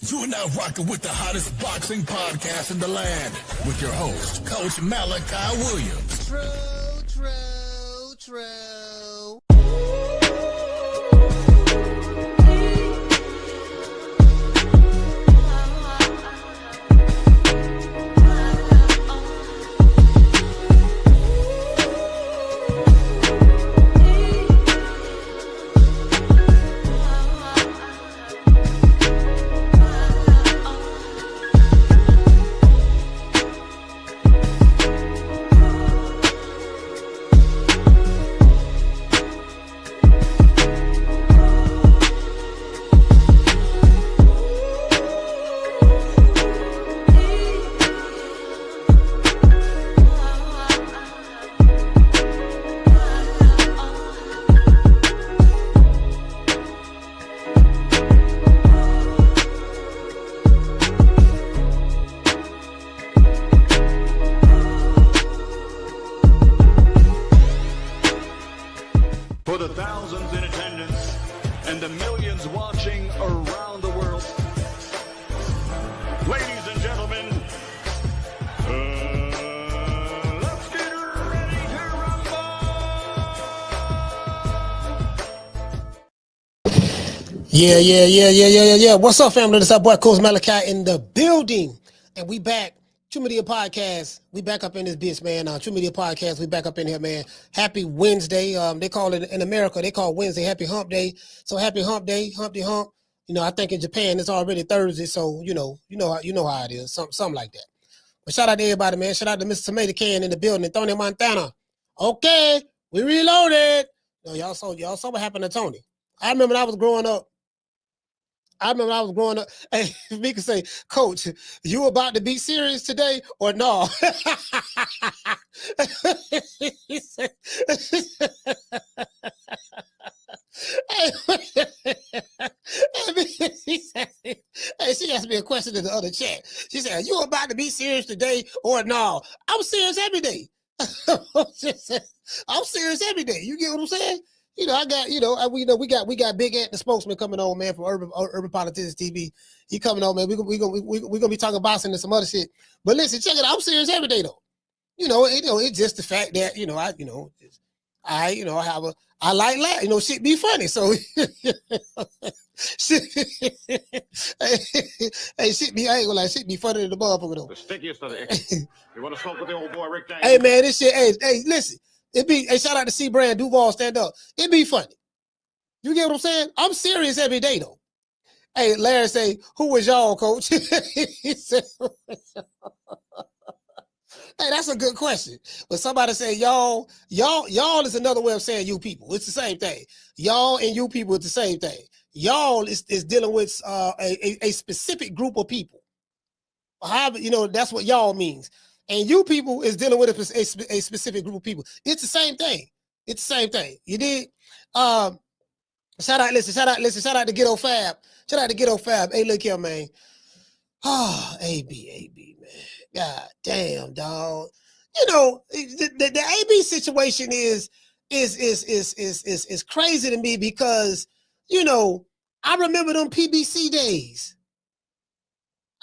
You're now rocking with the hottest boxing podcast in the land with your host, Coach Malachi Williams. True. For the thousands in attendance and the millions watching around the world, ladies and gentlemen, let's get ready to rumble! Yeah. What's up, family? This is our boy, Coach Malachi in the building. And we back. True Media Podcast. We back up in this bitch, man. True Media Podcast. We back up in here, man. Happy Wednesday. They call it in America. They call Wednesday Happy Hump Day. So happy Hump Day, Humpty Hump. You know, I think in Japan it's already Thursday. So you know how it is. Something like that. But shout out to everybody, man. Shout out to Mr. Tomato Can in the building. Tony Montana. Okay, we reloaded. No, y'all saw what happened to Tony. I remember when I was growing up. Hey, me can say, Coach, you about to be serious today or no? He said, hey, she asked me a question in the other chat. She said, are you about to be serious today or no? I'm serious every day. I'm serious every day. You get what I'm saying? You know, we got Big Ant, the spokesman, coming on, man, from Urban Politics TV. He coming on, man. We gonna be talking boxing and some other shit. But listen, check it out. I'm serious every day though. It's just the fact that I like laughing. Shit be funny. So shit, shit be, I ain't gonna lie, shit be funny to the motherfucker though. The stickiest of the You want to smoke with the old boy Rick Daniels? Hey man, this shit. Hey, listen. Shout out to C Brand Duval, stand up. It be funny. You get what I'm saying? I'm serious every day though. Hey, Larry say, who was y'all, Coach? He said, hey, that's a good question. But somebody say y'all is another way of saying you people. It's the same thing. Y'all and you people, it's the same thing. Y'all is dealing with a specific group of people. However, that's what y'all means. And you people is dealing with a specific group of people. It's the same thing. You did. Shout out to Ghetto Fab. Shout out to Ghetto Fab. Hey, look here, man. Oh, AB, man. God damn, dog. The AB situation is crazy to me because, I remember them PBC days.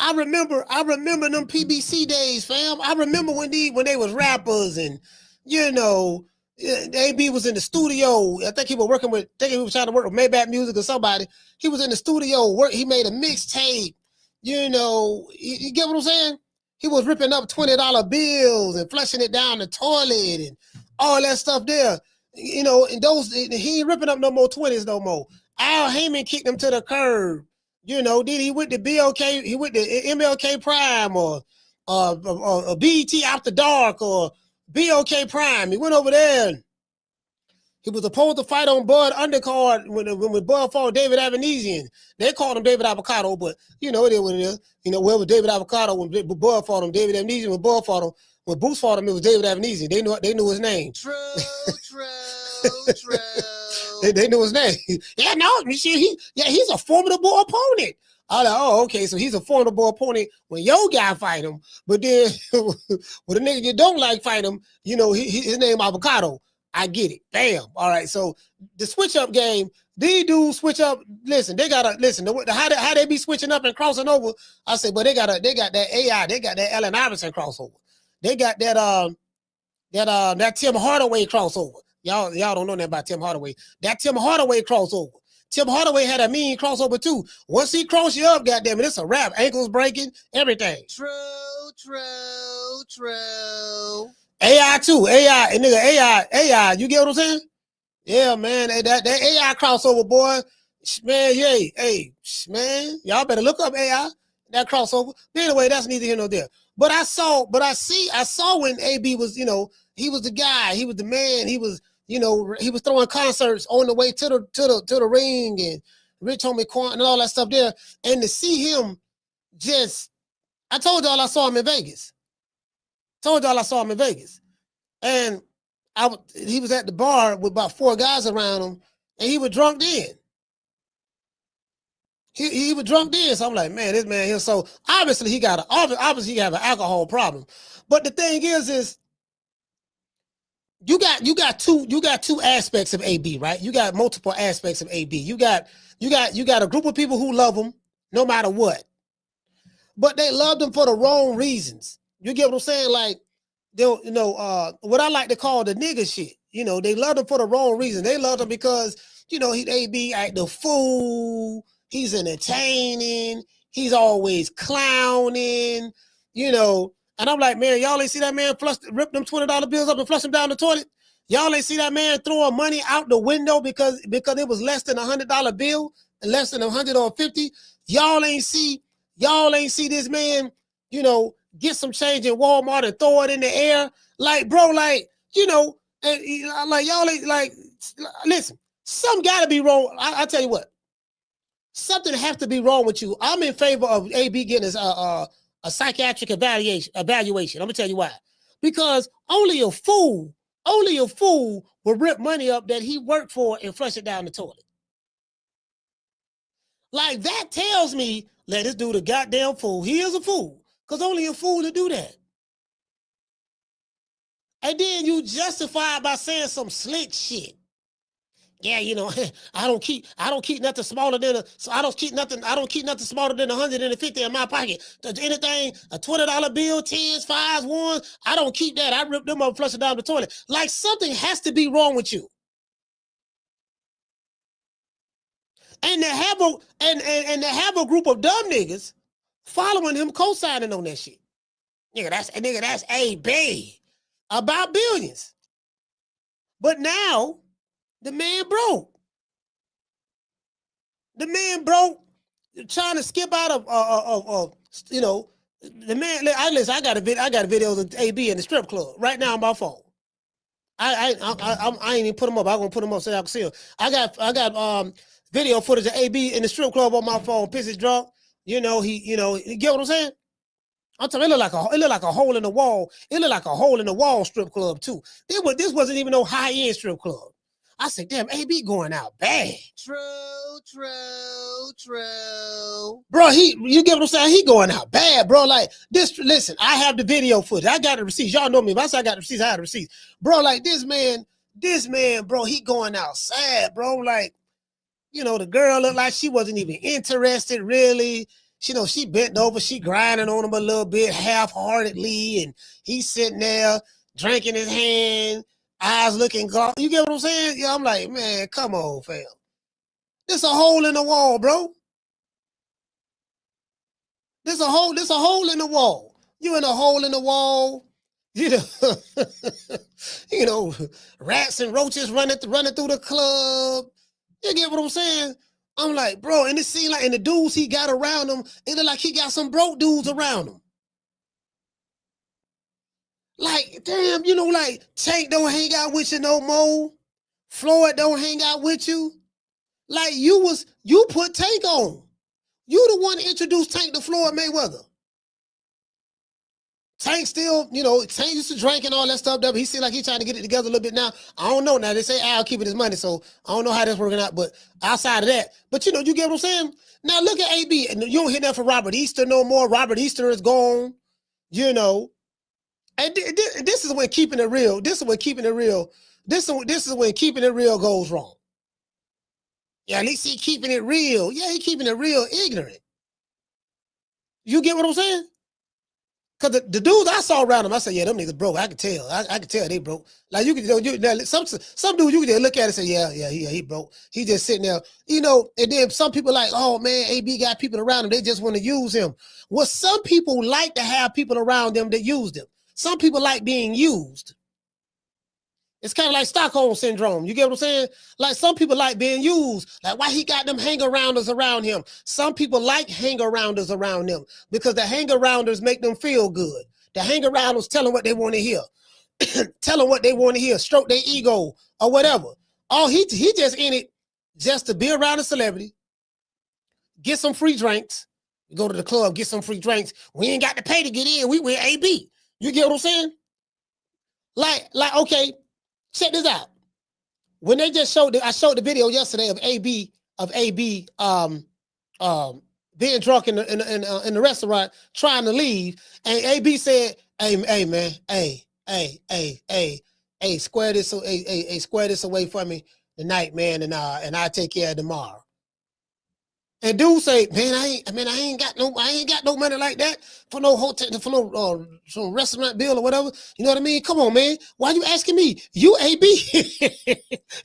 I remember them PBC days, fam. I remember when they was rappers and, AB was in the studio. I think he was trying to work with Maybach Music or somebody. He was in the studio. He made a mixtape. You get what I'm saying? He was ripping up $20 bills and flushing it down the toilet and all that stuff there. And he ain't ripping up no more 20s no more. Al Heyman kicked him to the curb. Then he went to BOK, he went to MLK Prime or BET After Dark or BOK Prime. He went over there and he was supposed to fight on Bud undercard when Bud fought David Avanesian. They called him David Avocado, but it is what it is. Whoever David Avocado when Bud fought him, David Avanesian when Bud fought him, when Boots fought him, it was David Avanesian. They knew his name. True. They knew his name. Yeah, no, he's a formidable opponent. I was like, oh, okay, so he's a formidable opponent when your guy fight him. But then when the nigga you don't like fight him, his name Avocado. I get it. Bam. All right. So the switch up game These dudes switch up. Listen, they gotta listen. How they be switching up and crossing over? I say, but they got that AI. They got that Allen Iverson crossover. They got that Tim Hardaway crossover. Y'all don't know nothing about Tim Hardaway. That Tim Hardaway crossover. Tim Hardaway had a mean crossover too. Once he cross you up, goddamn it, it's a wrap. Ankles breaking, everything. True. AI too. AI, and nigga, AI. You get what I'm saying? Yeah, man. That AI crossover, boy. Man, hey, man. Y'all better look up AI. That crossover. But anyway, that's neither here nor there. But I saw when AB was, he was the guy, he was the man, he was throwing concerts on the way to the ring and Rich Homie Quan and all that stuff there. And to see him I told y'all I saw him in Vegas. And he was at the bar with about 4 guys around him, and he was drunk then. He was drunk then, so I'm like, man, this man here. So obviously he have an alcohol problem. But the thing is you got two aspects of AB, right? You got multiple aspects of AB. You got a group of people who love him no matter what, but they love him for the wrong reasons. You get what I'm saying? Like, what I like to call the nigga shit. They love him for the wrong reason. They love him because he AB act the fool. He's entertaining. He's always clowning. And I'm like, man, y'all ain't see that man rip them $20 bills up and flush them down the toilet? Y'all ain't see that man throwing money out the window because it was less than $100 bill and less than 100 or 50? Y'all ain't see this man, get some change in Walmart and throw it in the air. Like, bro, and like y'all ain't like, listen, something gotta be wrong. I tell you what, something has to be wrong with you. I'm in favor of AB getting a psychiatric evaluation. I'm gonna tell you why. Because only a fool will rip money up that he worked for and flush it down the toilet. Like, that tells me, let this dude a goddamn fool. He is a fool. Because only a fool to do that. And then you justify it by saying some slick shit. Yeah, I don't keep nothing smaller than I don't keep nothing smaller than 150 in my pocket. Anything, a $20 bill, 10s, 5s, 1s, I don't keep that. I rip them up, flush it down the toilet. Like, something has to be wrong with you. And to have a group of dumb niggas following him, co-signing on that shit. Nigga, that's AB about billions. But now the man broke. Trying to skip out of the man. I got a video of AB in the strip club right now on my phone. I ain't even put them up. I'm gonna put them up so y'all can see them. I got video footage of AB in the strip club on my phone, pissed drunk. You get what I'm saying? I'm telling you, it looked like a hole in the wall. It looked like a hole in the wall strip club too. This wasn't even no high-end strip club. I said, damn, AB going out bad. True. Bro, you get what I'm saying? He going out bad, bro. Like, this, listen, I have the video footage. I got the receipts. Y'all know me. If I say I got the receipts, I have the receipts. Bro, like, this man, bro, he going out sad, bro. Like, the girl looked like she wasn't even interested, really. She bent over, she grinding on him a little bit, half-heartedly, and he's sitting there, drinking his hand, eyes looking gone. You get what I'm saying? Yeah, I'm like, man, come on, fam. This a hole in the wall, bro. This a hole in the wall. You in a hole in the wall. Rats and roaches running through the club. You get what I'm saying? I'm like, bro, and it seemed like, and the dudes he got around him, it looked like he got some broke dudes around him. Like, damn, like, Tank don't hang out with you no more. Floyd don't hang out with you. Like, you put Tank on. You the one that introduced Tank to Floyd Mayweather. Tank still, Tank used to drink and all that stuff. He seemed like he's trying to get it together a little bit now. I don't know. Now, they say Al keeping his money, so I don't know how that's working out. But outside of that, but you get what I'm saying? Now, look at AB. And you don't hear that from Robert Easter no more. Robert Easter is gone, And this is when keeping it real. This is when keeping it real. This is when keeping it real goes wrong. Yeah, at least he keeping it real. Yeah, he keeping it real ignorant. You get what I'm saying? Cause the dudes I saw around him, I said, yeah, them niggas broke. I could tell. I could tell they broke. Like you could, some dudes you could just look at it and say, yeah, he broke. He just sitting there, and then some people like, oh man, AB got people around him. They just want to use him. Well, some people like to have people around them that use them. Some people like being used. It's kind of like Stockholm syndrome. You get what I'm saying? Like some people like being used. Like why he got them hang-arounders around him. Some people like hang-arounders around them because the hang-arounders make them feel good. The hang-arounders tell them what they want to hear. Tell them what they want to hear. Stroke their ego or whatever. Oh, he just in it just to be around a celebrity, get some free drinks. You go to the club, get some free drinks. We ain't got to pay to get in. We with AB. You get what I'm saying? Like, okay. Check this out. When they just I showed the video yesterday of AB being drunk in the restaurant trying to leave, and AB said, "Hey man, hey, square this away for me tonight, man, and I'll take care of tomorrow." And dude say, man, I ain't got no money like that for no hotel, for no some restaurant bill or whatever. You know what I mean? Come on, man. Why you asking me? You AB?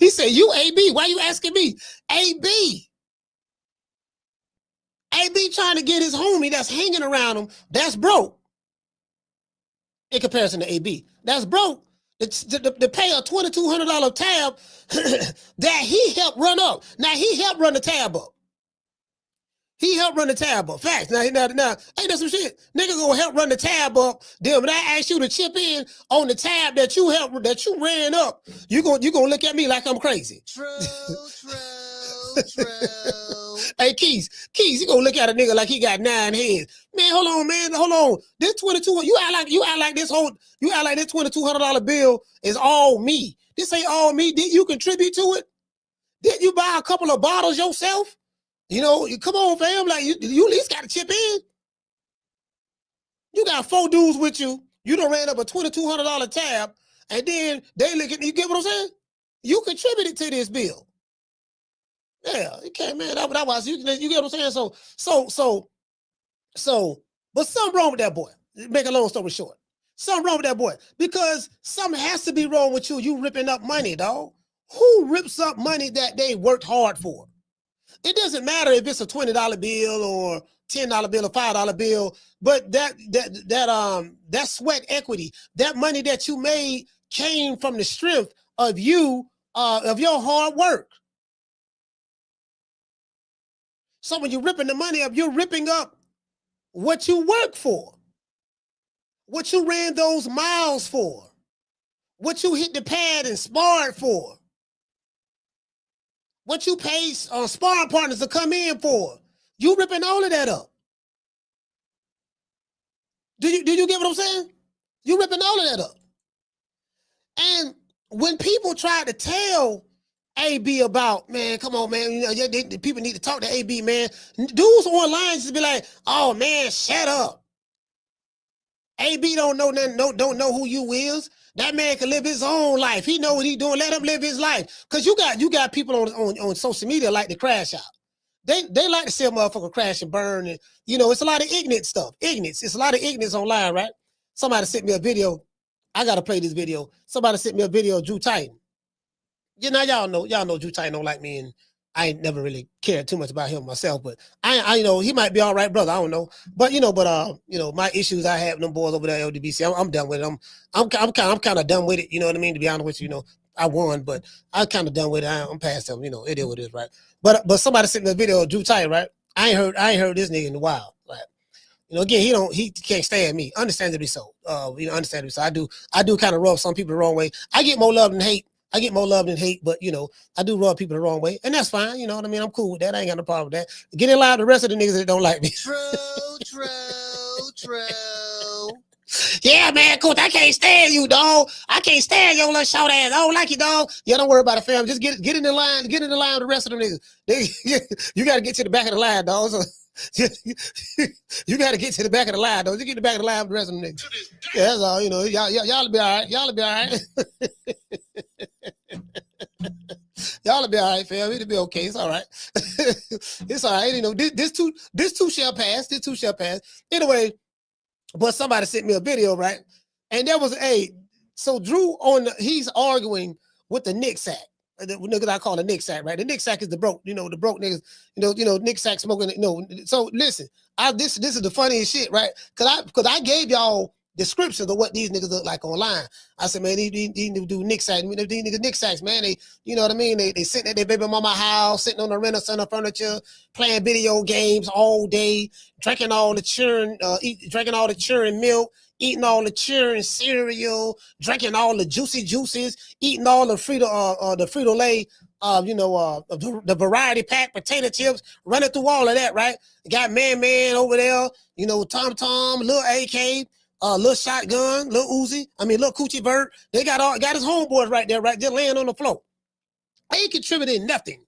He said, you AB? Why you asking me? AB trying to get his homie that's hanging around him. That's broke. In comparison to AB, that's broke. To pay a $2,200 tab that he helped run up. Now he helped run the tab up. He helped run the tab up. Facts. Now, ain't that some shit? Nigga gonna help run the tab up. Then when I ask you to chip in on the tab that you ran up, you gonna look at me like I'm crazy. True. Hey, Keys, you gonna look at a nigga like he got 9 heads. Man, hold on. This 22, you act like this $2,200 bill is all me. This ain't all me. Did you contribute to it? Did you buy a couple of bottles yourself? Come on, fam. Like you at least got to chip in. You got 4 dudes with you. You done ran up a $2,200 tab, and then they look at you. Get what I'm saying? You contributed to this bill. Yeah, you can't, man. That was you get what I'm saying. So, but something wrong with that boy. Make a long story short, something wrong with that boy because something has to be wrong with you. You ripping up money, dog. Who rips up money that they worked hard for? It doesn't matter if it's a $20 bill or $10 bill or $5 bill, but that sweat equity, that money that you made came from the strength of you, of your hard work. So when you're ripping the money up, you're ripping up what you work for, what you ran those miles for, what you hit the pad and sparred for. What you paid sparring partners to come in for. You ripping all of that up. Do you get what I'm saying? You ripping all of that up. And when people try to tell AB about, man, come on, man, people need to talk to AB, man. Dudes online just be like, oh man, shut up. AB don't know nothing, don't know who you is. That man can live his own life. He know what he doing. Let him live his life. Cause you got people on social media like to crash out. They like to see a motherfucker crash and burn. And it's a lot of ignorant stuff. It's a lot of ignorance online, right? Somebody sent me a video. I gotta play this video. Somebody sent me a video of Drew Titan. Y'all know Drew Titan don't like me, and I ain't never really cared too much about him myself, but I he might be all right, brother. I don't know, but my issues I have with them boys over there at LDBC, I'm done with it. I'm kind of done with it. You know what I mean? To be honest with you, I won, but I'm kind of done with it. I'm past them. It is what it is, right? But somebody sent me a video of Drew Titan, right? I ain't heard this nigga in a while, right? Again, he can't stand me, understandably so. Understandably so. I do kind of rub some people the wrong way. I get more love than hate. But I do rub people the wrong way, and that's fine. You know what I mean? I'm cool with that. I ain't got no problem with that. Get in line with the rest of the niggas that don't like me. True. Yeah, man, coach, I can't stand you, dog. I can't stand your little short ass. I don't like you, dog. Yeah, don't worry about it, fam. Just get in the line. Get in the line with the rest of them niggas. You got to get to the back of the line, dog. So, you got to get to the back of the line, dog. You get to the back of the line with the rest of them niggas. Yeah, that's all. Y'all be all right. Y'all be all right. Y'all will be all right, fam. It'll be okay. It's all right. It's all right. You know, this too shall pass. This too shall pass. Anyway, but somebody sent me a video, right? And there was so Drew he's arguing with the Nick Sack. The niggas I call the Nick Sack, right? The Nick Sack is the broke, the broke niggas, Nick Sack smoking, So listen, this is the funniest shit, right? Cause I gave y'all descriptions of what these niggas look like online. I said, man, these niggas do Nick Sacks. These niggas Nick Sacks, man. They, you know what I mean? They sitting at their baby mama house, sitting on the renter center furniture, playing video games all day, drinking all the churn milk, eating all the churn cereal, drinking all the juicy juices, eating all the Frito-Lay, the variety pack potato chips, running through all of that, right? Got Man over there, Tom, Lil AK, Lil Shotgun, Lil Uzi, Lil Coochie Bird. They got his homeboys right there, right, just laying on the floor. They ain't contributing nothing.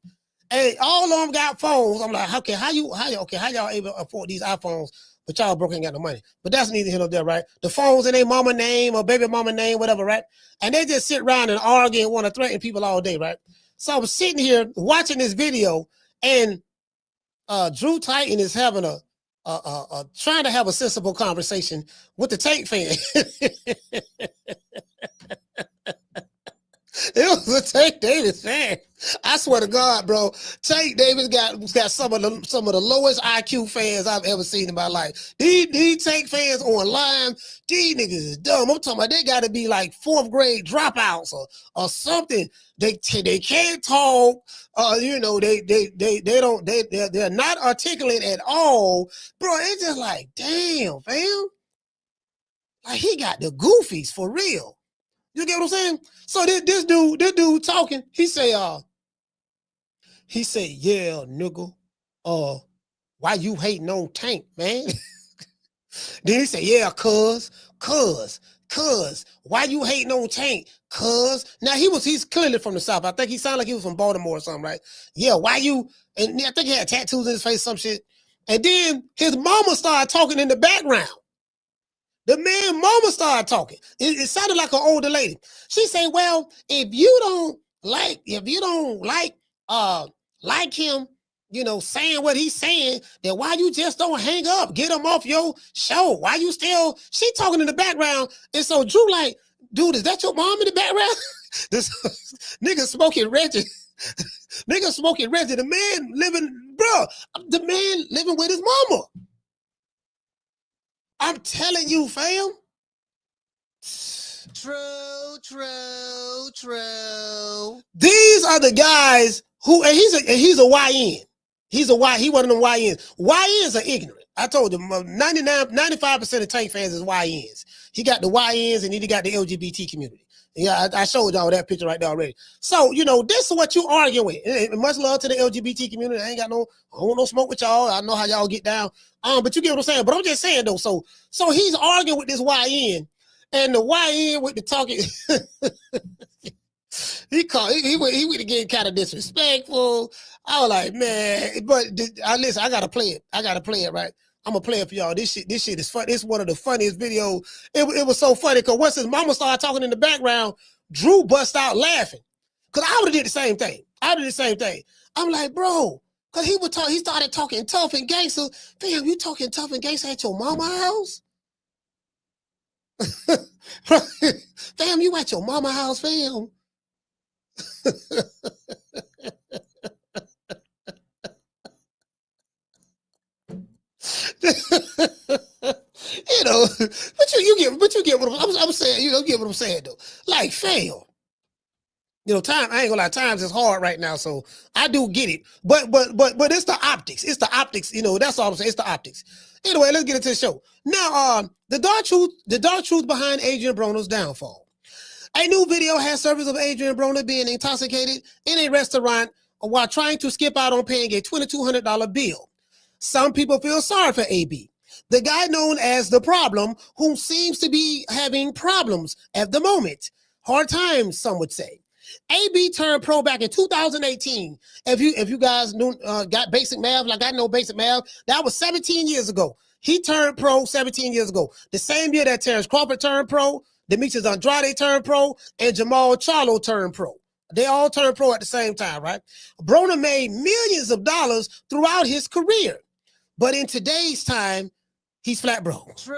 Hey, all of them got phones. I'm like, okay, how y'all able to afford these iPhones? But y'all broke ain't got no money. But that's neither here nor there, right? The phones in their mama name or baby mama name, whatever, right? And they just sit around and argue and want to threaten people all day, right? So I was sitting here watching this video, and Drew Titan is having trying to have a sensible conversation with the Tank fan. It was a Tank Davis fan. I swear to God, bro. Tank Davis got some of the lowest IQ fans I've ever seen in my life. These Tank fans online, these niggas is dumb. I'm talking about they got to be like 4th grade dropouts or something. They can't talk. They're not articulate at all, bro. It's just like, damn, fam. Like he got the goofies for real. You get what I'm saying? So this dude talking, he say, yeah, nigga, why you hating on Tank, man? Then he say, yeah, cuz, why you hating on Tank? Cuz. Now he's clearly from the South. I think he sounded like he was from Baltimore or something, right? Yeah, why you, and I think he had tattoos in his face, some shit. And then his mama started talking in the background. The man mama started talking. It sounded like an older lady. She said, well, if you don't like him, saying what he's saying, then why you just don't hang up? Get him off your show. Why you still, she talking in the background. And so Drew like, dude, is that your mom in the background? This nigga smoking Reggie. Nigga smoking Reggie. The man living with his mama. I'm telling you, fam. True. These are the guys who, and he's a YN. He one of them YNs. YNs are ignorant. I told you, 95% of Tank fans is YNs. He got the YNs and he got the LGBT community. Yeah, I showed y'all that picture right there already. So, this is what you arguing with. Much love to the LGBT community. I don't want no smoke with y'all. I know how y'all get down. But you get what I'm saying. But I'm just saying though. So he's arguing with this YN, and the YN with the talking. he went again kind of disrespectful. I was like, man, but listen, I gotta play it. Right. I'm gonna play it for y'all. This shit is fun. It's one of the funniest videos. It was so funny because once his mama started talking in the background, Drew bust out laughing. Cause I would have did the same thing. I'm like, bro, cause he started talking tough and gangster. Fam, you talking tough and gangster at your mama house? Fam, you at your mama house, fam? But you get what I'm saying. You get what I'm saying though. Like, fam, time. I ain't gonna lie. Times is hard right now, so I do get it. But it's the optics. It's the optics. That's all I'm saying. It's the optics. Anyway, let's get into the show now. The dark truth behind Adrien Broner's downfall. A new video has surfaced of Adrien Broner being intoxicated in a restaurant while trying to skip out on paying a $2,200 bill. Some people feel sorry for AB, the guy known as the problem, who seems to be having problems at the moment. Hard times, some would say. AB turned pro back in 2018. If you guys got basic math, like I know basic math, that was 17 years ago. He turned pro 17 years ago. The same year that Terence Crawford turned pro, Demetrius Andrade turned pro, and Jermall Charlo turned pro. They all turned pro at the same time, right? Broner made millions of dollars throughout his career. But in today's time, he's flat broke. True.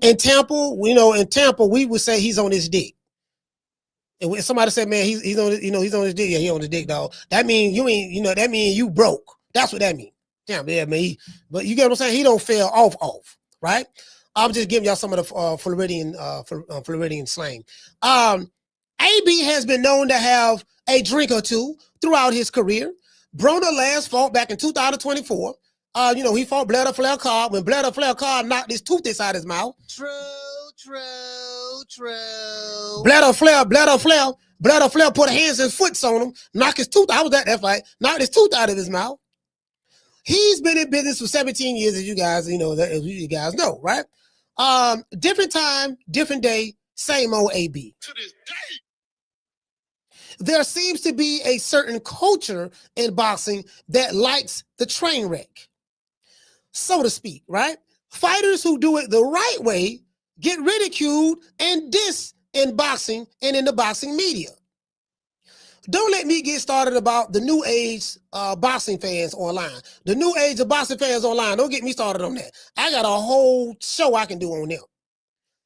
In Tampa, we would say he's on his dick. And when somebody said, man, he's on, he's on his dick. Yeah, he on his dick, dog. That means you ain't, that means you broke. That's what that means. Damn, yeah, man. But you get what I'm saying? He don't fell off, right? I'm just giving y'all some of the Floridian slang. AB has been known to have a drink or two throughout his career. Broner last fought back in 2024. He fought Blair Flair Cobb when Blair Flair Cobb knocked his tooth inside his mouth. True. Blair Flair put hands and foot on him, knocked his tooth. I was at that fight, knocked his tooth out of his mouth. He's been in business for 17 years, as you guys, know, right? Different time, different day, same old AB. To this day. There seems to be a certain culture in boxing that likes the train wreck, so to speak, right? Fighters who do it the right way get ridiculed and dissed in boxing and in the boxing media. Don't let me get started about the new age boxing fans online. The new age of boxing fans online. Don't get me started on that. I got a whole show I can do on them.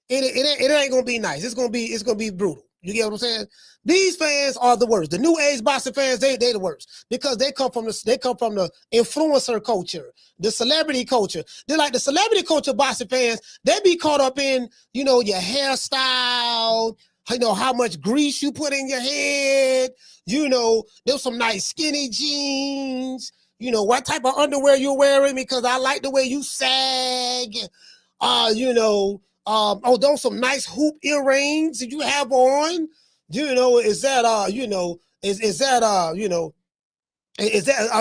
It ain't gonna be nice. It's gonna be brutal. You get what I'm saying? These fans are the worst. The new age boxing fans, they the worst because they come from the influencer culture, the celebrity culture. They're like the celebrity culture boxing fans. They be caught up in, your hairstyle, how much grease you put in your head. There's some nice skinny jeans. What type of underwear you're wearing because I like the way you sag. Those some nice hoop earrings that you have on. Is that are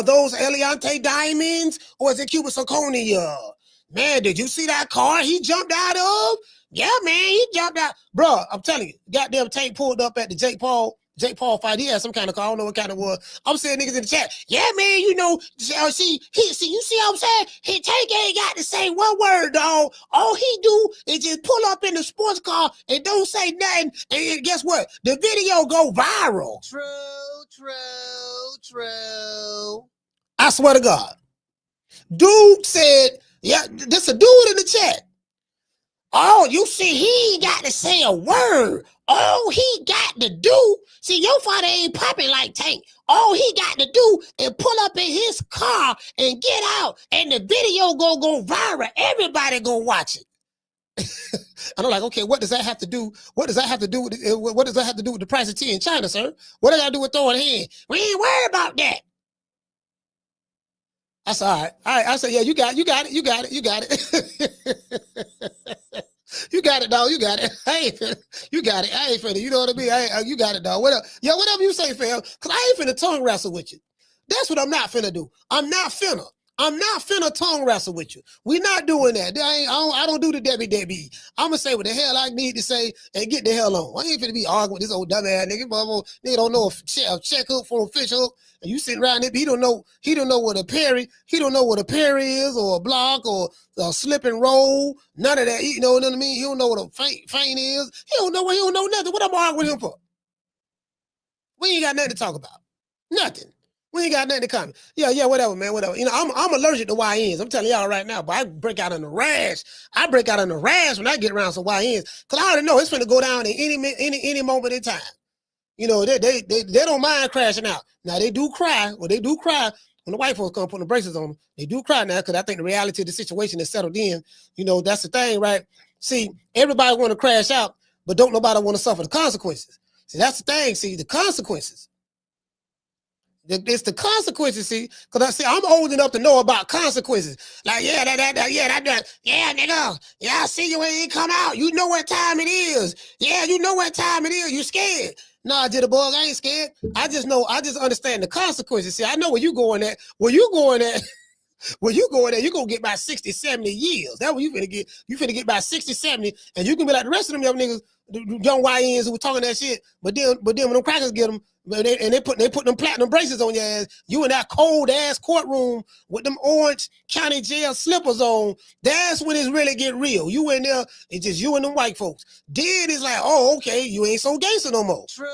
those Eliante diamonds or is it Cuban zirconia? Man, did you see that car he jumped out of? Yeah, man, he jumped out. Bro, I'm telling you, goddamn tank pulled up at the Jake Paul fight. He had some kind of car. I don't know what kind of was. I'm saying niggas in the chat. Yeah, man, see, you see what I'm saying? Tank ain't got to say one word, dog. All he do is just pull up in the sports car and don't say nothing. And guess what? The video go viral. True. I swear to God. Dude said, yeah, there's a dude in the chat. Oh, you see, he ain't got to say a word. All he got to do, see, your father ain't popping like Tank. All he got to do is pull up in his car and get out, and the video go viral. Everybody go watch it. And I'm like, okay, what does that have to do? What does that have to do with the price of tea in China, sir? What does that do with throwing hand? We ain't worried about that. That's all right. All right. I said, yeah, you got it. You got it, dog. You got it. You got it. I ain't finna, you know what I mean? You got it, dog. Whatever you say, fam, because I ain't finna tongue wrestle with you. That's what I'm not finna do. I'm not finna tongue wrestle with you. We're not doing that. I don't do the Debbie. I'm gonna say what the hell I need to say and get the hell on. I ain't finna be arguing with this old dumbass nigga. Nigga don't know a check hook from a fish hook. And you sitting around there, he don't know what a parry, he don't know what a parry is or a block or a slip and roll. None of that. You know what I mean? He don't know what a feint is. He don't know nothing. What I'm arguing with him for? We ain't got nothing to talk about. Nothing. We ain't got nothing to comment. Yeah, whatever, man, whatever. I'm allergic to YNs. I'm telling y'all right now, but I break out in a rash. When I get around some YNs, because I already know it's going to go down in any moment in time. They don't mind crashing out. Now, they do cry. Well, they do cry when the white folks come putting the braces on them. They do cry now because I think the reality of the situation is settled in. That's the thing, right? See, everybody want to crash out, but don't nobody want to suffer the consequences. See, that's the thing. See, the consequences. It's the consequences, see, because I'm old enough to know about consequences. Like, nigga, I see you when you come out. You know what time it is. Yeah, you know what time it is. You scared. Nah, Jitterbug, I ain't scared. I just understand the consequences. See, I know where you going at. When you go in there, you're going to get about 60, 70 years. That's what you finna get. You finna get about 60, 70, and you can be like the rest of them young niggas, the young YNs who were talking that shit, but then when them crackers get them, they put them platinum braces on your ass, you in that cold ass courtroom with them orange county jail slippers on, that's when it's really get real. You in there, it's just you and them white folks. Then it's like, oh, okay, you ain't so gangster no more. True.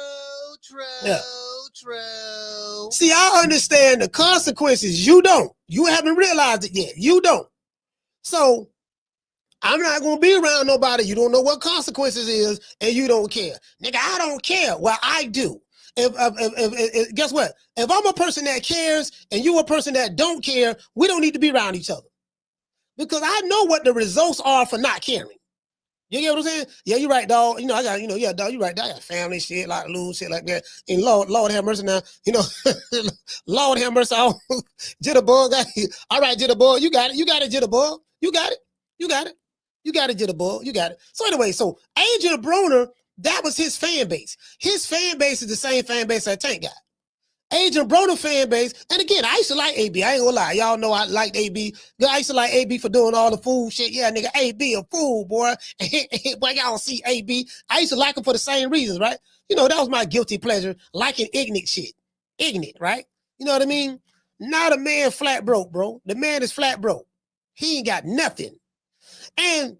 See, I understand the consequences. You don't. You haven't realized it yet. You don't. So I'm not going to be around nobody. You don't know what consequences is, and you don't care. Nigga, I don't care. Well, I do. If guess what? If I'm a person that cares and you a person that don't care, we don't need to be around each other. Because I know what the results are for not caring. You get what I'm saying? Yeah, you're right, dog. You know, I got, you know, yeah, dog, you're right. I got family shit, like lose shit like that. And Lord have mercy now. You know, Lord have mercy. Jitterbug. All right, Jitterbug, you got it. You got it, Jitterbug. You got it. You got it. You got it, Jitterbug. You got it. So anyway, so Adrien Broner, that was his fan base. His fan base is the same fan base that Tank got. Adrien Broner fan base, and again, I used to like AB. I ain't gonna lie. Y'all know I liked AB. I used to like AB for doing all the fool shit. Yeah, nigga, AB a fool, boy. Boy, y'all see AB. I used to like him for the same reasons, right? You know, that was my guilty pleasure, liking ignorant shit. Ignorant, right? You know what I mean? Now the man flat broke, bro. The man is flat broke. He ain't got nothing. And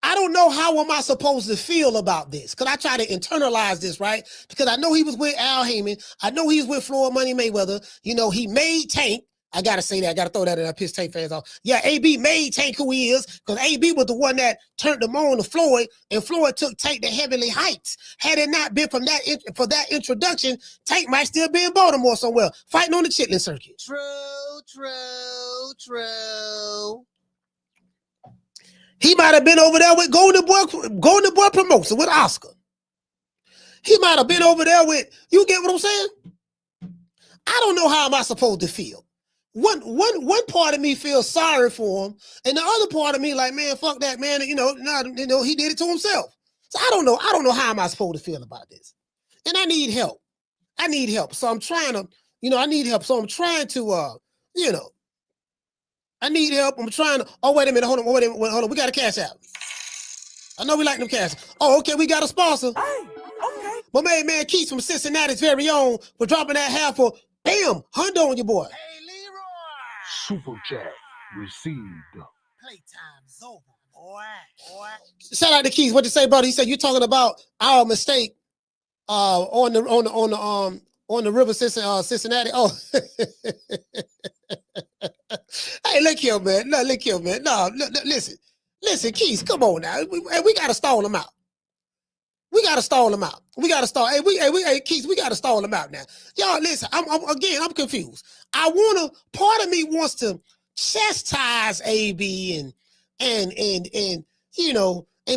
I don't know how am I supposed to feel about this, because I try to internalize this, right? Because I know he was with Al Heyman. I know he was with Floyd Money Mayweather. You know, he made Tank. I got to say that. I got to throw that in. I piss Tank fans off. Yeah, AB made Tank who he is, because AB was the one that turned him on to Floyd, and Floyd took Tank to heavenly heights. Had it not been from for that introduction, Tank might still be in Baltimore somewhere, fighting on the Chitlin circuit. True. He might have been over there with Golden Boy Promotion with Oscar. He might have been over there with, you get what I'm saying? I don't know how am I supposed to feel. One part of me feels sorry for him, and the other part of me like, man, fuck that, man. You know, he did it to himself. So I don't know how am I supposed to feel about this. And I need help. So I'm trying to, I need help. So I'm trying to, I need help. I'm trying to. Oh, wait a minute. Hold on. We got a cash out. I know we like them cash. Oh, okay. We got a sponsor. Hey, okay. My man Keith from Cincinnati's very own for dropping that half for, bam, Hundo on your boy. Hey, Leroy. Super chat received. Playtime's over, boy. Shout out to Keith. What you say, brother? He said you're talking about our mistake on the river Cincinnati. Oh. Hey, look here, man. No, listen, Keith, come on now. We got to stall him out. Hey, Keith, we got to stall him out now. Y'all, listen, I'm confused. Part of me wants to chastise AB and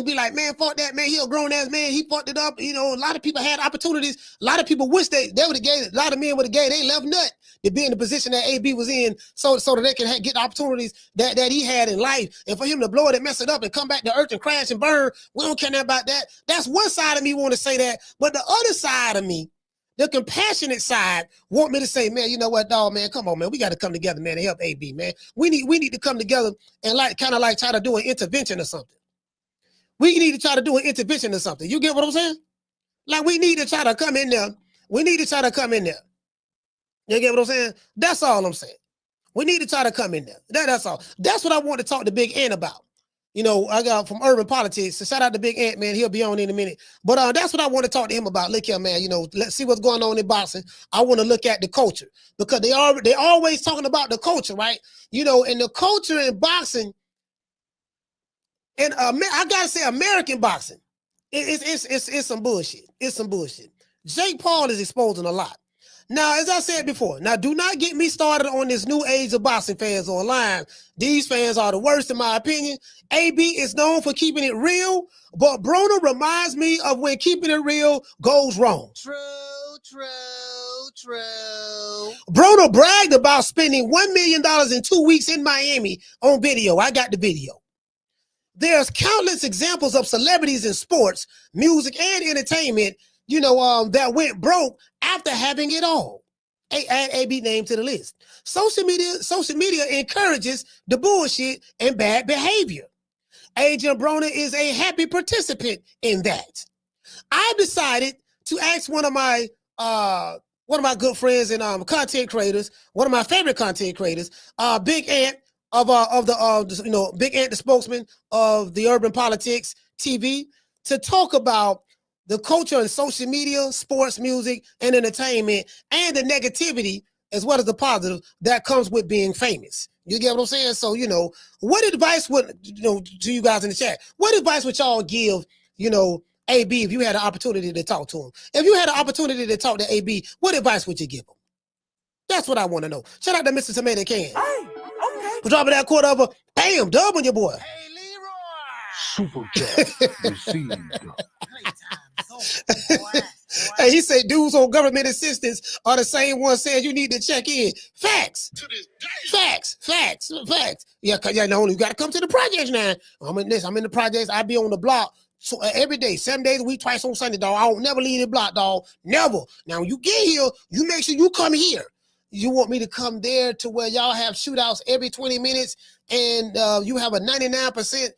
be like, man, fuck that, man. He a grown ass man. He fucked it up. A lot of people had opportunities. A lot of people wish they would have gave. A lot of men would have gave they left nut to be in the position that AB was in, so that they can get the opportunities that he had in life. And for him to blow it and mess it up and come back to earth and crash and burn, we don't care about that. That's one side of me want to say that, but the other side of me, the compassionate side, want me to say, man, you know what, dog, man, come on, man, we got to come together, man, to help AB, man. We need to come together and kind of try to do an intervention or something. We need to try to do an intervention or something. You get what I'm saying? Like, we need to try to come in there. You get what I'm saying? That's all I'm saying. We need to try to come in there. That's all. That's what I want to talk to Big Ant about. I got from Urban Politics. So shout out to Big Ant, man. He'll be on in a minute. But that's what I want to talk to him about. Look here, man. Let's see what's going on in boxing. I want to look at the culture, because they always talking about the culture, right? And the culture in boxing, and I gotta say, American boxing, it's some bullshit. It's some bullshit. Jake Paul is exposing a lot. Now, as I said before, do not get me started on this new age of boxing fans online. These fans are the worst, in my opinion. AB is known for keeping it real, but Broner reminds me of when keeping it real goes wrong. True. Broner bragged about spending $1 million in 2 weeks in Miami on video. I got the video. There's countless examples of celebrities in sports, music, and entertainment, that went broke after having it all. Add AB name to the list. Social media encourages the bullshit and bad behavior. Adrien Broner is a happy participant in that. I've decided to ask one of my good friends and content creators, one of my favorite content creators, Big Ant Big Ant, the spokesman of the Urban Politics TV, to talk about the culture and social media, sports, music, and entertainment, and the negativity as well as the positive that comes with being famous. You get what I'm saying? So, what advice would, to you guys in the chat, what advice would y'all give, AB, if you had an opportunity to talk to him? If you had an opportunity to talk to AB, what advice would you give him? That's what I want to know. Shout out to Mr. Tomato Can. Hey, okay. For dropping that quarter of a bam, dub on your boy. Hey, Leroy. Super chat received. Playtime's over, boy. Hey, he said dudes on government assistance are the same ones saying you need to check in. Facts. To this day. Facts. Yeah, cause you got to come to the projects now. I'm in the projects. I be on the block. So every day, 7 days a week, twice on Sunday, dog. I don't never leave the block, dog. Never. Now, when you get here, you make sure you come here. You want me to come there to where y'all have shootouts every 20 minutes and you have a 99%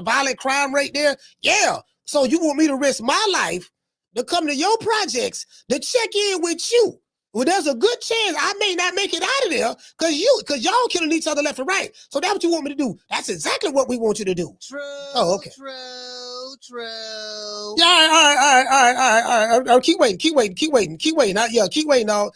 violent crime rate there? Yeah. So you want me to risk my life to come to your projects to check in with you? Well, there's a good chance I may not make it out of there because y'all killing each other left and right. So that's what you want me to do. That's exactly what we want you to do. True. Oh, okay. True. Yeah, all right. Keep waiting. Keep waiting. Keep waiting. Now, just wait on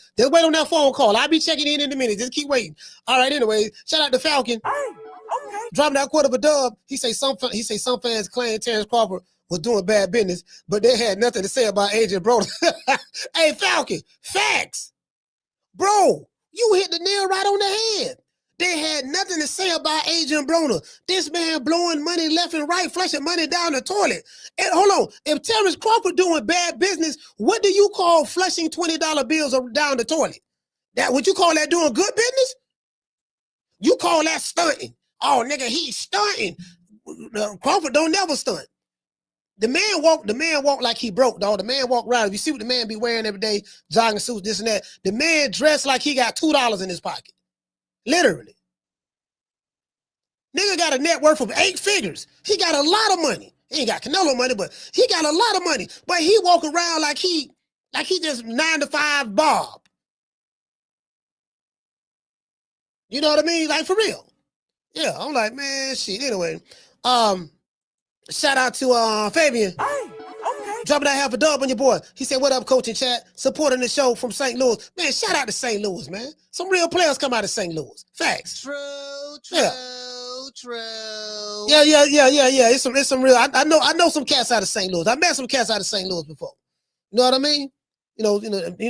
that phone call. I'll be checking in a minute. Just keep waiting. All right. Anyway, shout out to Falcon. Hey, okay. Dropping that quarter of a dub. He say some fans claim Terence Crawford was doing bad business, but they had nothing to say about Adrien Broner. Hey, Falcon, facts. Bro, you hit the nail right on the head. They had nothing to say about Adrien Broner. This man blowing money left and right, flushing money down the toilet. And hold on, if Terence Crawford doing bad business, what do you call flushing $20 bills down the toilet? That would you call that doing good business? You call that stunting. Oh, nigga, he's stunting. Crawford don't never stunt. The man walk like he broke, dog. The man walk around. If you see what the man be wearing every day, jogging suits, this and that, the man dressed like he got $2 in his pocket. Literally. Nigga got a net worth of 8 figures. He got a lot of money. He ain't got Canelo money, but he got a lot of money. But he walk around like he just 9 to 5 Bob. You know what I mean? Like, for real. Yeah, I'm like, man, shit. Anyway, shout out to Fabian. Hey, okay. Dropping that half a dub on your boy. He said, what up, coach and chat? Supporting the show from St. Louis. Man, shout out to St. Louis, man. Some real players come out of St. Louis. Facts. True. Yeah. It's some real. I know some cats out of St. Louis. I met some cats out of St. Louis before. You know what I mean?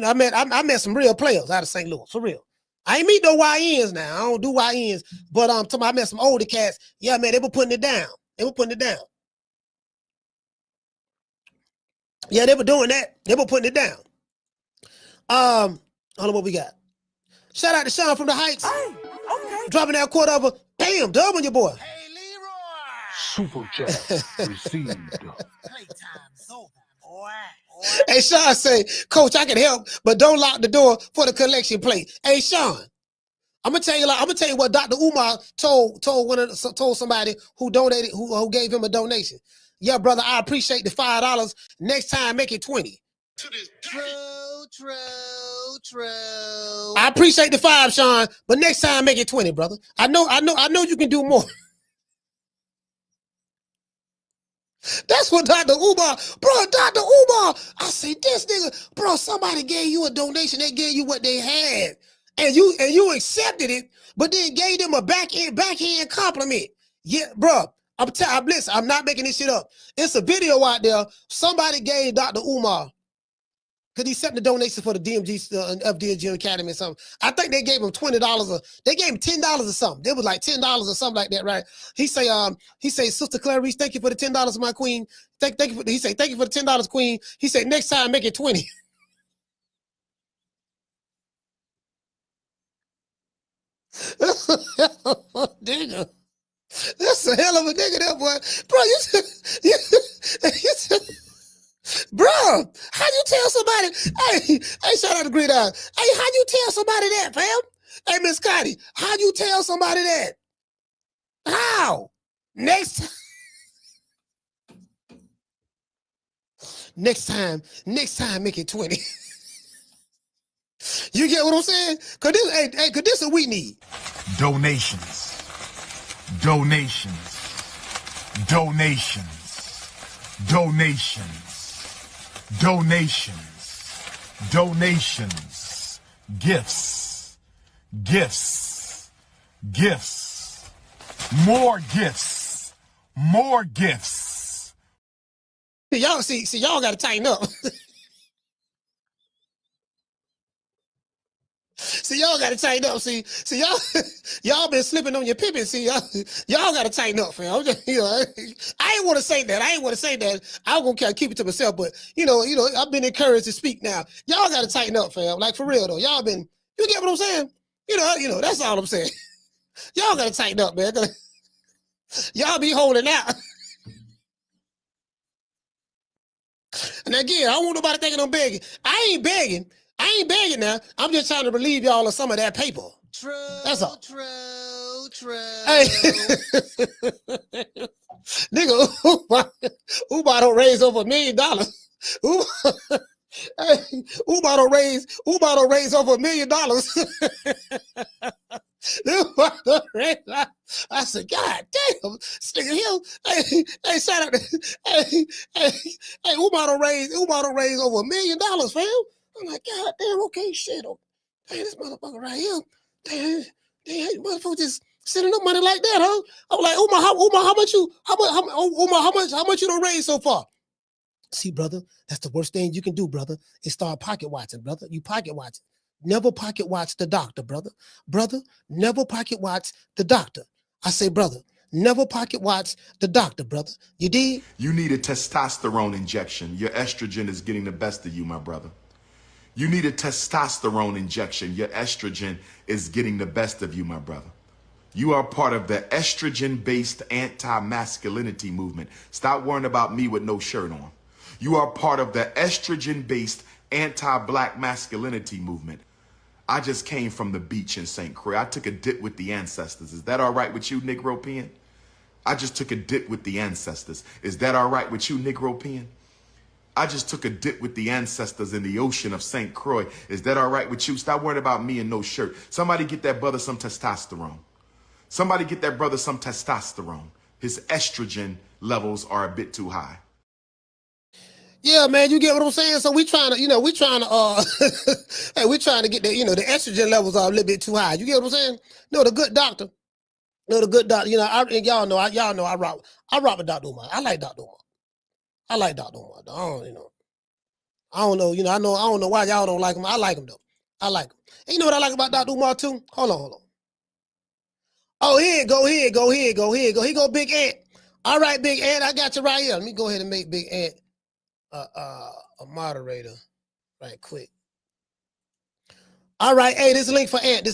I met some real players out of St. Louis, for real. I ain't meet no YNs now. I don't do YNs, but I met some older cats. Yeah, man, they were putting it down. Yeah, they were doing that. They were putting it down. Hold on, what we got? Shout out to Sean from the Heights. Hey, okay. Dropping that quarter of a bam, dub on your boy. Hey, Leroy. Super chat received. Playtime's over, boy. Hey, Sean say, Coach, I can help, but don't lock the door for the collection plate. Hey, Sean, I'm gonna tell you what Dr. Umar told somebody who donated, who gave him a donation. Yeah, brother, I appreciate the $5. Next time, make it 20. To this day. True. I appreciate the 5, Sean, but next time, make it 20, brother. I know you can do more. That's what Dr. Umar, bro, Dr. Umar, I say, this nigga, bro, somebody gave you a donation. They gave you what they had, and you accepted it, but then gave them a backhand compliment. Yeah, bro, listen, I'm not making this shit up. It's a video out there. Somebody gave Dr. Umar, because he sent the donation for the DMG and FDG Academy or something. I think they gave him $20 or they gave him $10 or something. It was like $10 or something like that, right? He say, Sister Clarice, thank you for the $10, my queen. Thank you for the $10, queen. He said, next time make it 20. Nigga. That's a hell of a nigga, that boy. Bro, Bruh, how you tell somebody? Hey, shout out to Green Eye. Hey, how you tell somebody that, fam? Hey, Miss Scotty, how you tell somebody that? How? Next time, make it 20. You get what I'm saying? Cause this what we need. Donations. Donations. Donations. Donations. Donations. Donations. Gifts. Gifts. Gifts. More gifts. More gifts. Y'all see, y'all gotta tighten up. See, y'all gotta tighten up. See, y'all been slipping on your pippin. See, y'all gotta tighten up, fam. I ain't want to say that. I was gonna keep it to myself, but you know, I've been encouraged to speak now. Y'all gotta tighten up, fam. Like for real though. Y'all been, you get what I'm saying? You know, that's all I'm saying. Y'all gotta tighten up, man. Y'all be holding out. And again, I don't want nobody thinking I'm begging. I ain't begging now. I'm just trying to relieve y'all of some of that paper. True. That's all. True. Hey, nigga, Uber don't raise over $1 million. Uber don't raise over $1 million. I said, God damn, this nigga here. Hey, shout out to hey, Uber don't raise over $1 million, fam. I'm like, God damn, okay, shit. Oh, damn, this motherfucker right here. Damn, motherfucker just sending up money like that, huh? I'm like, how much you don't raise so far? See, brother, that's the worst thing you can do, brother, is start pocket watching, brother. You pocket watching. Never pocket watch the doctor, brother. Brother, never pocket watch the doctor. I say, brother, never pocket watch the doctor, brother. You did? You need a testosterone injection. Your estrogen is getting the best of you, my brother. You need a testosterone injection. Your estrogen is getting the best of you, my brother. You are part of the estrogen-based anti-masculinity movement. Stop worrying about me with no shirt on. You are part of the estrogen-based anti-black masculinity movement. I just came from the beach in St. Croix. I took a dip with the ancestors. Is that all right with you, Negropean? I just took a dip with the ancestors. Is that all right with you, Negropean? I just took a dip with the ancestors in the ocean of St. Croix. Is that all right with you? Stop worrying about me and no shirt. Somebody get that brother some testosterone. Somebody get that brother some testosterone. His estrogen levels are a bit too high. Yeah, man, you get what I'm saying? So we trying to, hey, we trying to get the, the estrogen levels are a little bit too high. You get what I'm saying? No, the good doctor. Y'all know I rock with Dr. Umar. I like Dr. Umar. I don't know. I don't know why y'all don't like him. I like him though. I like him. And you know what I like about Dr. Umar too? Hold on. Oh, here you go. Here go Big Ant. All right, Big Ant, I got you right here. Let me go ahead and make Big Ant a moderator right quick. All right, hey, this link for Ant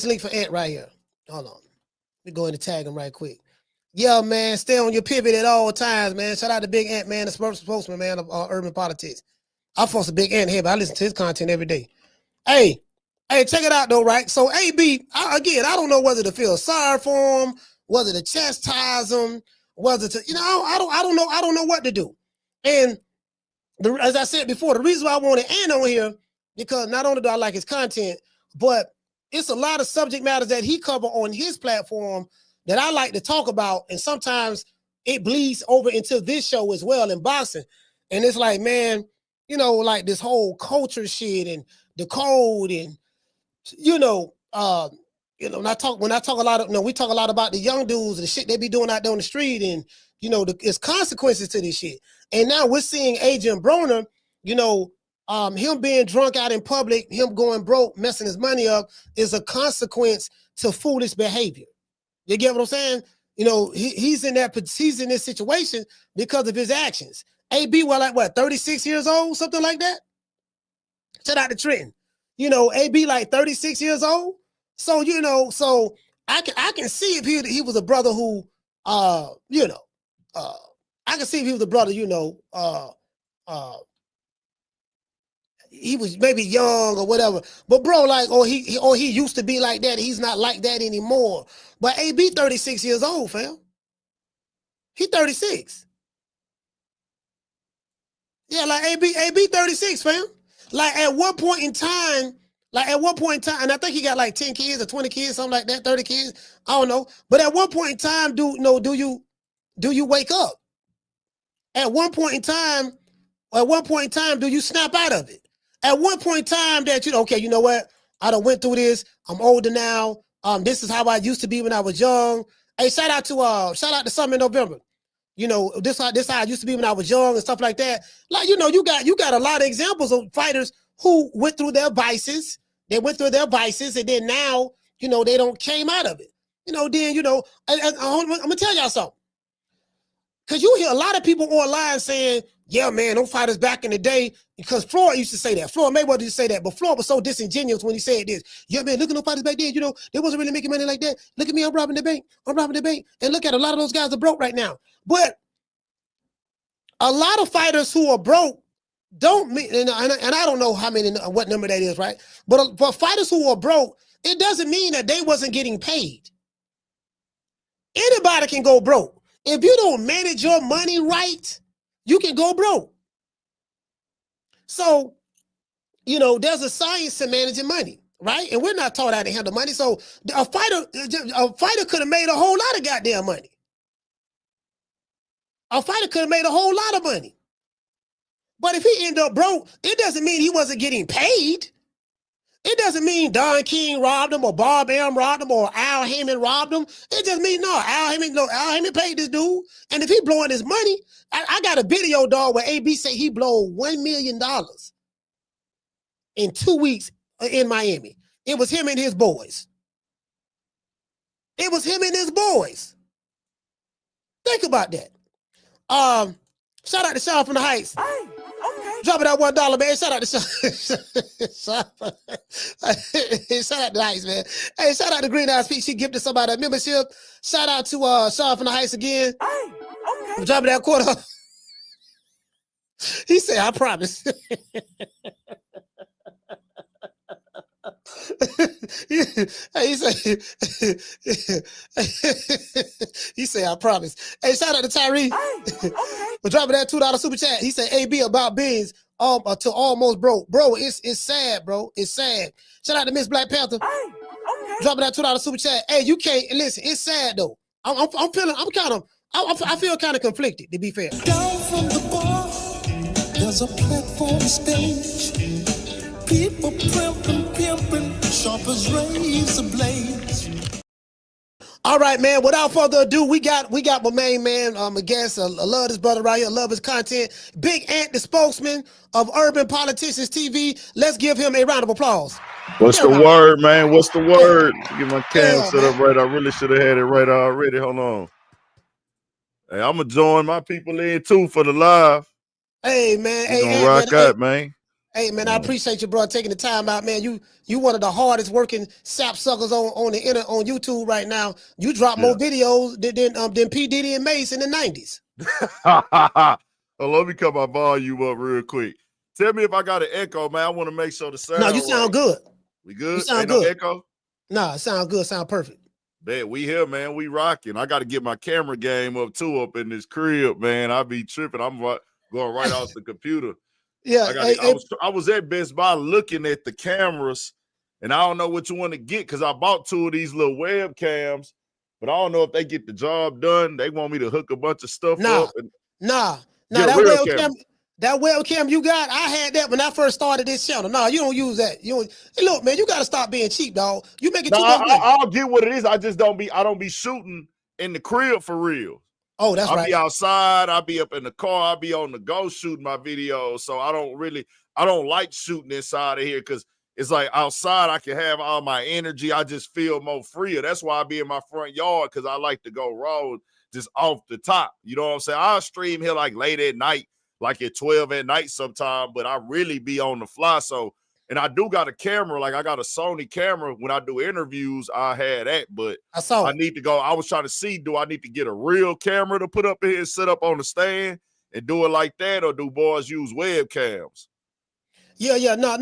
right here. Hold on. Let me go ahead and tag him right quick. Yeah, man, stay on your pivot at all times, man. Shout out to Big Ant, man, the spokesman, man, of urban politics. I force a Big Ant here, but I listen to his content every day. Hey, check it out though, right? So AB, I don't know whether to feel sorry for him, whether to chastise him, whether to, I don't know what to do. And as I said before, the reason why I wanted Ant on here, because not only do I like his content, but it's a lot of subject matters that he cover on his platform that I like to talk about, and sometimes it bleeds over into this show as well in boxing. And it's like, man, like this whole culture shit and the code, and when I talk a lot of, we talk a lot about the young dudes and the shit they be doing out there on the street, and it's consequences to this shit. And now we're seeing Adrien Broner, him being drunk out in public, him going broke, messing his money up, is a consequence to foolish behavior. You get what I'm saying? He's in this situation because of his actions. AB, 36 years old, something like that. Shout out to Trenton. AB like 36 years old. So, so I can see if he was a brother who, I can see if he was a brother, he was maybe young or whatever. But bro, like, he used to be like that. He's not like that anymore. But AB 36 years old, fam. He 36. Yeah, like AB 36, fam. Like at one point in time, and I think he got like 10 kids or 20 kids, something like that, 30 kids. I don't know. But at one point in time, do you wake up? At one point in time, do you snap out of it? At one point in time that okay, you know what? I done went through this. I'm older now. This is how I used to be when I was young. Hey, shout out to Summer in November. This how I used to be when I was young and stuff like that. Like, you got a lot of examples of fighters who went through their vices. They went through their vices, and then now, they don't came out of it. Then, I'm gonna tell y'all something. Because you hear a lot of people online saying, yeah, man, those fighters back in the day, because Floyd used to say that. Floyd Mayweather used to say that, but Floyd was so disingenuous when he said this. Yeah, man, look at those fighters back then, they wasn't really making money like that. Look at me, I'm robbing the bank. And look at a lot of those guys are broke right now. But a lot of fighters who are broke don't mean, and I don't know what number that is, right? But for fighters who are broke, it doesn't mean that they wasn't getting paid. Anybody can go broke. If you don't manage your money right, you can go broke. So, there's a science to managing money, right? And we're not taught how to handle money. So a fighter could have made a whole lot of goddamn money. A fighter could have made a whole lot of money. But if he ended up broke, it doesn't mean he wasn't getting paid. It doesn't mean Don King robbed him or Bob Arum robbed him or Al Heyman robbed him. It just means Al Heyman paid this dude. And if he blowing his money, I got a video, dog, where AB say he blow $1 million in 2 weeks in Miami. It was him and his boys. Think about that. Shout out to Sean from the Heights. Hey, okay. Dropping that $1, man. Shout out to Sean. Shout out to the Heights, man. Hey, shout out to Green Eyes Pete. She gifted somebody a membership. Shout out to Sean from the Heights again. Hey, okay. Dropping that quarter. He said, I promise. He said, I promise. Hey, shout out to Tyree. Hey, okay. For dropping that $2 super chat. He said, AB about beans to almost broke. Bro, it's sad, bro. It's sad. Shout out to Miss Black Panther. Hey, okay. Dropping that $2 super chat. Hey, you can't listen. It's sad though. I feel kind of conflicted, to be fair. Down from the bar, there's a platform stage. People pimping, sharp as razor blades. All right, man. Without further ado, we got my main man, a guest. I love this brother right here. I love his content. Big Ant, the spokesman of Urban Politicians TV. Let's give him a round of applause. What's the word, man? What's the word? Get my cam set up right. I really should have had it right already. Hold on. Hey, I'm gonna join my people in too for the live. Hey, man. Hey, gonna rock out, man. Hey, man, I appreciate you, bro, taking the time out, man. You one of the hardest working sap suckers on the internet, on YouTube right now. You drop more videos than P. Diddy and Mace in the 90s. Oh, let me cut my volume up real quick. Tell me if I got an echo, man. I want to make sure the sound. No, you sound good. We good? You sound Ain't good. No echo? Nah, sound good. Sound perfect. Bet we here, man. We rocking. I got to get my camera game up too up in this crib, man. I be tripping. I'm going right off the computer. Yeah, I was at Best Buy looking at the cameras, and I don't know what you want to get because I bought 2 of these little webcams, but I don't know if they get the job done. They want me to hook a bunch of stuff up. Nah. That webcam you got, I had that when I first started this channel. No, you don't use that. Hey, look, man, you got to stop being cheap, dog. You make it too much money. I'll get what it is. I don't be shooting in the crib for real. Oh, that's right. I'll be outside. I'll be up in the car. I'll be on the go shooting my videos. So I don't like shooting inside of here because it's like outside I can have all my energy. I just feel more freer. That's why I be in my front yard because I like to go raw just off the top. You know what I'm saying? I'll stream here like late at night, like at 12 at night sometime, but I really be on the fly. So, and I do got a camera, like I got a Sony camera. When I do interviews, I had that, but I need to go. I was trying to see, do I need to get a real camera to put up here and set up on the stand and do it like that, or do boys use webcams? Yeah. No.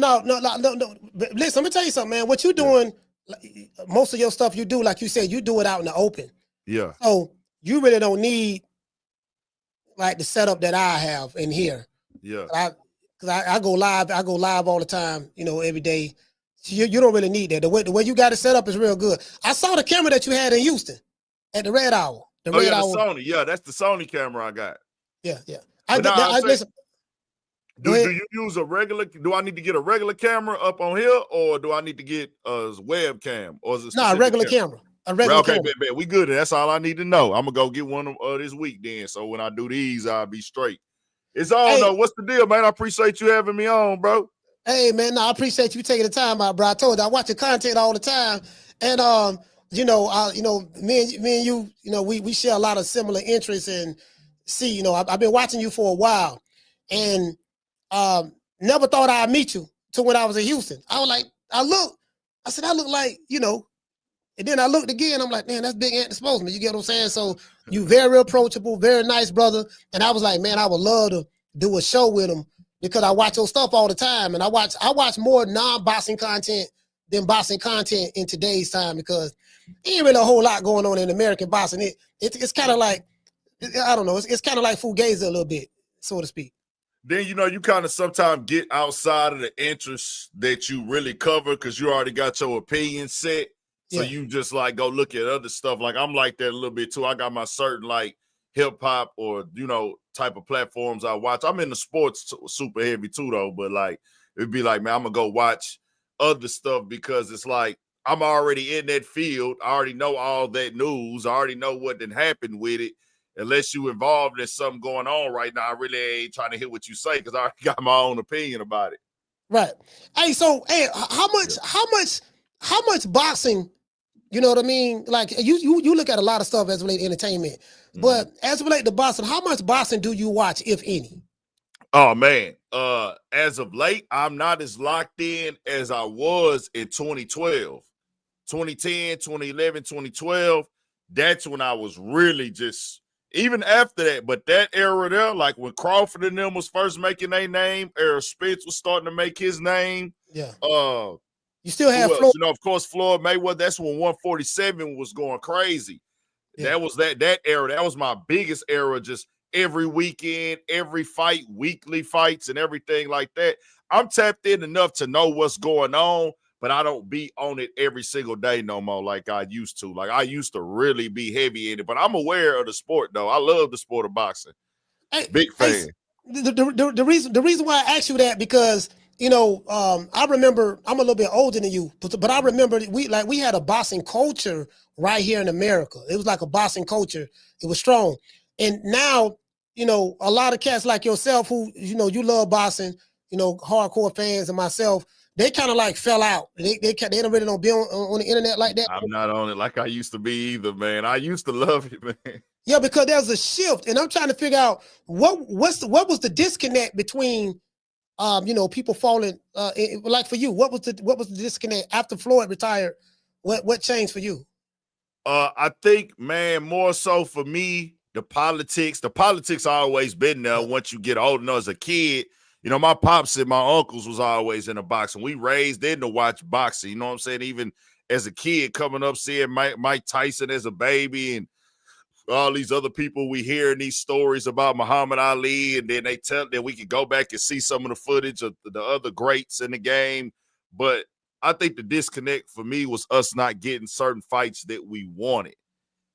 But listen, let me tell you something, man. What you doing, most of your stuff you do, like you said, you do it out in the open. Yeah. So you really don't need like the setup that I have in here. Yeah. Because I go live all the time, every day. So you don't really need that. The way you got it set up is real good. I saw the camera that you had in Houston at the Red Hour. The Sony. Yeah, that's the Sony camera I got. Yeah. Listen, do ahead. you use a regular? Do I need to get a regular camera up on here, or do I need to get a webcam, or is it a regular camera? A regular camera. Bet. We good. That's all I need to know. I'm gonna go get one this week then. So when I do these, I'll be straight. It's on though. What's the deal, man? I appreciate you having me on, bro. Hey man, I appreciate you taking the time out, bro. I told you I watch your content all the time, and me and you, we share a lot of similar interests, and see, I've been watching you for a while, and never thought I'd meet you till when I was in Houston. I was like, I look like, and then I looked again. I'm like, man, that's Big Ant Disposable. You get what I'm saying? So you very approachable, very nice brother. And I was like, man, I would love to do a show with him because I watch your stuff all the time. And I watch more non-boxing content than boxing content in today's time because there ain't really a whole lot going on in American boxing. It's kind of like, I don't know, it's kind of like Fugazi a little bit, so to speak. Then, you kind of sometimes get outside of the interests that you really cover because you already got your opinion set. So you just like go look at other stuff. Like I'm like that a little bit too. I got my certain like hip hop or, type of platforms I watch. I'm in the sports super heavy too though. But like, it'd be like, man, I'm going to go watch other stuff because it's like, I'm already in that field. I already know all that news. I already know what done happened with it. Unless you involved in something going on right now, I really ain't trying to hear what you say because I already got my own opinion about it. Right. Hey, how much boxing, you know what I mean? Like you look at a lot of stuff as related to entertainment, but as related to boxing, how much boxing do you watch, if any? Oh man. As of late, I'm not as locked in as I was in 2012. 2010, 2011, 2012. That's when I was really just even after that, but that era there, like when Crawford and them was first making their name, Errol Spence was starting to make his name. Yeah. You still have Floyd. Of course, Floyd Mayweather. That's when 147 was going crazy. Yeah. That was that era. That was my biggest era. Just every weekend, every fight, weekly fights, and everything like that. I'm tapped in enough to know what's going on, but I don't be on it every single day no more like I used to. Like I used to really be heavy in it, but I'm aware of the sport though. I love the sport of boxing. Big fan. The reason why I asked you that because I remember I'm a little bit older than you, but I remember we had a boxing culture right here in America. It was like a boxing culture. It was strong, and now a lot of cats like yourself who you love boxing, hardcore fans and myself. They kind of like fell out. They don't really don't be on the internet like that. I'm not on it like I used to be either, man. I used to love it, man. Yeah, because there's a shift, and I'm trying to figure out what was the disconnect between, people falling. Like for you, what was the disconnect after Floyd retired? What changed for you? I think, man, more so for me, the politics. The politics always been there. Once you get old enough as a kid. My pops and my uncles was always in the boxing. We raised in to watch boxing. You know what I'm saying? Even as a kid coming up, seeing Mike Tyson as a baby and all these other people we hear in these stories about Muhammad Ali. And then they tell that we could go back and see some of the footage of the other greats in the game. But I think the disconnect for me was us not getting certain fights that we wanted.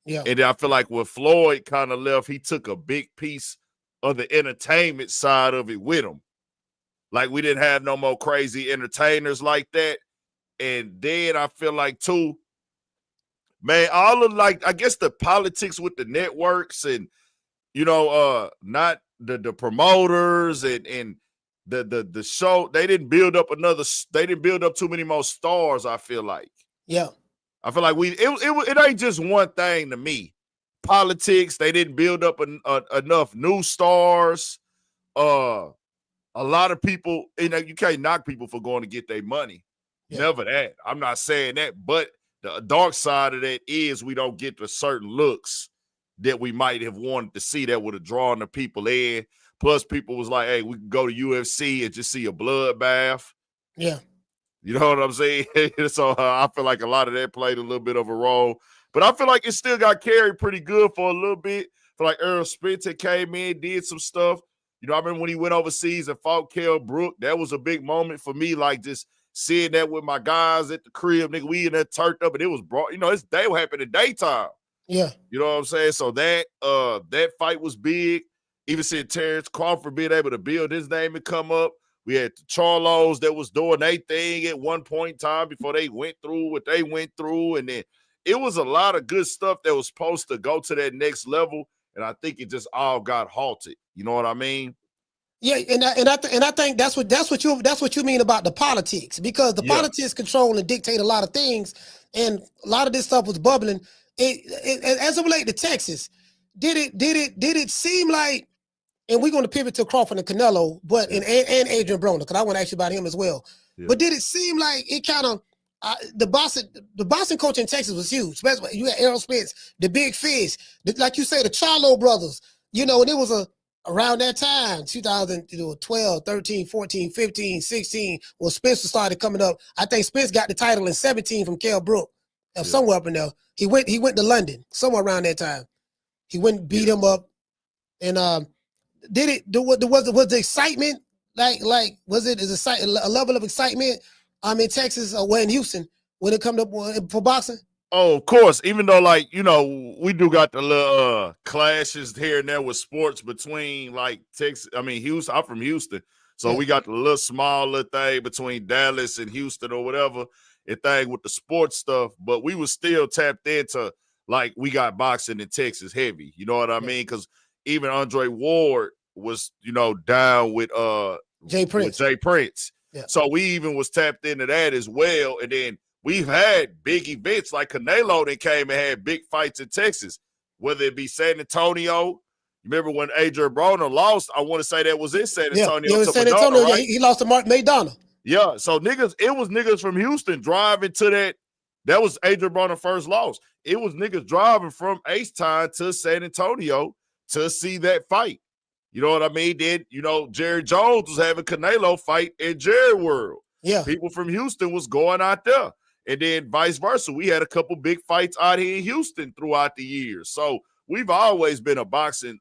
Yeah. And I feel like when Floyd kind of left, he took a big piece of the entertainment side of it with him. Like we didn't have no more crazy entertainers like that. And then I feel like too, man, all of I guess the politics with the networks and, not the promoters and the show, they didn't build up too many more stars. I feel like, yeah, I feel like it ain't just one thing to me. Politics, they didn't build up enough new stars. A lot of people, you can't knock people for going to get their money. Yeah. Never that. I'm not saying that, but the dark side of that is we don't get the certain looks that we might have wanted to see that would have drawn the people in. Plus, people was like, hey, we can go to UFC and just see a bloodbath. Yeah. You know what I'm saying? So I feel like a lot of that played a little bit of a role. But I feel like it still got carried pretty good for a little bit. I feel like Earl Spence came in, did some stuff. You know, I remember when he went overseas and fought Kell Brook. That was a big moment for me, like just seeing that with my guys at the crib. Nigga, we in there turned up, and it was brought, you know, it's day happened in daytime. Yeah. You know what I'm saying? So that fight was big. Even seeing Terence Crawford being able to build his name and come up. We had the Charlos that was doing their thing at one point in time before they went through what they went through. And then it was a lot of good stuff that was supposed to go to that next level. And I think it just all got halted. You know what I mean? Yeah, and I think that's what you mean about the politics, because the politics control and dictate a lot of things, and a lot of this stuff was bubbling. As it relates to Texas, did it seem like? And we're going to pivot to Crawford and Canelo, but and Adrien Broner, because I want to ask you about him as well. Yeah. But did it seem like it kind of the boxing coach in Texas was huge? Especially you had Errol Spence, the big fish, like you say, the Charlo brothers. You know, and it was around that time, 2012, 13, 14, 15, 16, when Spencer started coming up. I think Spence got the title in 17 from Kell Brook, somewhere up in there. He went to London somewhere around that time. He went and beat him up, and was the excitement like was it a level of excitement in Texas or in Houston when it come up for boxing? Oh, of course. Even though, like, you know, we do got the little clashes here and there with sports between like Texas. I mean, Houston. I'm from Houston, so we got the little small little thing between Dallas and Houston or whatever. And thing with the sports stuff, but we was still tapped into like we got boxing in Texas heavy. You know what I mean? Because even Andre Ward was, you know, down with Jay Prince. Yeah. So we even was tapped into that as well. And then we've had big events like Canelo that came and had big fights in Texas, whether it be San Antonio. Remember when Adrien Broner lost? I want to say that was in San Antonio. Yeah, San Antonio. Right? He lost to Mark Maidana. Yeah, so it was niggas from Houston driving to that. That was Adrien Broner's first loss. It was niggas driving from H-Town to San Antonio to see that fight. You know what I mean? Then, you know, Jerry Jones was having Canelo fight in Jerry World. Yeah. People from Houston was going out there. And then vice versa. We had a couple big fights out here in Houston throughout the years. So we've always been a boxing,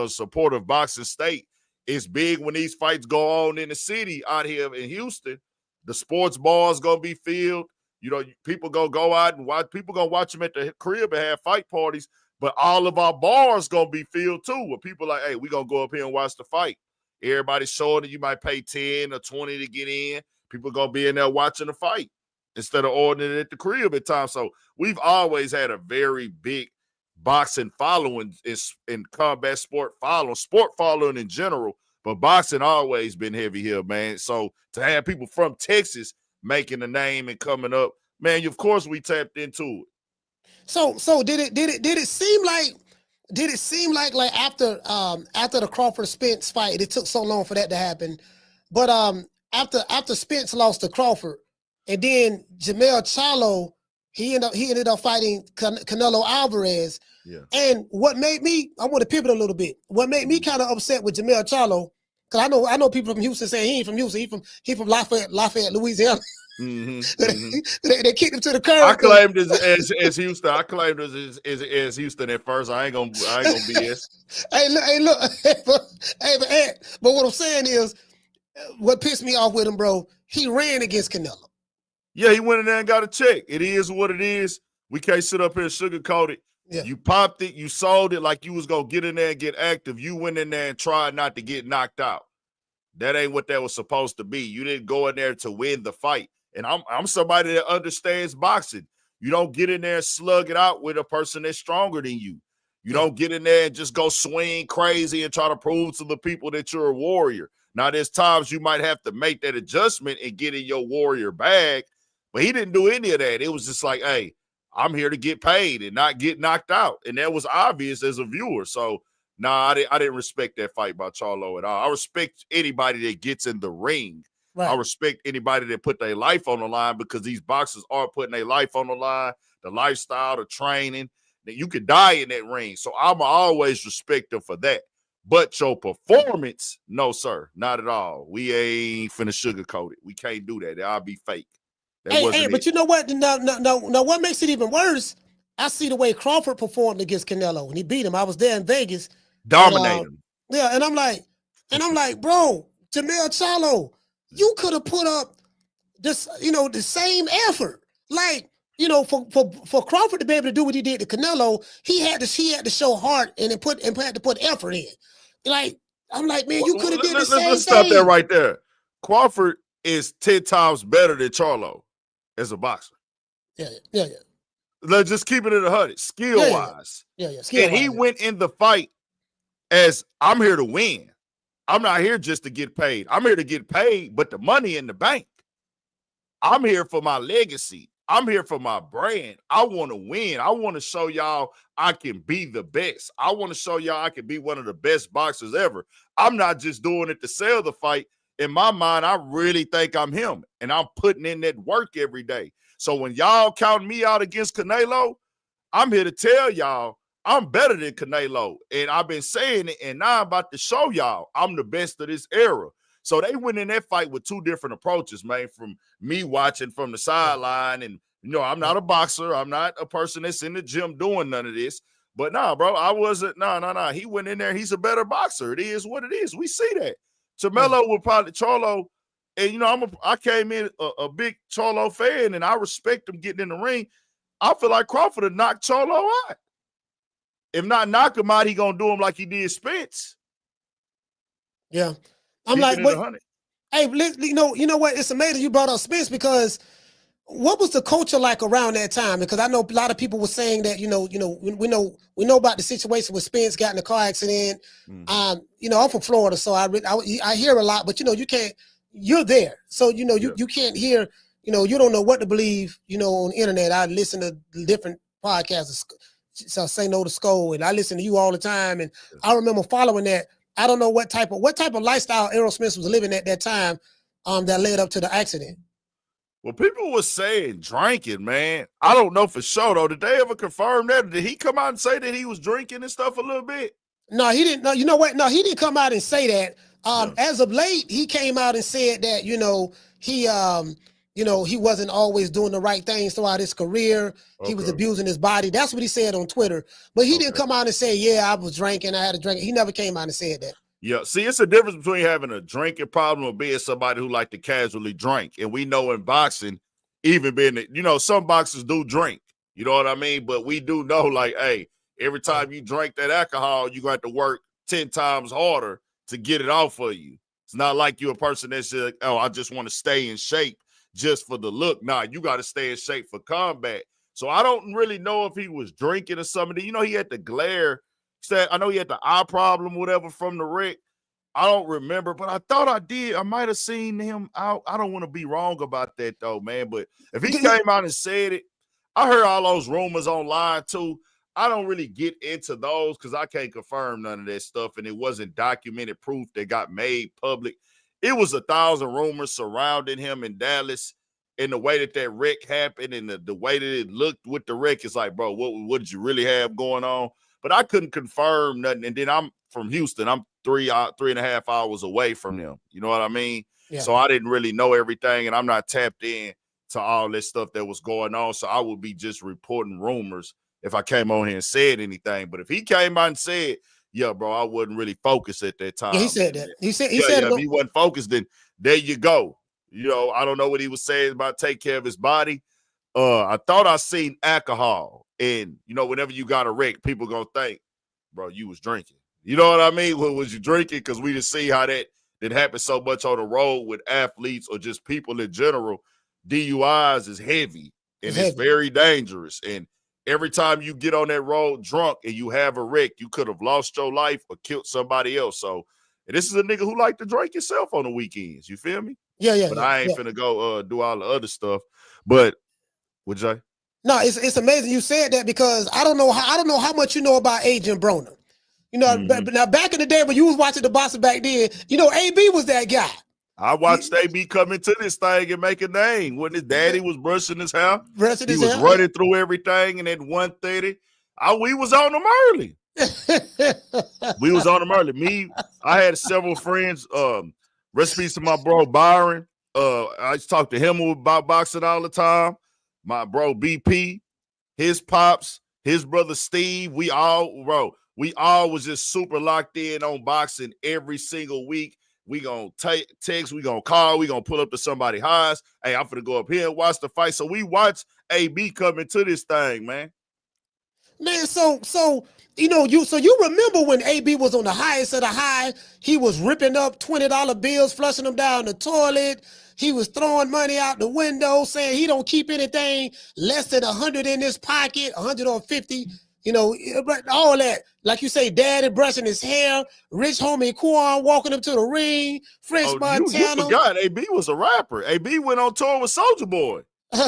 supportive boxing state. It's big when these fights go on in the city out here in Houston. The sports bars gonna be filled. You know, people gonna go out and watch. People gonna watch them at the crib and have fight parties. But all of our bars gonna be filled too. Where people like, hey, we gonna go up here and watch the fight. Everybody's showing that you might pay 10 or 20 to get in. People gonna be in there watching the fight instead of ordering it at the crib at times. So we've always had a very big boxing following in combat sport following in general, but boxing always been heavy here, man. So to have people from Texas making a name and coming up, man, of course we tapped into it. So did it seem like after the Crawford Spence fight, it took so long for that to happen, but after Spence lost to Crawford, and then Jermall Charlo, he ended up fighting Canelo Alvarez. Yeah. And what made me, I want to pivot a little bit. What made me kind of upset with Jermall Charlo, because I know people from Houston saying he ain't from Houston, he from Lafayette, Louisiana. Mm-hmm. They kicked him to the curb. I claimed as Houston. I claimed as Houston at first. I ain't gonna BS. But what I'm saying is, what pissed me off with him, bro, he ran against Canelo. Yeah, he went in there and got a check. It is what it is. We can't sit up here and sugarcoat it. Yeah. You popped it, you sold it like you was gonna get in there and get active. You went in there and tried not to get knocked out. That ain't what that was supposed to be. You didn't go in there to win the fight. And I'm somebody that understands boxing. You don't get in there and slug it out with a person that's stronger than you. You don't get in there and just go swing crazy and try to prove to the people that you're a warrior. Now, there's times you might have to make that adjustment and get in your warrior bag, but he didn't do any of that. It was just like, hey, I'm here to get paid and not get knocked out. And that was obvious as a viewer. So, I didn't respect that fight by Charlo at all. I respect anybody that gets in the ring. Right. I respect anybody that put their life on the line, because these boxers are putting their life on the line, the lifestyle, the training. That you could die in that ring. So I'm always respect them for that. But your performance, no, sir, not at all. We ain't finna sugarcoat it. We can't do that. I'll be fake. But you know what? No. What makes it even worse? I see the way Crawford performed against Canelo when he beat him. I was there in Vegas, dominate him. Yeah, and I'm like, bro, Jermall Charlo, you could have put up this, the same effort. Like, for Crawford to be able to do what he did to Canelo, he had to show heart and had to put effort in. Like, I'm like, man, you could have did the same thing. Let's stop that right there. Crawford is 10 times better than Charlo as a boxer. Yeah. Let's just keep it at 100, skill-wise. Yeah. And he went in the fight as, I'm here to win. I'm not here just to get paid. I'm here to get paid, but the money in the bank. I'm here for my legacy. I'm here for my brand. I want to win. I want to show y'all I can be the best. I want to show y'all I can be one of the best boxers ever. I'm not just doing it to sell the fight. In my mind, I really think I'm him, and I'm putting in that work every day. So when y'all count me out against Canelo, I'm here to tell y'all I'm better than Canelo. And I've been saying it, and now I'm about to show y'all I'm the best of this era. So they went in that fight with two different approaches, man, from me watching from the sideline. And, I'm not a boxer. I'm not a person that's in the gym doing none of this. But nah, bro, I wasn't. No. He went in there. He's a better boxer. It is what it is. We see that. Charlo would probably, Charlo, and, I came in a big Charlo fan, and I respect him getting in the ring. I feel like Crawford would knock Charlo out. If not knock him out, he going to do him like he did Spence. Yeah. I'm like, wait, hey, you know what? It's amazing you brought up Spence, because what was the culture like around that time? Because I know a lot of people were saying that, we know about the situation with Spence got in a car accident. Mm-hmm. I'm from Florida, so I hear a lot, but you're there. So, you can't hear, you don't know what to believe, on the internet. I listen to different podcasts, so Say No to Skull, and I listen to you all the time. And I remember following that. I don't know what type of lifestyle Errol Spence was living at that time that led up to the accident. Well, people were saying drinking, man. I don't know for sure, though. Did they ever confirm that? Did he come out and say that he was drinking and stuff a little bit? No, he didn't. No, you know what? No, he didn't come out and say that. As of late, he came out and said that, he wasn't always doing the right things throughout his career. Okay. He was abusing his body. That's what he said on Twitter. But he didn't come out and say, yeah, I was drinking, I had a drink. He never came out and said that. Yeah, see, it's a difference between having a drinking problem or being somebody who like to casually drink. And we know in boxing, even being, some boxers do drink. You know what I mean? But we do know, like, hey, every time you drink that alcohol, you're going to have to work 10 times harder to get it off for you. It's not like you're a person that's like, oh, I just want to stay in shape just for the look. Nah, you got to stay in shape for combat. So I don't really know if he was drinking or something. He had the glare. I know he had the eye problem, whatever, from the wreck. I don't remember, but I thought I did. I might have seen him out. I don't want to be wrong about that, though, man. But if he came out and said it, I heard all those rumors online, too. I don't really get into those because I can't confirm none of that stuff, and it wasn't documented proof that got made public. It was 1,000 rumors surrounding him in Dallas, and the way that wreck happened and the way that it looked with the wreck is like, bro, what did you really have going on? But I couldn't confirm nothing. And then I'm from Houston. I'm 3.5 hours away from them. You know what I mean? Yeah. So I didn't really know everything, and I'm not tapped in to all this stuff that was going on. So I would be just reporting rumors if I came on here and said anything. But if he came out and said, yeah, bro, I wasn't really focused at that time. Yeah, he said that. He said if he wasn't focused, then there you go. I don't know what he was saying about take care of his body. I thought I seen alcohol. And, whenever you got a wreck, people going to think, bro, you was drinking. You know what I mean? Was you drinking? Because we just see how that happens so much on the road with athletes or just people in general. DUIs is heavy, and it's very dangerous. And every time you get on that road drunk and you have a wreck, you could have lost your life or killed somebody else. So, and this is a nigga who like to drink himself on the weekends. You feel me? Yeah. But I ain't finna go do all the other stuff. But, would you? No, it's amazing you said that, because I don't know how much you know about Adrien Broner. But now back in the day when you was watching the boxing back then, AB was that guy. I watched AB come into this thing and make a name when his daddy was brushing his hair. He was running through everything, and at 1:30, we was on him early. We was on them early. I had several friends. Recipes to my bro Byron. I used to talk to him about boxing all the time. My bro BP, his pops, his brother Steve. We all was just super locked in on boxing every single week. We gonna text, we gonna call, we gonna pull up to somebody's house. Hey, I'm gonna go up here and watch the fight. So we watched AB come into this thing, man. Man, so you remember when AB was on the highest of the high? He was ripping up $20 bills, flushing them down the toilet. He was throwing money out the window, saying he don't keep anything less than 100 in his pocket, 150. All that. Like you say, daddy brushing his hair, rich homie Quan walking him to the ring, French Montana. You forgot AB was a rapper. AB went on tour with Soulja Boy. You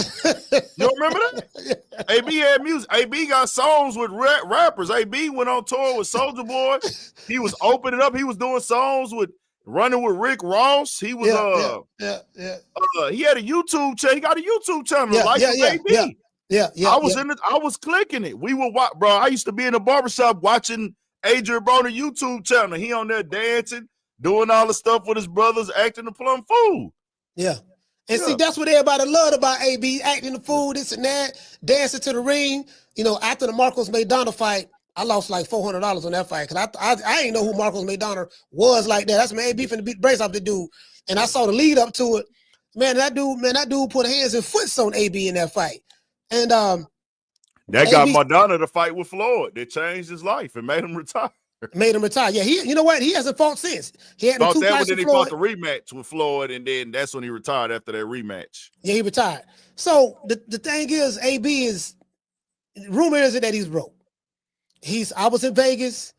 don't remember that? AB had music. AB got songs with rappers. AB went on tour with Soulja Boy. He was opening up. He was doing songs with running with Rick Ross. He was he had a YouTube channel. He got a YouTube channel. AB. I was clicking it. We were bro. I used to be in the barbershop watching Adrien Broner YouTube channel. He on there dancing, doing all the stuff with his brothers, acting the plum fool. Yeah. And see, that's what everybody loved about AB, acting the fool, this and that, dancing to the ring. After the Marcos Maidana fight, I lost like $400 on that fight because I ain't know who Marcos Maidana was like that. That's my AB finna beat the brace off the dude. And I saw the lead up to it. Man, that dude put hands and foots on AB in that fight. And that got Maidana to fight with Floyd. That changed his life and made him retire. Yeah, you know what? He hasn't fought since. He had fought that, but then he fought the rematch with Floyd, and then that's when he retired after that rematch. Yeah, he retired. So the thing is, AB is rumor is that he's broke. I was in Vegas.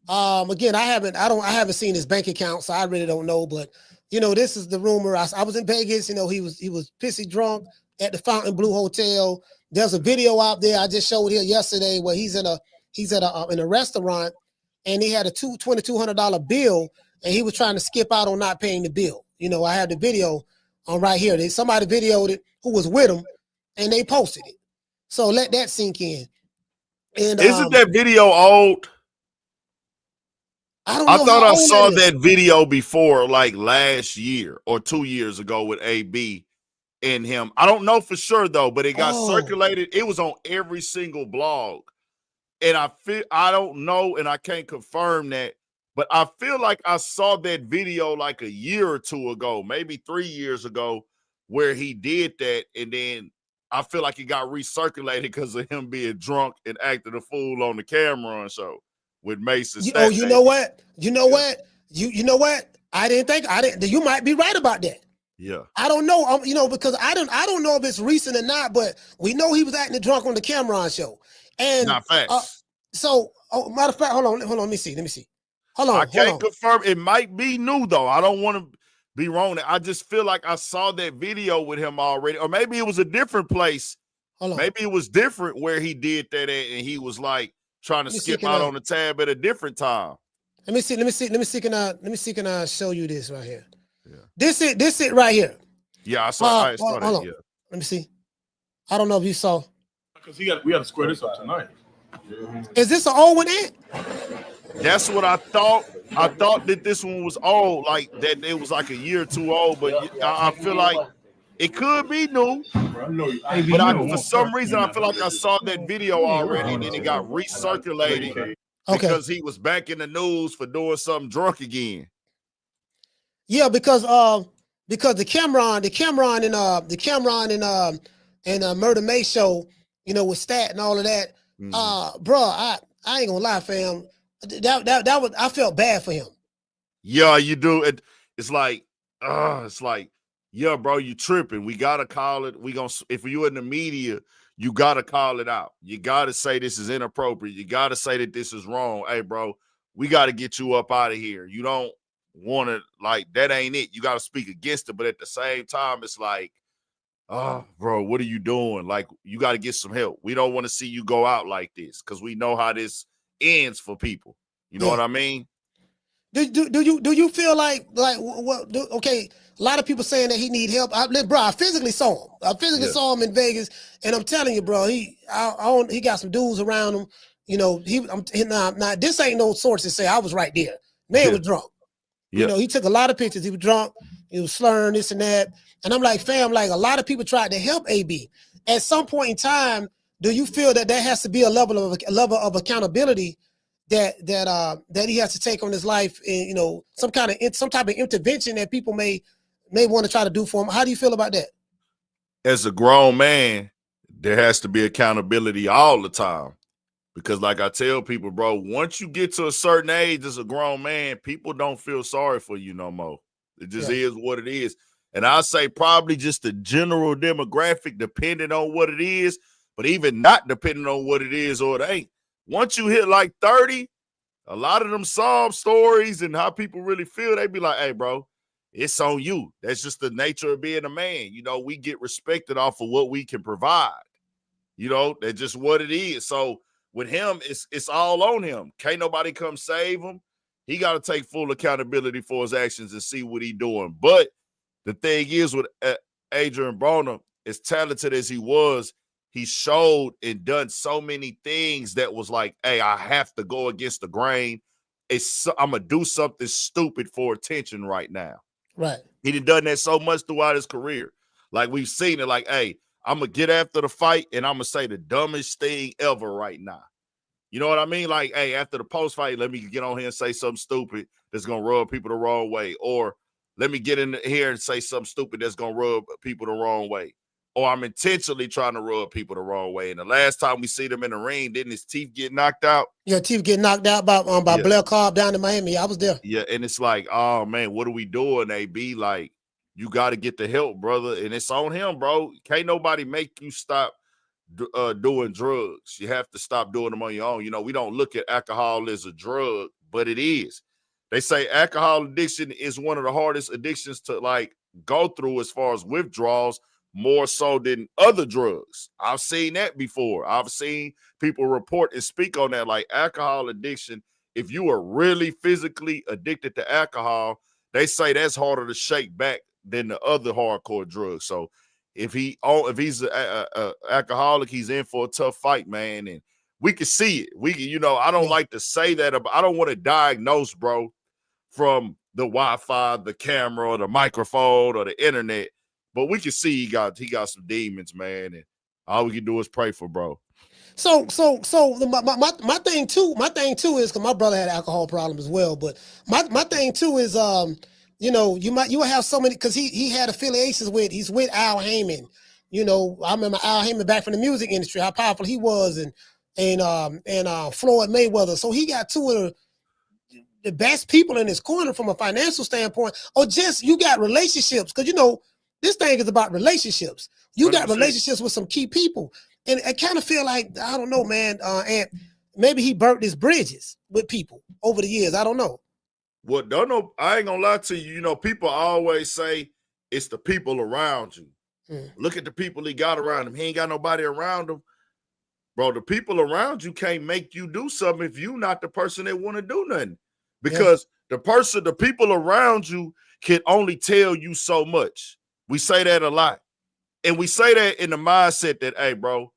Again, I haven't seen his bank account, so I really don't know. But this is the rumor. I was in Vegas. He was pissy drunk at the Fontainebleau Hotel. There's a video out there I just showed here yesterday where he's in a restaurant. And he had a $2,200 bill, and he was trying to skip out on not paying the bill. I have the video on right here. Somebody videoed it who was with him, and they posted it. So let that sink in. And isn't that video old? I don't know. I thought I saw that video before, like last year or 2 years ago with AB and him. I don't know for sure though, but it got circulated. It was on every single blog. And I don't know, and I can't confirm that, but I feel like I saw that video like a year or two ago, maybe 3 years ago, where he did that, and then I feel like it got recirculated because of him being drunk and acting a fool on the camera and show with Mason. You know what? You know what? I didn't. You might be right about that. Yeah. I don't know. Because I don't know if it's recent or not, but we know he was acting drunk on the Cameron show. And not facts. Matter of fact, hold on. Let me see. Hold on. I can't confirm. It might be new though. I don't want to be wrong. I just feel like I saw that video with him already, or maybe it was a different place. Hold on. Maybe it was different where he did that at, and he was like trying to skip out on the tab at a different time. Let me see. Can I show you this right here? Yeah. This it right here. Yeah, I saw that. Yeah. Let me see. I don't know if you saw. Because we got to square this up tonight. Is this an old one, Ant? That's what I thought. I thought that this one was old, like that it was like a year or two old, but I feel like it could be new. But for some reason, I feel like I saw that video already, and then it got recirculated because he was back in the news for doing something drunk again. Yeah, because the Cameron and Murder May show, with Stat and all of that. Bro, I ain't gonna lie, fam. That was, I felt bad for him. Yeah, you do. It's like, yeah, bro, you tripping. We gotta call it. If you're in the media, you gotta call it out. You gotta say this is inappropriate. You gotta say that this is wrong. Hey, bro, we gotta get you up out of here. You don't want to, like, that ain't it. You gotta speak against it, but at the same time, it's like, oh, bro, what are you doing? Like, you got to get some help. We don't want to see you go out like this because we know how this ends for people. You know what I mean? Do you feel like what? Okay, a lot of people saying that he need help. I physically saw him. I physically saw him in Vegas, and I'm telling you, bro, he got some dudes around him. You know, now this ain't no source to say I was right there. Man was drunk. You know, he took a lot of pictures. He was drunk. He was slurring this and that. And I'm like, fam, like a lot of people tried to help AB. At some point in time, do you feel that there has to be a level of accountability that he has to take on his life, and you know, some type of intervention that people may want to try to do for him? How do you feel about that? As a grown man, there has to be accountability all the time. Because like I tell people, bro, once you get to a certain age as a grown man, people don't feel sorry for you no more. It just is what it is. And I say probably just the general demographic, depending on what it is, but even not depending on what it is or it ain't. Once you hit like 30, a lot of them sob stories and how people really feel, they be like, hey, bro, it's on you. That's just the nature of being a man. You know, we get respected off of what we can provide. You know, that's just what it is. So with him, it's all on him. Can't nobody come save him. He got to take full accountability for his actions and see what he's doing. But the thing is with Adrien Broner, as talented as he was, he showed and done so many things that was like, hey, I have to go against the grain. I'm going to do something stupid for attention right now. Right. He done that so much throughout his career. Like we've seen it like, hey, I'm going to get after the fight and I'm going to say the dumbest thing ever right now. You know what I mean? Like, hey, after the post fight, let me get on here and say something stupid that's going to rub people the wrong way. Or let me get in here and say something stupid that's going to rub people the wrong way. Or I'm intentionally trying to rub people the wrong way. And the last time we see them in the ring, didn't his teeth get knocked out? Yeah, teeth get knocked out by Blair Cobb down in Miami. I was there. Yeah, and it's like, oh, man, what are we doing, AB? Like, you got to get the help, brother. And it's on him, bro. Can't nobody make you stop doing drugs. You have to stop doing them on your own. You know, we don't look at alcohol as a drug, but it is. They say alcohol addiction is one of the hardest addictions to like go through as far as withdrawals, more so than other drugs. I've seen that before. I've seen people report and speak on that. Like alcohol addiction, if you are really physically addicted to alcohol, they say that's harder to shake back than the other hardcore drugs. So if he's a alcoholic, he's in for a tough fight, man. And we can see it. I don't like to say that. I don't want to diagnose, bro, from the Wi-Fi, the camera, or the microphone, or the internet. But we can see he got some demons, man. And all we can do is pray for bro. So my thing too is, because my brother had alcohol problem as well. But my thing too is you will have so many, because he had affiliations he's with Al Heyman. You know, I remember Al Heyman back from the music industry, how powerful he was, and Floyd Mayweather. So he got two of the best people in his corner from a financial standpoint, or just you got relationships, because you know this thing is about relationships. You got relationships with some key people, and I kind of feel like, I don't know, man, and maybe he burnt his bridges with people over the years. I don't know. Well, don't know. I ain't gonna lie to you. You know, people always say it's the people around you. Look at the people he got around him. He ain't got nobody around him. Bro, the people around you can't make you do something if you're not the person that want to do nothing. Because the people around you can only tell you so much. We say that a lot. And we say that in the mindset that, hey, bro,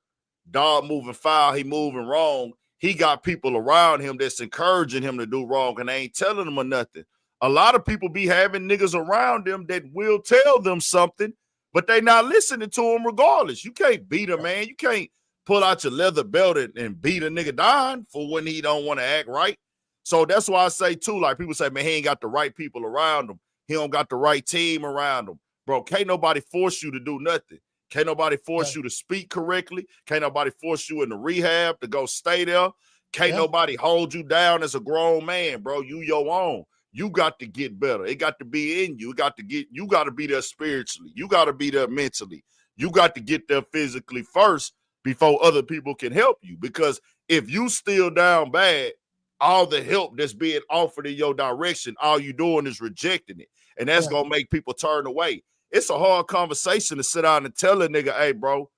dog moving foul, he moving wrong. He got people around him that's encouraging him to do wrong, and they ain't telling him or nothing. A lot of people be having niggas around them that will tell them something, but they not listening to him regardless. You can't beat a man. You can't pull out your leather belt and beat a nigga down for when he don't want to act right. So that's why I say, too, like people say, man, he ain't got the right people around him. He don't got the right team around him. Bro, can't nobody force you to do nothing. Can't nobody force you to speak correctly. Can't nobody force you in the rehab to go stay there. Can't nobody hold you down as a grown man, bro. You your own. You got to get better. It got to be in you. You got to be there spiritually. You got to be there mentally. You got to get there physically first before other people can help you. Because if you still down bad, all the help that's being offered in your direction, all you doing is rejecting it. And that's going to make people turn away. It's a hard conversation to sit down and tell a nigga, hey, bro,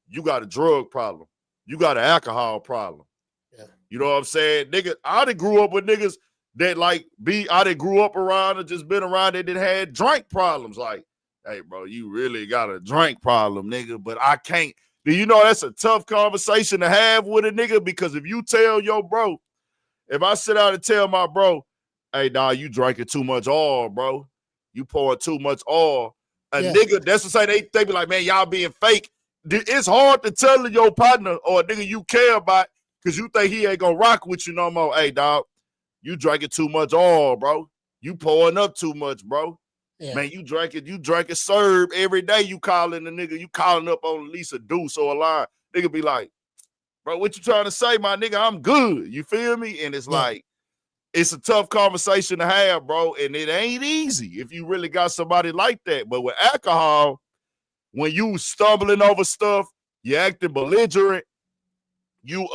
you got a drug problem. You got an alcohol problem. Yeah. You know what I'm saying? Nigga, I done grew up with niggas that I done grew up around or just been around that had drink problems. Like, hey, bro, you really got a drink problem, nigga. But I can't. Do you know that's a tough conversation to have with a nigga? Because if you tell your bro, if I sit out and tell my bro, hey, nah, you drinking too much oil, bro. You pouring too much oil. A nigga, that's to say they be like, man, y'all being fake. It's hard to tell your partner or a nigga you care about because you think he ain't gonna rock with you no more. Hey, dog, you drinking too much oil, bro. You pouring up too much, bro. Yeah. Man, you drinking serve every day. You calling the nigga, you calling up on at least a deuce or a line. Nigga be like, bro, what you trying to say, my nigga? I'm good. You feel me? And it's like, it's a tough conversation to have, bro. And it ain't easy if you really got somebody like that. But with alcohol, when you stumbling over stuff, you acting belligerent, you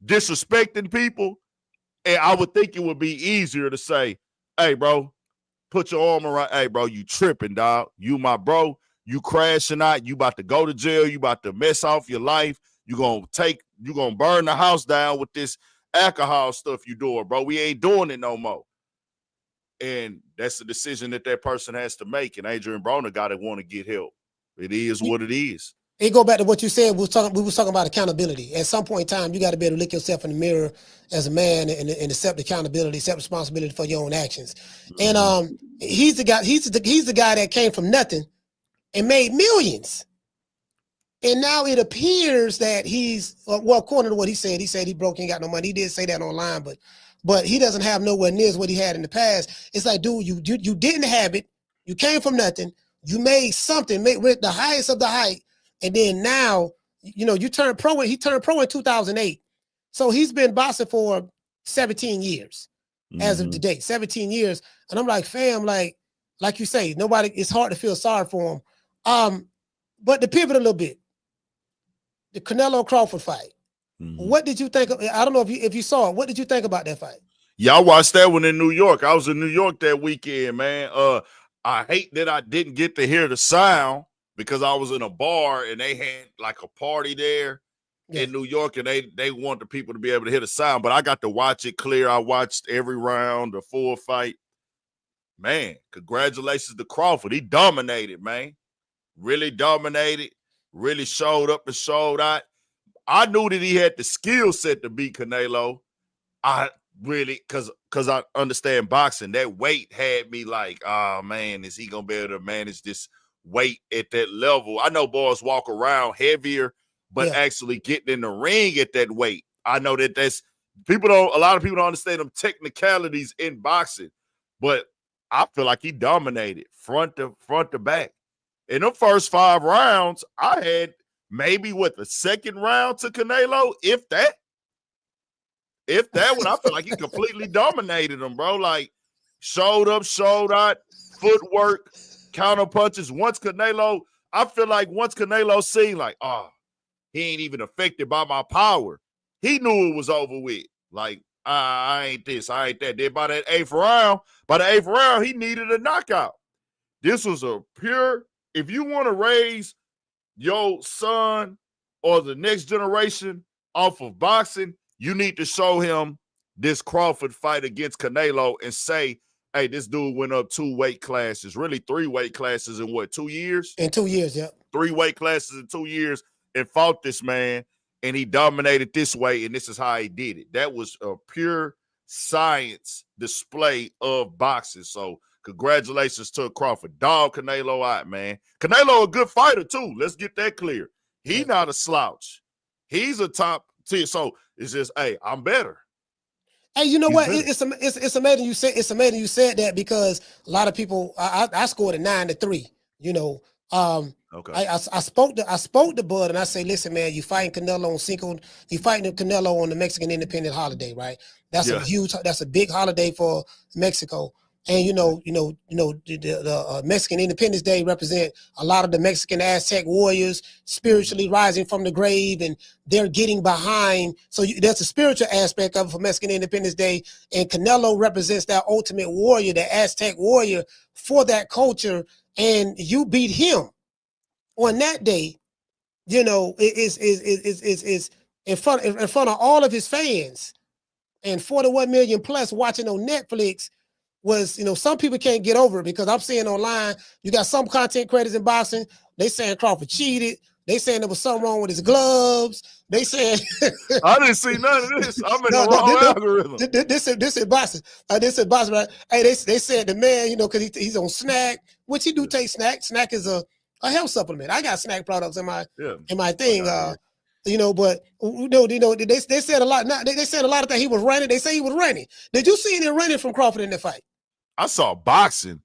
disrespecting people, and I would think it would be easier to say, hey, bro, put your arm around, hey, bro, you tripping, dog. You my bro, you crashing out, you about to go to jail, you about to mess off your life, you gonna burn the house down with this alcohol stuff you doing, bro. We ain't doing it no more. And that's the decision that person has to make. And Adrien Broner got to want to get help. It is what it is. It go back to what you said. We was talking about accountability. At some point in time, you got to be able to look yourself in the mirror as a man and accept accountability, accept responsibility for your own actions. Mm-hmm. And he's the guy that came from nothing and made millions. And now it appears that he's, well, according to what he said he broke, he ain't got no money. He did say that online, but he doesn't have nowhere near what he had in the past. It's like, dude, you didn't have it. You came from nothing. You made something, with the highest of the height. And then now, you turned pro. He turned pro in 2008. So he's been boxing for 17 years as of today, 17 years. And I'm like, fam, like you say, it's hard to feel sorry for him. But to pivot a little bit, the Canelo Crawford fight. What did you think of? I don't know if you saw it. What did you think about that fight? Yeah, I watched that one in New York. I was in New York that weekend, man. I hate that I didn't get to hear the sound because I was in a bar and they had like a party there in New York, and they want the people to be able to hear the sound. But I got to watch it clear. I watched every round, the full fight. Man, congratulations to Crawford. He dominated, man. Really dominated. Really showed up and showed out. I knew that he had the skill set to beat Canelo. I really, because I understand boxing, that weight had me like, oh, man, is he going to be able to manage this weight at that level? I know boys walk around heavier, but actually getting in the ring at that weight, I know that a lot of people don't understand them technicalities in boxing, but I feel like he dominated front to back. In the first 5 rounds, I had maybe the second round to Canelo, if that one, I feel like he completely dominated him, bro. Like, showed up, showed out, footwork, counter punches. I feel like once Canelo seen, like, oh, he ain't even affected by my power, he knew it was over with. Like, I ain't this, I ain't that. Then by the eighth round, he needed a knockout. This was a pure, if you want to raise your son or the next generation off of boxing, you need to show him this Crawford fight against Canelo and say, hey, this dude went up 2 weight classes, really 3 weight classes in 2 years? In 2 years, yeah. 3 weight classes in 2 years and fought this man, and he dominated this way, and this is how he did it. That was a pure science display of boxing. So congratulations to Crawford. Dog Canelo out, man. Canelo a good fighter, too. Let's get that clear. He not a slouch. He's a top tier. So it's just, hey, I'm better. Hey, you know what? It's amazing you said that, because a lot of people, I scored a 9-3. Okay. I spoke to Bud and I say, listen, man, you fighting Canelo on Cinco, you fighting Canelo on the Mexican Independent holiday, right? That's a big holiday for Mexico. And the Mexican Independence Day represent a lot of the Mexican Aztec warriors spiritually rising from the grave, and they're getting behind. So there's a spiritual aspect of it for Mexican Independence Day, and Canelo represents that ultimate warrior, the Aztec warrior for that culture. And you beat him on that day. Is in front of all of his fans and 41 million plus watching on Netflix. Was, some people can't get over it, because I'm seeing online, you got some content creators in boxing, they saying Crawford cheated, They saying there was something wrong with his gloves. They said I didn't see none of this. I'm in the wrong algorithm. This is boxing. This is boxing, right? Hey, they said the man, you know, because he's on snack, which he do take snack. Snack is a health supplement. I got snack products in my thing. You know, but you know, they said a lot. They said a lot of things. He was running. They say he was running. Did you see any running from Crawford in the fight? I saw boxing.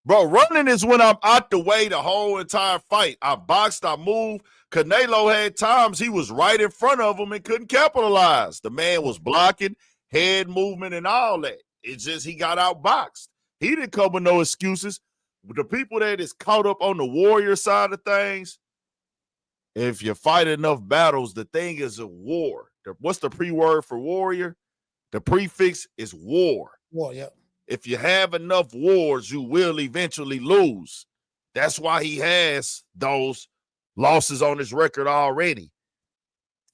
Bro, running is when I'm out the way the whole entire fight. I boxed, I moved. Canelo had times he was right in front of him and couldn't capitalize. The man was blocking, head movement, and all that. It's just he got outboxed. He didn't come with no excuses. But the people that is caught up on the warrior side of things, if you fight enough battles, the thing is a war. What's the pre-word for warrior? The prefix is war. War, yeah. If you have enough wars, you will eventually lose. That's why he has those losses on his record already,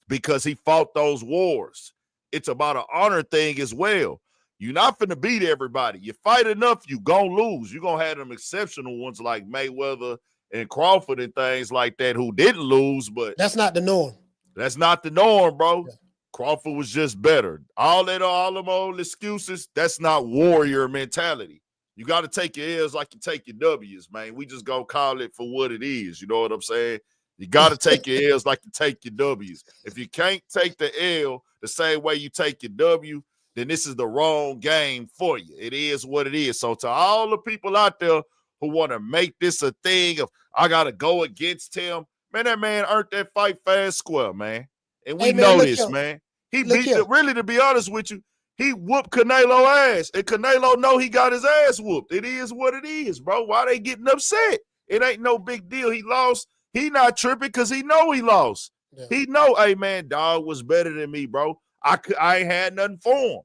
because he fought those wars. It's about an honor thing as well. You're not finna beat everybody. You fight enough, you gonna lose. You're gonna have them exceptional ones like Mayweather and Crawford and things like that who didn't lose, but that's not the norm. That's not the norm, bro. Yeah. Crawford was just better. All them old excuses, that's not warrior mentality. You got to take your L's like you take your W's, man. We just gonna call it for what it is. You know what I'm saying? You got to take your L's like you take your W's. If you can't take the L the same way you take your W, then this is the wrong game for you. It is what it is. So to all the people out there who want to make this a thing of, I got to go against him, man, that man earned that fight fair and square, man. And we know this, man. He beat really, to be honest with you, he whooped Canelo ass. And Canelo know he got his ass whooped. It is what it is, bro. Why they getting upset? It ain't no big deal. He lost. He not tripping because he know he lost. Yeah. He know, hey, man, dog was better than me, bro. I ain't had nothing for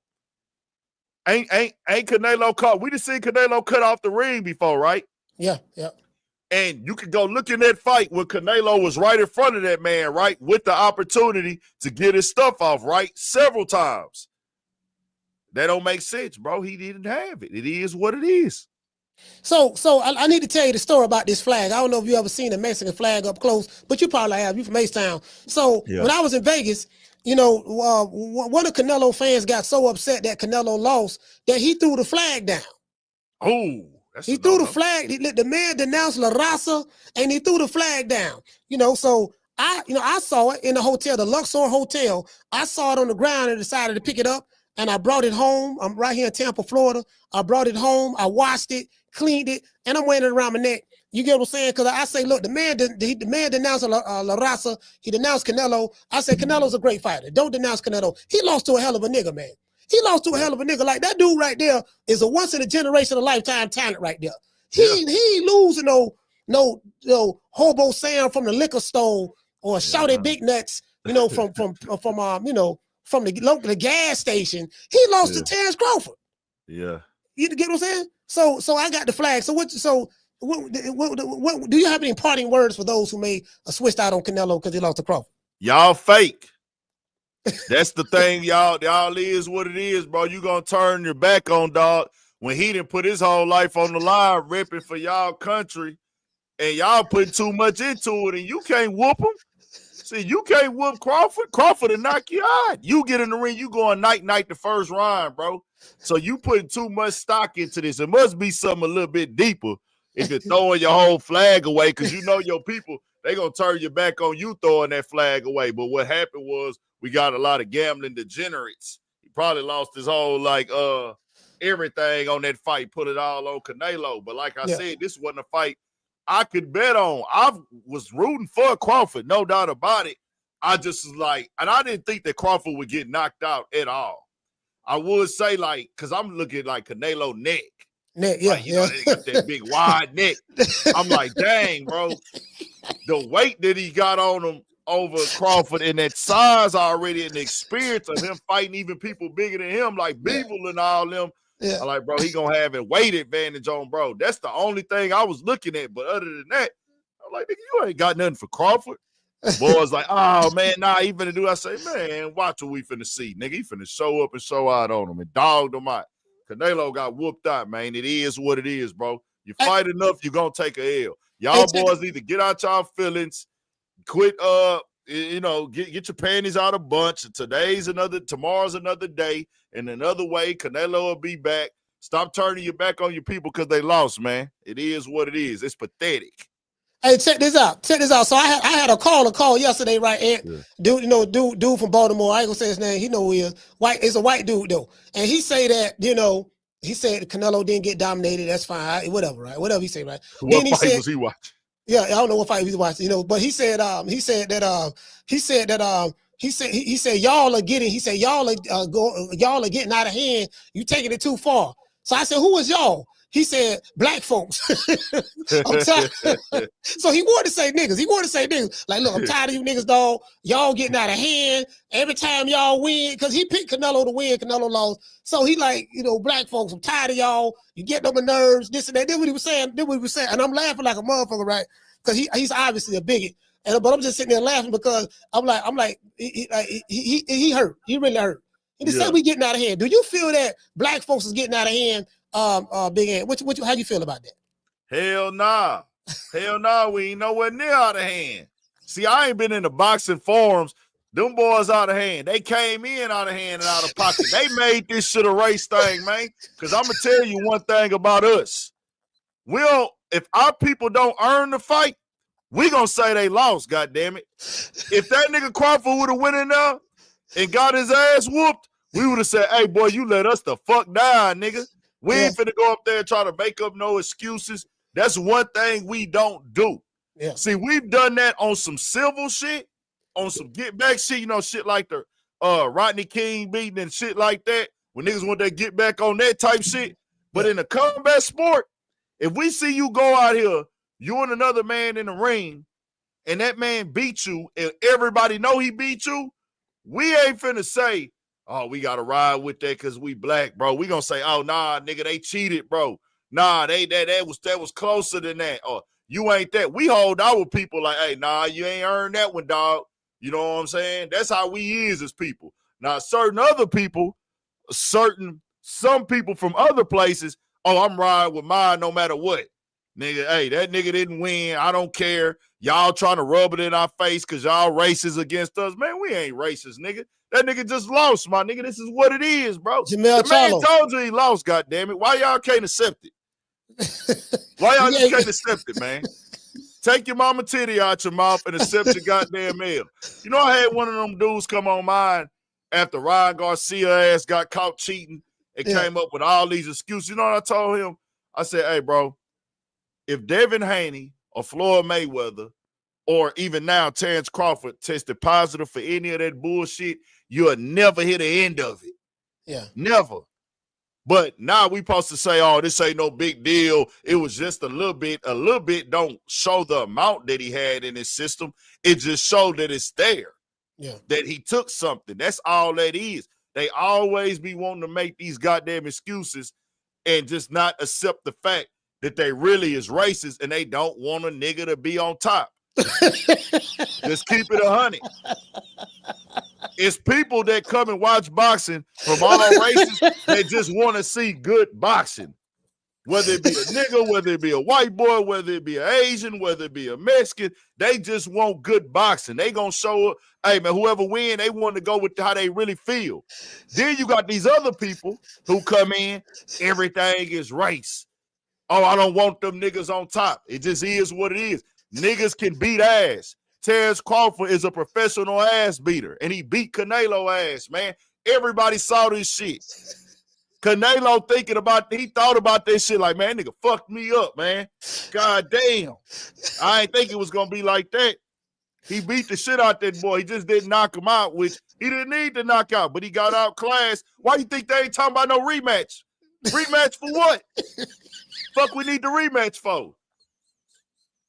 him. Ain't Canelo caught. We just seen Canelo cut off the ring before, right? Yeah. And you can go look in that fight when Canelo was right in front of that man, right, with the opportunity to get his stuff off, right, several times. That don't make sense, bro. He didn't have it. It is what it is. So I need to tell you the story about this flag. I don't know if you ever seen a Mexican flag up close, but you probably have. You from H-Town. So when I was in Vegas, you know, one of Canelo fans got so upset that Canelo lost that he threw the flag down. Oh. He threw the flag. The man denounced La Raza, and he threw the flag down. You know, so I saw it in the hotel, the Luxor Hotel. I saw it on the ground and decided to pick it up, and I brought it home. I'm right here in Tampa, Florida. I brought it home. I washed it, cleaned it, and I'm wearing it around my neck. You get what I'm saying? Because I say, look, the man denounced La Raza. He denounced Canelo. I said, Canelo's a great fighter. Don't denounce Canelo. He lost to a hell of a nigga, man. He lost to a hell of a nigga. Like that dude right there is a once in a generation of lifetime talent right there. He ain't losing no hobo Sam from the liquor store or shouted big nuts, you know, from the gas station. He lost to Terence Crawford. Yeah. You get what I'm saying? So I got the flag. What do you have any parting words for those who may have switched out on Canelo because he lost to Crawford? Y'all fake. That's the thing, y'all is what it is, bro. You gonna turn your back on dog when he didn't put his whole life on the line ripping for y'all country, and y'all putting too much into it, and you can't whoop him. See, you can't whoop Crawford. Crawford will knock you out. You get in the ring, you going night the first round, bro. So you putting too much stock into this. It must be something a little bit deeper if you're throwing your whole flag away, because you know your people, they gonna turn your back on you throwing that flag away. But what happened was, we got a lot of gambling degenerates. He probably lost his whole everything on that fight, put it all on Canelo. But like I said, this wasn't a fight I could bet on. I was rooting for Crawford, no doubt about it. I just was like, and I didn't think that Crawford would get knocked out at all. I would say, like, because I'm looking like Canelo neck. Neck, know, they got that big wide neck. I'm like, dang, bro. The weight that he got on him over Crawford and that size already and the experience of him fighting even people bigger than him, like Beeble and all them. Yeah. I'm like, bro, he gonna have a weight advantage on, bro. That's the only thing I was looking at. But other than that, I'm like, nigga, you ain't got nothing for Crawford. Boys like, oh man, nah, he finna do. I say, man, watch what we finna see, nigga. He finna show up and show out on him and dogged him out. Canelo got whooped out, man. It is what it is, bro. You fight enough, you're gonna take a L. Y'all boys either get out y'all feelings Quit get your panties out of bunch. Tomorrow's another day, and another way. Canelo will be back. Stop turning your back on your people because they lost, man. It is what it is. It's pathetic. Hey, check this out. So I had a call yesterday, right? And dude from Baltimore. I ain't gonna say his name. He know who he is. White. It's a white dude though, and he say that he said Canelo didn't get dominated. That's fine. Whatever, right? Whatever he say, right? What fight was he watching? Yeah, I don't know what fight he was watching, but he said y'all are getting, y'all are getting out of hand. You taking it too far. So I said, who is y'all? He said, black folks. I'm tired. So he wanted to say niggas. Like, look, I'm tired of you niggas, dog. Y'all getting out of hand. Every time y'all win, because he picked Canelo to win, Canelo lost. So he like, black folks, I'm tired of y'all. You get on my nerves, this and that. That's what he was saying. And I'm laughing like a motherfucker, right? Because he's obviously a bigot. But I'm just sitting there laughing because I'm like, he hurt. He really hurt. He just said we getting out of hand. Do you feel that black folks is getting out of hand? Big Ant, how you feel about that? Hell nah, we ain't nowhere near out of hand. See, I ain't been in the boxing forums. Them boys out of hand. They came in out of hand and out of pocket. They made this shit a race thing, man. Because I'm gonna tell you one thing about us. If our people don't earn the fight, we gonna say they lost. God damn it! If that nigga Crawford would have went in there and got his ass whooped, we would have said, "Hey, boy, you let us the fuck down, nigga." We ain't finna go up there and try to make up no excuses. That's one thing we don't do. Yeah. See, we've done that on some civil shit, on some get back shit, shit like the Rodney King beating and shit like that. When niggas want that get back on that type shit. But in a combat sport, if we see you go out here, you and another man in the ring, and that man beat you, and everybody know he beat you, we ain't finna say, oh, we got to ride with that because we black, bro. We going to say, oh, nah, nigga, they cheated, bro. Nah, that was closer than that. Or you ain't that. We hold our people like, hey, nah, you ain't earned that one, dog. You know what I'm saying? That's how we is as people. Now, certain other people, some people from other places, oh, I'm riding with mine no matter what. Nigga, hey, that nigga didn't win. I don't care. Y'all trying to rub it in our face because y'all racist against us. Man, we ain't racist, nigga. That nigga just lost, my nigga. This is what it is, bro. Jermall the man Charlo told you he lost, goddammit. Why y'all can't accept it? Why y'all just can't accept it, man? Take your mama titty out your mouth and accept your goddamn L. I had one of them dudes come on mine after Ryan Garcia ass got caught cheating and came up with all these excuses. You know what I told him? I said, hey, bro, if Devin Haney or Floyd Mayweather or even now Terence Crawford tested positive for any of that bullshit, you'll never hear the end of it. Yeah. Never. But now we supposed to say, oh, this ain't no big deal. It was just a little bit. A little bit don't show the amount that he had in his system. It just showed that it's there. Yeah. That he took something. That's all that is. They always be wanting to make these goddamn excuses and just not accept the fact that they really is racist and they don't want a nigga to be on top. Just keep it 100. It's people that come and watch boxing from all races that just want to see good boxing. Whether it be a nigga, whether it be a white boy, whether it be an Asian, whether it be a Mexican, they just want good boxing. They gonna show up, hey man, whoever win, they want to go with how they really feel. Then you got these other people who come in, everything is race. Oh, I don't want them niggas on top. It just is what it is. Niggas can beat ass. Terence Crawford is a professional ass beater, and he beat Canelo ass, man. Everybody saw this shit. Canelo he thought about this shit like, man, nigga fucked me up, man. God damn. I ain't think it was going to be like that. He beat the shit out that boy. He just didn't knock him out, which he didn't need to knock out, but he got outclassed. Why you think they ain't talking about no rematch? Rematch for what? Fuck we need the rematch for?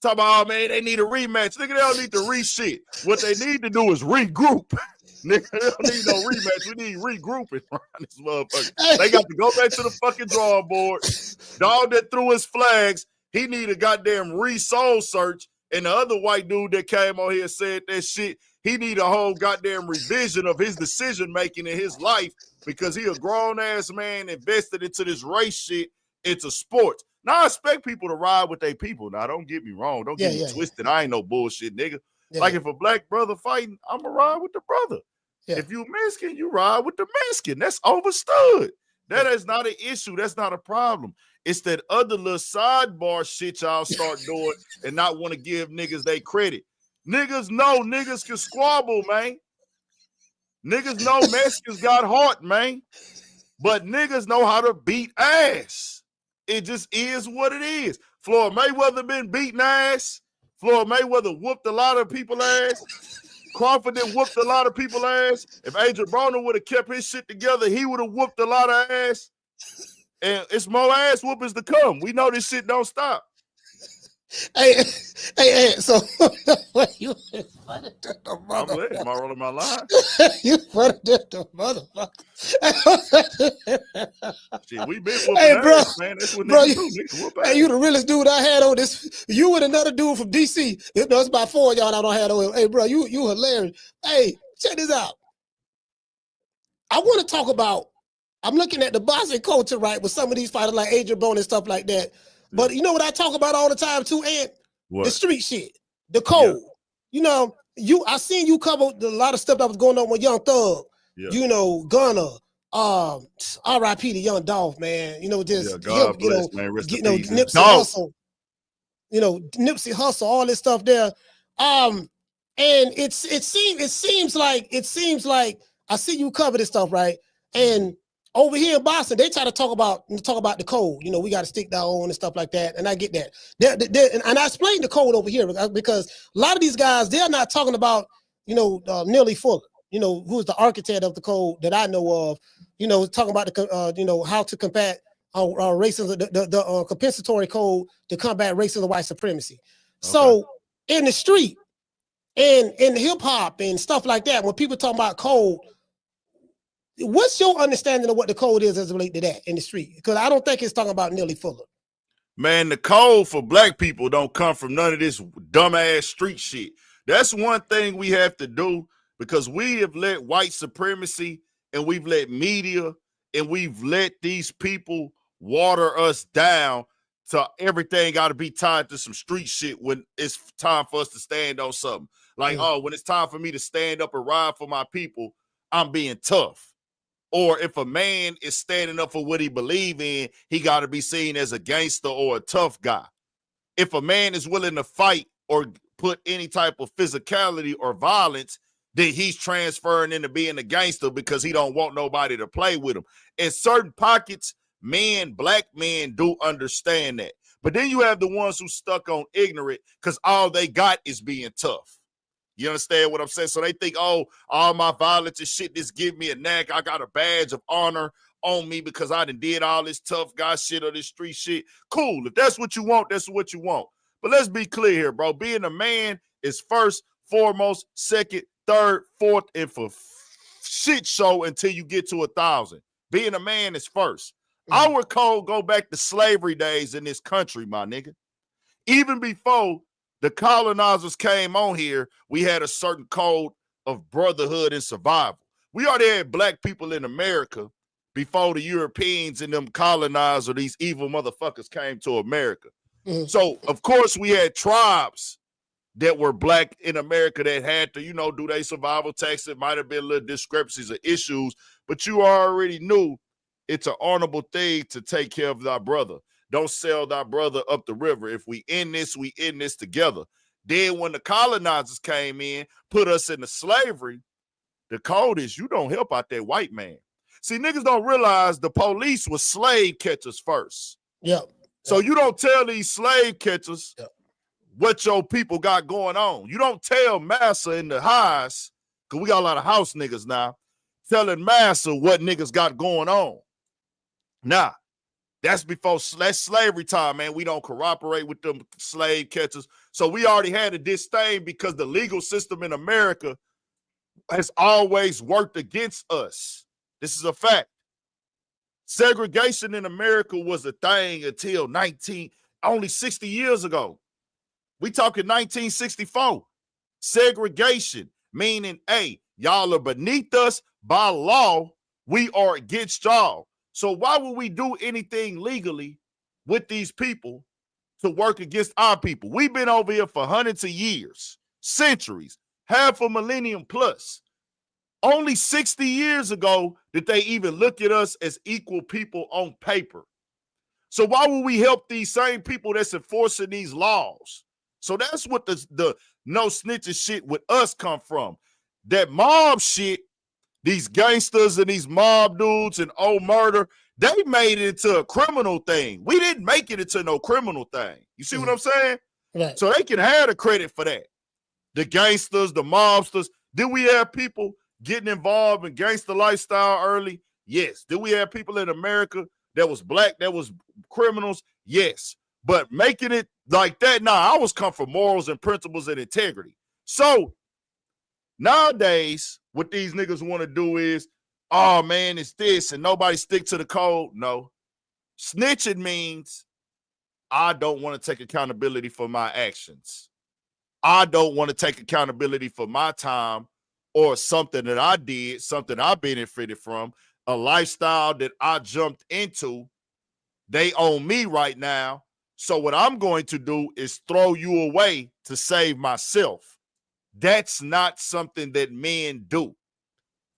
Talk about, oh, man, they need a rematch. Nigga, they don't need to re-shit. What they need to do is regroup. Nigga, they don't need no rematch. We need regrouping around this motherfucker. They got to go back to the fucking drawing board. Dog that threw his flags, he need a goddamn re-soul search. And the other white dude that came on here and said that shit, he need a whole goddamn revision of his decision-making in his life because he a grown-ass man invested into this race shit, into sports. Now, I expect people to ride with their people. Now, don't get me wrong. Don't get me twisted. I ain't no bullshit, nigga. Yeah. Like if a black brother fighting, I'ma ride with the brother. Yeah. If you Mexican, you ride with the Mexican. That's understood. That is not an issue. That's not a problem. It's that other little sidebar shit y'all start doing and not want to give niggas they credit. Niggas know niggas can squabble, man. Niggas know Mexicans got heart, man. But niggas know how to beat ass. It just is what it is. Floyd Mayweather been beating ass. Floyd Mayweather whooped a lot of people's ass. Crawford done whooped a lot of people's ass. If Adrien Broner would have kept his shit together, he would have whooped a lot of ass. And it's more ass whoopings to come. We know this shit don't stop. Hey, so you funny to the I'm glad. motherfucker. Am I rolling my line? You funny to the motherfucker. Shit, we been whooping Hey, bro, ass, man. That's what bro, niggas do. Niggas whoop ass. Hey, you the realest dude I had on this. You and another dude from DC. It's about 4 of y'all I don't have on. Hey, bro, you hilarious. Hey, check this out. I want to talk about, I'm looking at the boxing culture, right, with some of these fighters like Adrien Broner and stuff like that. But you know what I talk about all the time too, Ant? What? The street shit, the code. Yeah. You know, I seen you cover a lot of stuff that was going on with Young Thug. Yeah. You know, Gunner, R.I.P. to Young Dolph, man. You know, just Yeah, God him, bless, man. Rest in peace. Nipsey Dolph. Hussle. You know, Nipsey Hussle, all this stuff there. And it seems like I see you cover this stuff, right? And over here in Boston, they try to talk about the code. You know, we got to stick down and stuff like that. And I get that. And I explained the code over here because a lot of these guys, they're not talking about, Neely Fuller, who's the architect of the code that I know of, talking about how to combat racism, the compensatory code to combat racism and white supremacy. Okay. So in the street and in hip hop and stuff like that, when people talk about code, what's your understanding of what the code is as it relates to that in the street? Because I don't think it's talking about Neely Fuller. Man, the code for black people don't come from none of this dumbass street shit. That's one thing we have to do because we have let white supremacy and we've let media and we've let these people water us down to everything got to be tied to some street shit when it's time for us to stand on something. Like, when it's time for me to stand up and ride for my people, I'm being tough. Or if a man is standing up for what he believes in, he got to be seen as a gangster or a tough guy. If a man is willing to fight or put any type of physicality or violence, then he's transferring into being a gangster because he don't want nobody to play with him. In certain pockets, black men do understand that. But then you have the ones who stuck on ignorant because all they got is being tough. You understand what I'm saying? So they think, all my violence and shit, this give me a knack. I got a badge of honor on me because I done did all this tough guy shit or this street shit. Cool. If that's what you want, that's what you want. But let's be clear here, bro. Being a man is first, foremost, second, third, fourth, and for shit show until you get to 1,000. Being a man is first. Our code go back to slavery days in this country, my nigga. Even before the colonizers came on here, we had a certain code of brotherhood and survival. We already had black people in America before the Europeans and them colonizers, these evil motherfuckers came to America. So, of course, we had tribes that were black in America that had to, do their survival tax. It might have been little discrepancies or issues, but you already knew it's an honorable thing to take care of thy brother. Don't sell thy brother up the river. If we in this, we in this together. Then when the colonizers came in, put us into slavery, the code is you don't help out that white man. See, niggas don't realize the police was slave catchers first. Yeah. So you don't tell these slave catchers what your people got going on. You don't tell Massa in the highs, because we got a lot of house niggas now, telling Massa what niggas got going on. Nah. That's slavery time, man. We don't cooperate with them slave catchers. So we already had a disdain because the legal system in America has always worked against us. This is a fact. Segregation in America was a thing until only 60 years ago. We talking 1964. Segregation, meaning, hey, y'all are beneath us by law. We are against y'all. So why would we do anything legally with these people to work against our people? We've been over here for hundreds of years. centuries, half a millennium plus. Only 60 years ago did they even look at us as equal people on paper. So why would we help these same people that's enforcing these laws? So that's what the no snitching shit with us come from. That mob shit, these gangsters and these mob dudes and old murder, they made it into a criminal thing. We didn't make it into no criminal thing. You see what I'm saying? Right. So they can have the credit for that. The gangsters, the mobsters. Did we have people getting involved in gangster lifestyle early? Yes. Did we have people in America that was black, that was criminals? Yes. But making it like that, I always come from morals and principles and integrity. So nowadays, what these niggas want to do is, oh man, it's this, and nobody stick to the code. No. Snitching means I don't want to take accountability for my actions. I don't want to take accountability for my time or something that I did, something I benefited from, a lifestyle that I jumped into. They own me right now. So what I'm going to do is throw you away to save myself. That's not something that men do.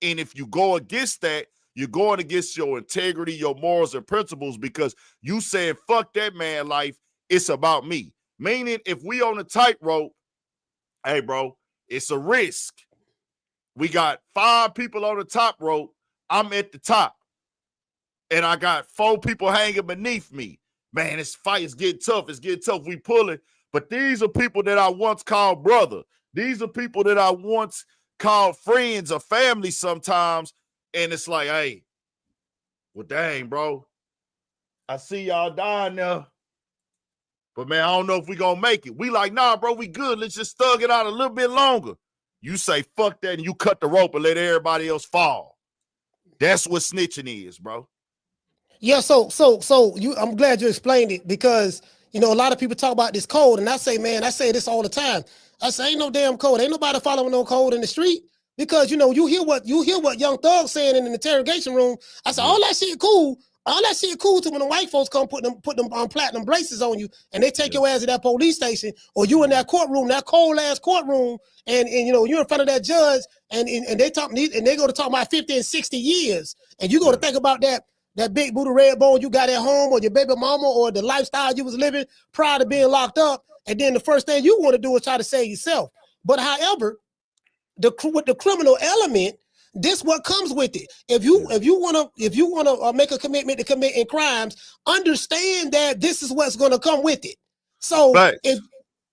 And if you go against that, you're going against your integrity, your morals and principles, because you saying, fuck that man life, it's about me. Meaning if we on a tightrope, hey bro, it's a risk. We got 5 people on the top rope. I'm at the top. And I got 4 people hanging beneath me. Man, this fight is getting tough. It's getting tough. We pulling. But these are people that I once called brother. These are people that I once called friends or family sometimes. And it's like, hey, well, dang, bro. I see y'all dying now. But, man, I don't know if we going to make it. We like, nah, bro, we good. Let's just thug it out a little bit longer. You say, fuck that, and you cut the rope and let everybody else fall. That's what snitching is, bro. Yeah, so I'm glad you explained it, because a lot of people talk about this code, and I say this all the time. I say ain't no damn code. Ain't nobody following no code in the street, because you hear what Young Thug saying in the interrogation room. I said all that shit cool. All that shit cool to when the white folks come put them platinum braces on you and they take your ass to that police station, or you in that courtroom, that cold ass courtroom, and you're in front of that judge and they go to talk about 50 and 60 years, and you go to think about that big booty red bone you got at home, or your baby mama, or the lifestyle you was living prior to being locked up, and then the first thing you want to do is try to save yourself. But however, with the criminal element, this what comes with it. If you wanna make a commitment to committing crimes, understand that this is what's gonna come with it. So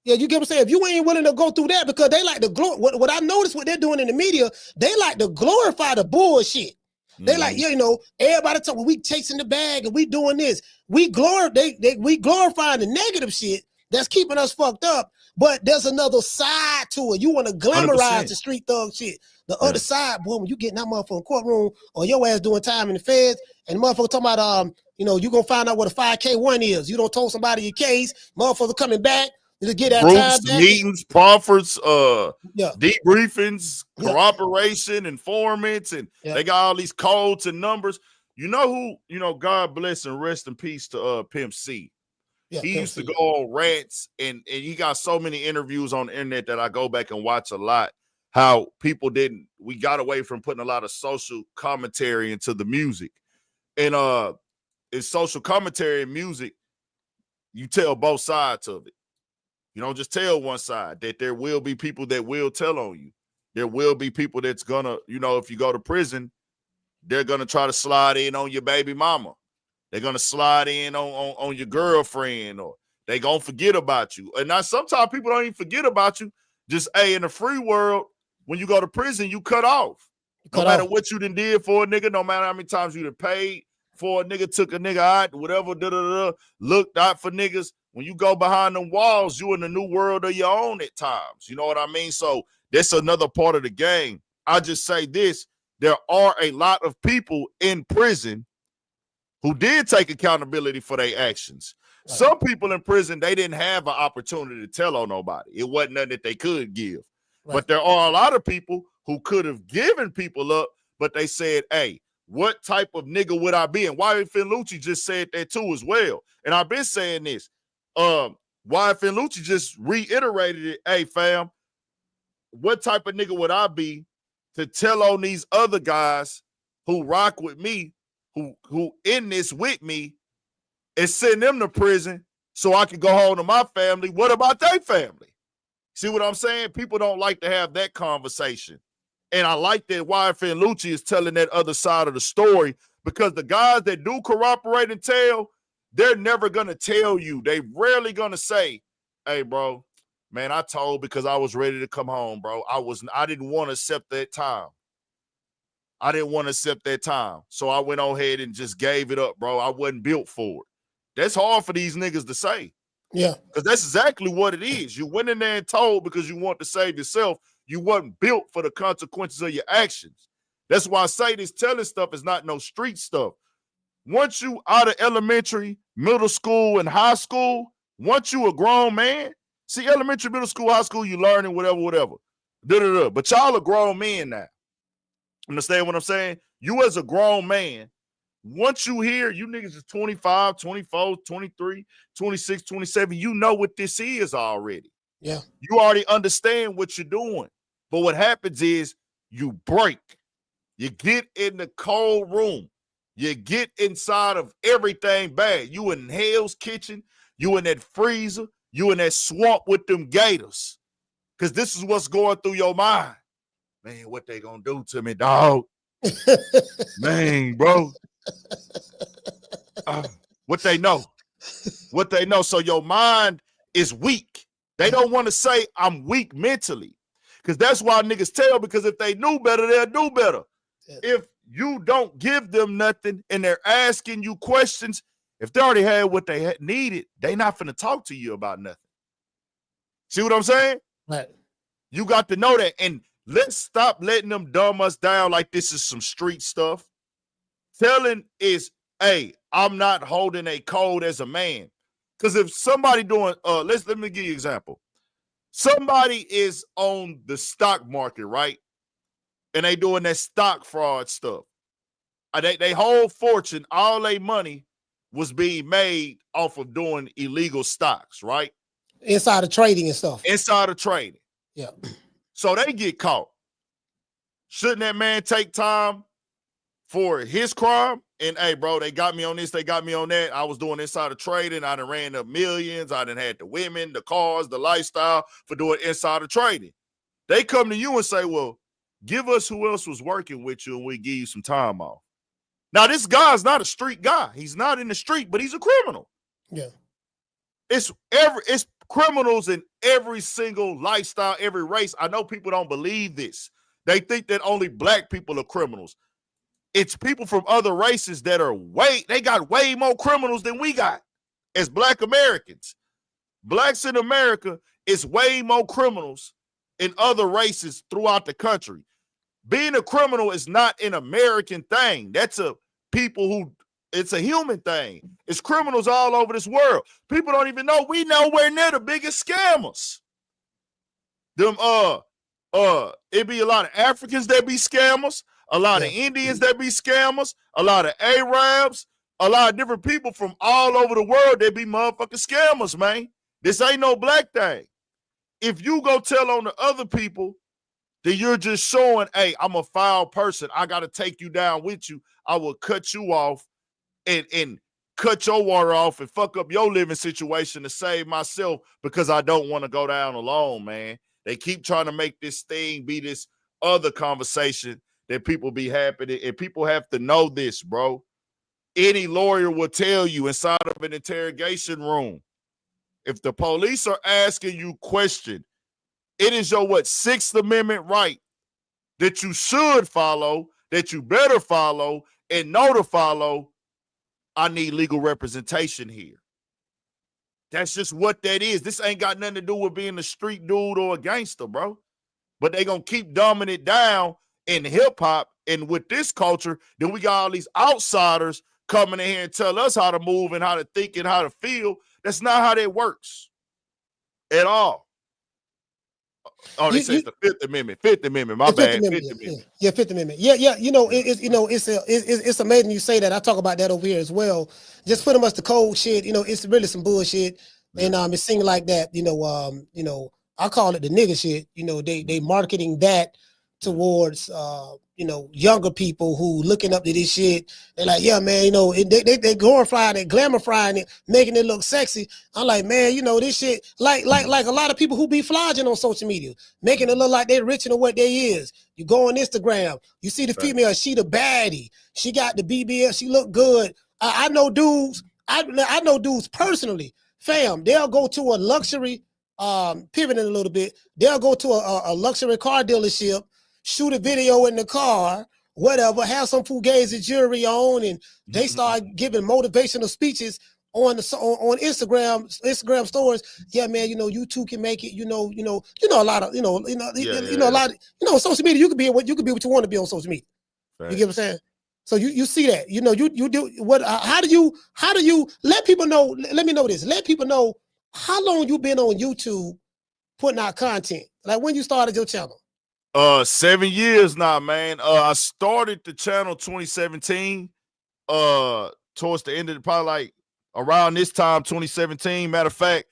you get what I'm saying? If you ain't willing to go through that, because they like to what I noticed what they're doing in the media, they like to glorify the bullshit. They like, everybody talking, we chasing the bag and we doing this. We glorifying the negative shit that's keeping us fucked up. But there's another side to it. You want to glamorize 100%. The street thug shit. The other side, boy, when you get in that motherfucking courtroom, or your ass doing time in the feds, and the motherfucker talking about, you gonna find out what a 5K1 is. You don't told somebody your case, motherfucker coming back to get that groups, time back. Meetings, proffers, debriefings, cooperation, informants, and they got all these codes and numbers. You know who, God bless and rest in peace to Pimp C. He used to go on rants, and he got so many interviews on the internet that I go back and watch a lot. How people we got away from putting a lot of social commentary into the music. And in social commentary and music, you tell both sides of it. You don't just tell one side. That there will be people that will tell on you. There will be people that's gonna, if you go to prison, they're gonna try to slide in on your baby mama. They're gonna slide in on your girlfriend, or they gonna forget about you. And now sometimes people don't even forget about you. Just in the free world, when you go to prison, you cut off. No matter what you done did for a nigga, no matter how many times you done paid for a nigga, took a nigga out, whatever, looked out for niggas. When you go behind them walls, you in a new world of your own at times. You know what I mean? So that's another part of the game. I just say this: there are a lot of people in prison who did take accountability for their actions. Right. Some people in prison, they didn't have an opportunity to tell on nobody. It wasn't nothing that they could give. Right. But there are a lot of people who could have given people up, but they said, hey, what type of nigga would I be? And Wyatt Finlucci just said that too as well. And I've been saying this. Wyatt Finlucci just reiterated it. Hey, fam, what type of nigga would I be to tell on these other guys who rock with me, who in this with me, and send them to prison so I can go home to my family? What about their family? See what I'm saying? People don't like to have that conversation. And I like that YFN Lucci is telling that other side of the story, because the guys that do corroborate and tell, they're never going to tell you. They rarely going to say, hey, bro, man, I told because I was ready to come home, bro. I didn't want to accept that time. I didn't want to accept that time. So I went on ahead and just gave it up, bro. I wasn't built for it. That's hard for these niggas to say. Yeah. Because that's exactly what it is. You went in there and told because you want to save yourself. You wasn't built for the consequences of your actions. That's why I say this telling stuff is not no street stuff. Once you out of elementary, middle school, and high school, once you a grown man, see, elementary, middle school, high school, you learning whatever. But y'all are grown men now. Understand what I'm saying? You as a grown man, once you hear you niggas is 25, 24, 23, 26, 27, you know what this is already. Yeah. You already understand what you're doing. But what happens is you break. You get in the cold room. You get inside of everything bad. You in Hell's Kitchen. You in that freezer. You in that swamp with them gators. Because this is what's going through your mind. Man, what they gonna do to me, dog? Man, bro. What they know. What they know. So your mind is weak. They don't want to say I'm weak mentally. Because that's why niggas tell, because if they knew better, they'll do better. Yeah. If you don't give them nothing and they're asking you questions, if they already had what they needed, they not finna talk to you about nothing. See what I'm saying? Right. You got to know that. And let's stop letting them dumb us down like this is some street stuff. Telling is, hey, I'm not holding a code as a man. Because if somebody doing, let me give you an example. Somebody is on the stock market, right? And they doing that stock fraud stuff. They whole fortune, all their money was being made off of doing illegal stocks, right? Inside of trading and stuff. Inside of trading. Yeah. So they get caught. Shouldn't that man take time for his crime? And hey, bro, they got me on this, they got me on that. I was doing insider trading. I done ran up millions. I done had the women, the cars, the lifestyle for doing insider trading. They come to you and say, well, give us who else was working with you and we give you some time off. Now, this guy's not a street guy. He's not in the street, but he's a criminal. Yeah. It's criminals in every single lifestyle, every race. I know people don't believe this. They think that only black people are criminals. It's people from other races that are they got way more criminals than we got as black Americans. Blacks in America is way more criminals in other races throughout the country. Being a criminal is not an American thing. That's it's a human thing. It's criminals all over this world. People don't even know we nowhere near the biggest scammers. Them it be a lot of Africans that be scammers, a lot of Indians that be scammers, a lot of Arabs, a lot of different people from all over the world that be motherfucking scammers, man. This ain't no black thing. If you go tell on the other people, then you're just showing, hey, I'm a foul person. I got to take you down with you. I will cut you off and cut your water off and fuck up your living situation to save myself because I don't want to go down alone, man. They keep trying to make this thing be this other conversation that people be happy to, and people have to know this, bro. Any lawyer will tell you inside of an interrogation room, if the police are asking you question, it is your Sixth Amendment right that you should follow, that you better follow, and know to follow. I need legal representation here. That's just what that is. This ain't got nothing to do with being a street dude or a gangster, bro. But they gonna keep dumbing it down in hip hop and with this culture. Then we got all these outsiders coming in here and tell us how to move and how to think and how to feel. That's not how that works at all. Oh, they say it's the Fifth Amendment. Fifth Amendment. My bad. Fifth Amendment. Yeah, Fifth Amendment. Yeah. You know, it's amazing you say that. I talk about that over here as well. Just pretty much the cold shit. You know, it's really some bullshit, and it seems like that. I call it the nigga shit. You know, they marketing that towards younger people who looking up to this shit. They're like, yeah, man, you know, they glorifying it, glamourifying it, making it look sexy. I'm like, man, you know, this shit, like a lot of people who be flogging on social media, making it look like they're richer than what they is. You go on Instagram, you see the female, she the baddie, she got the BBL, she look good. I know dudes, I know dudes personally, fam, they'll go to a luxury, pivoting a little bit, they'll go to a luxury car dealership, shoot a video in the car, whatever, have some fugazi jewelry on, and they start giving motivational speeches on Instagram stories. Yeah, man, you know, you too can make it. You know, a lot of, a lot of, social media. You could be what you want to be on social media. Right. You get what I'm saying? So you see that, you know, you do what? How do you let people know? Let me know this. Let people know how long you been on YouTube putting out content. Like when you started your channel. 7 years now, man. I started the channel 2017. Towards the end of probably like around this time, 2017. Matter of fact,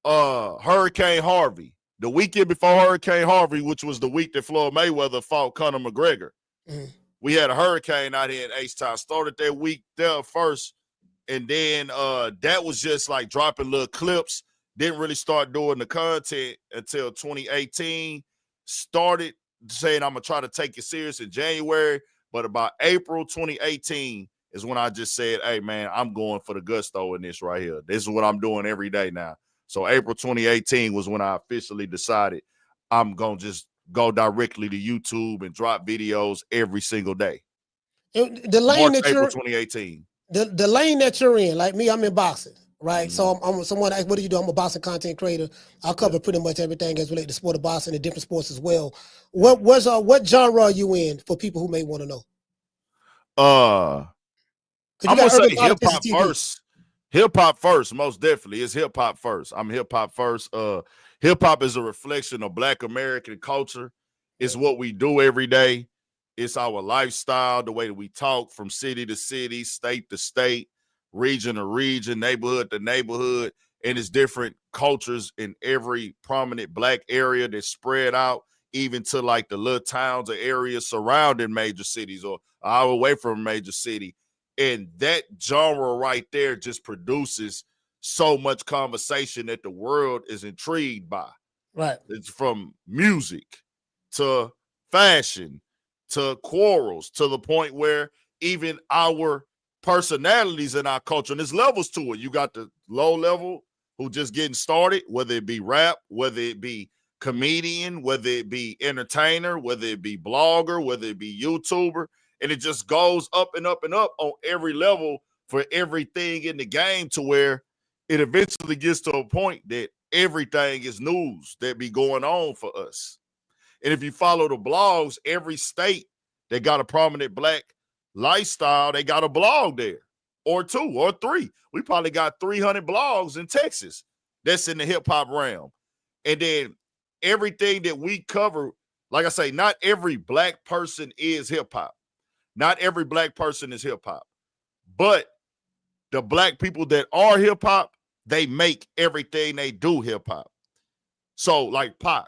Hurricane Harvey. The weekend before Hurricane Harvey, which was the week that Floyd Mayweather fought Conor McGregor. We had a hurricane out here in H-Town. Started that week there first. And then that was just like dropping little clips. Didn't really start doing the content until 2018. Started saying I'm going to try to take it serious in January. But about April 2018 is when I just said, hey, man, I'm going for the gusto in this right here. This is what I'm doing every day now. So April 2018 was when I officially decided I'm going to just go directly to YouTube and drop videos every single day. The lane that April 2018. The lane that you're in, like me, I'm in boxing, right? So I'm someone asked, what do you do? I'm a boxing content creator. I cover pretty much everything as related to sport of boxing and different sports as well. What genre are you in for people who may want to know? I'm gonna say hip hop first. Hip hop first, most definitely. It's hip hop first. I'm hip hop first. Hip hop is a reflection of Black American culture. It's what we do every day. It's our lifestyle, the way that we talk from city to city, state to state, region to region, neighborhood to neighborhood. And it's different cultures in every prominent Black area that's spread out, even to like the little towns or areas surrounding major cities or an hour away from a major city. And that genre right there just produces so much conversation that the world is intrigued by. Right. It's from music to fashion to quarrels to the point where even our personalities in our culture, and there's levels to it. You got the low level who just getting started, whether it be rap, whether it be comedian, whether it be entertainer, whether it be blogger, whether it be YouTuber, and it just goes up and up and up on every level for everything in the game to where it eventually gets to a point that everything is news that be going on for us. And if you follow the blogs, every state that got a prominent Black lifestyle, they got a blog there or two or three. We probably got 300 blogs in Texas that's in the hip hop realm. And then everything that we cover, like I say, not every Black person is hip hop. Not every Black person is hip hop. But the Black people that are hip hop, they make everything they do hip hop. So like Pac,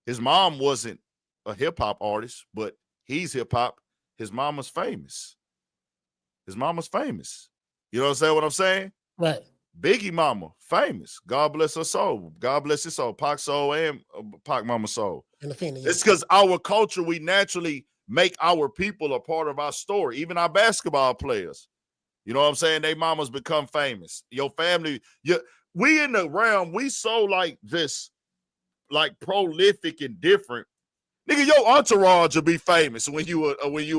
his mom wasn't a hip hop artist, but he's hip hop. His mama's famous. His mama's famous. You know what I'm saying? Right. Biggie mama, famous. God bless her soul. God bless his soul. Pac soul and Pac mama's soul. And the it's because our culture, we naturally make our people a part of our story. Even our basketball players. You know what I'm saying? They mamas become famous. Your family, we in the realm, we so like this, like prolific and different. Nigga, your entourage will be famous when you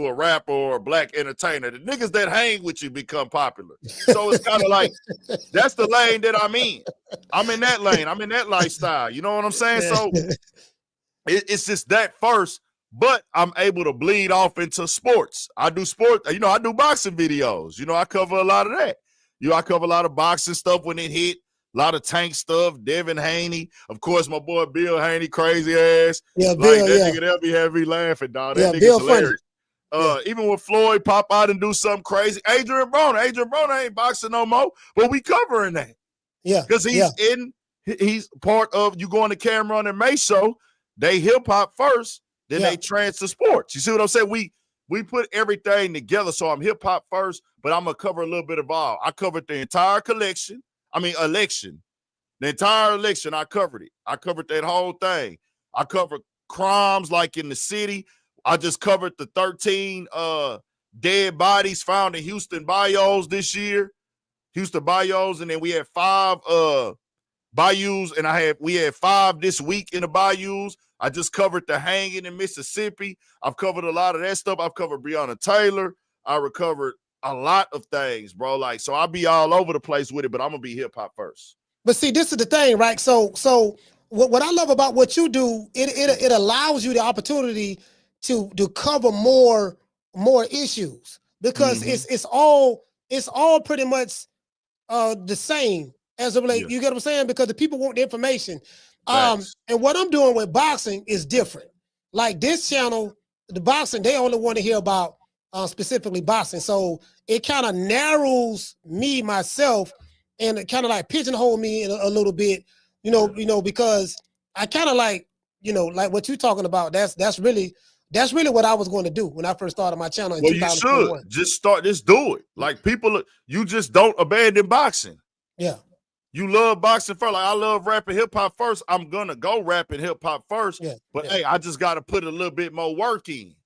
a rapper or a Black entertainer. The niggas that hang with you become popular. So it's kind of like that's the lane that I'm in. I'm in that lane. I'm in that lifestyle. You know what I'm saying? So it's just that first, but I'm able to bleed off into sports. I do sport. I do boxing videos. I cover a lot of that. I cover a lot of boxing stuff when it hit. A lot of Tank stuff, Devin Haney. Of course, my boy Bill Haney, crazy ass. Yeah, Bill, nigga, they'll be having me laughing, dog. That nigga's Bill hilarious. Even when Floyd pop out and do something crazy. Adrien Broner ain't boxing no more, but we covering that. Yeah. Because he's in He's part of you going to Cameron and May show. They hip hop first, then Yeah. they transfer sports. You see what I'm saying? We put everything together. So I'm hip hop first, but I'm gonna cover a little bit of all. I covered the entire election. The entire election, I covered it. I covered that whole thing. I covered crimes like in the city. I just covered the 13 dead bodies found in Houston bayous this year. Houston bayous, and then we had 5 bayous, and we had 5 this week in the bayous. I just covered the hanging in Mississippi. I've covered a lot of that stuff. I've covered Breonna Taylor. I recovered a lot of things, bro. Like, so I'll be all over the place with it, but I'm gonna be hip hop first. But see, this is the thing, right? So what I love about what you do, it allows you the opportunity to cover more issues, because it's all pretty much the same as it relates. You get what I'm saying? Because the people want the information. And what I'm doing with boxing is different. Like this channel, the boxing, they only want to hear about specifically boxing. So it kind of narrows me myself, and it kind of like pigeonhole me in a little bit, you know, because I kind of like, like what you're talking about. That's really what I was going to do when I first started my channel in 2021. You should just do it. Like, people, you just don't abandon boxing. Yeah. You love boxing first. Like, I love rapping hip hop first. I'm gonna go rapping hip hop first. Yeah. But hey, I just gotta put a little bit more work in.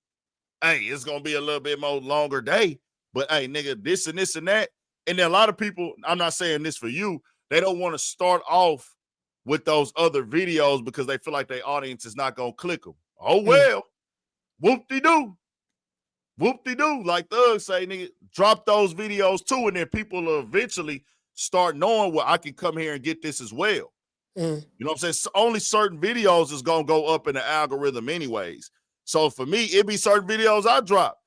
Hey, it's gonna be a little bit more longer day. But hey, nigga, this and this and that. And then a lot of people, I'm not saying this for you, they don't want to start off with those other videos because they feel like their audience is not gonna click them. Oh well, whoop-de-doo. Whoop-de-doo. Like Thug say, nigga, drop those videos too, and then people will eventually start knowing, well, I can come here and get this as well. You know what I'm saying? So only certain videos is gonna go up in the algorithm anyways. So for me, it be certain videos I drop.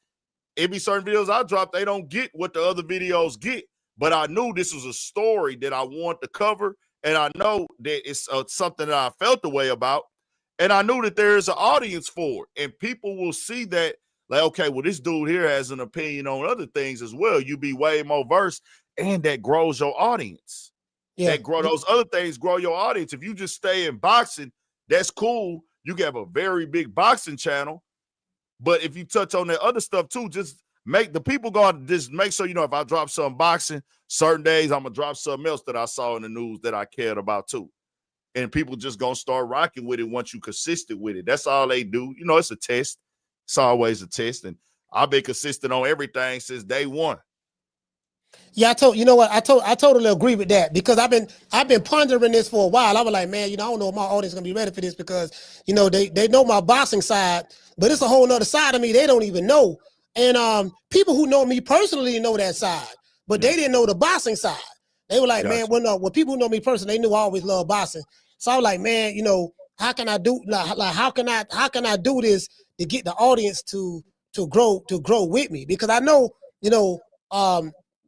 They don't get what the other videos get. But I knew this was a story that I want to cover, and I know that it's something that I felt the way about, and I knew that there is an audience for it, and people will see that, like, okay, well, this dude here has an opinion on other things as well. You be way more versed, and that grows your audience. Yeah. Those other things grow your audience. If you just stay in boxing, that's cool. You can have a very big boxing channel, but if you touch on that other stuff too, just make the people go out, just make sure, if I drop some boxing, certain days I'm gonna drop something else that I saw in the news that I cared about too. And people just gonna start rocking with it once you consistent with it. That's all they do. It's a test. It's always a test. And I've been consistent on everything since day one. Yeah, I totally agree with that, because I've been pondering this for a while. I was like, man, I don't know if my audience is gonna be ready for this, because they know my boxing side, but it's a whole nother side of me they don't even know. And people who know me personally know that side, but they didn't know the boxing side. They were like, man, when people who know me personally, they knew I always loved boxing. So I was like, man, how can I do how can I do this to get the audience to grow with me? Because I know,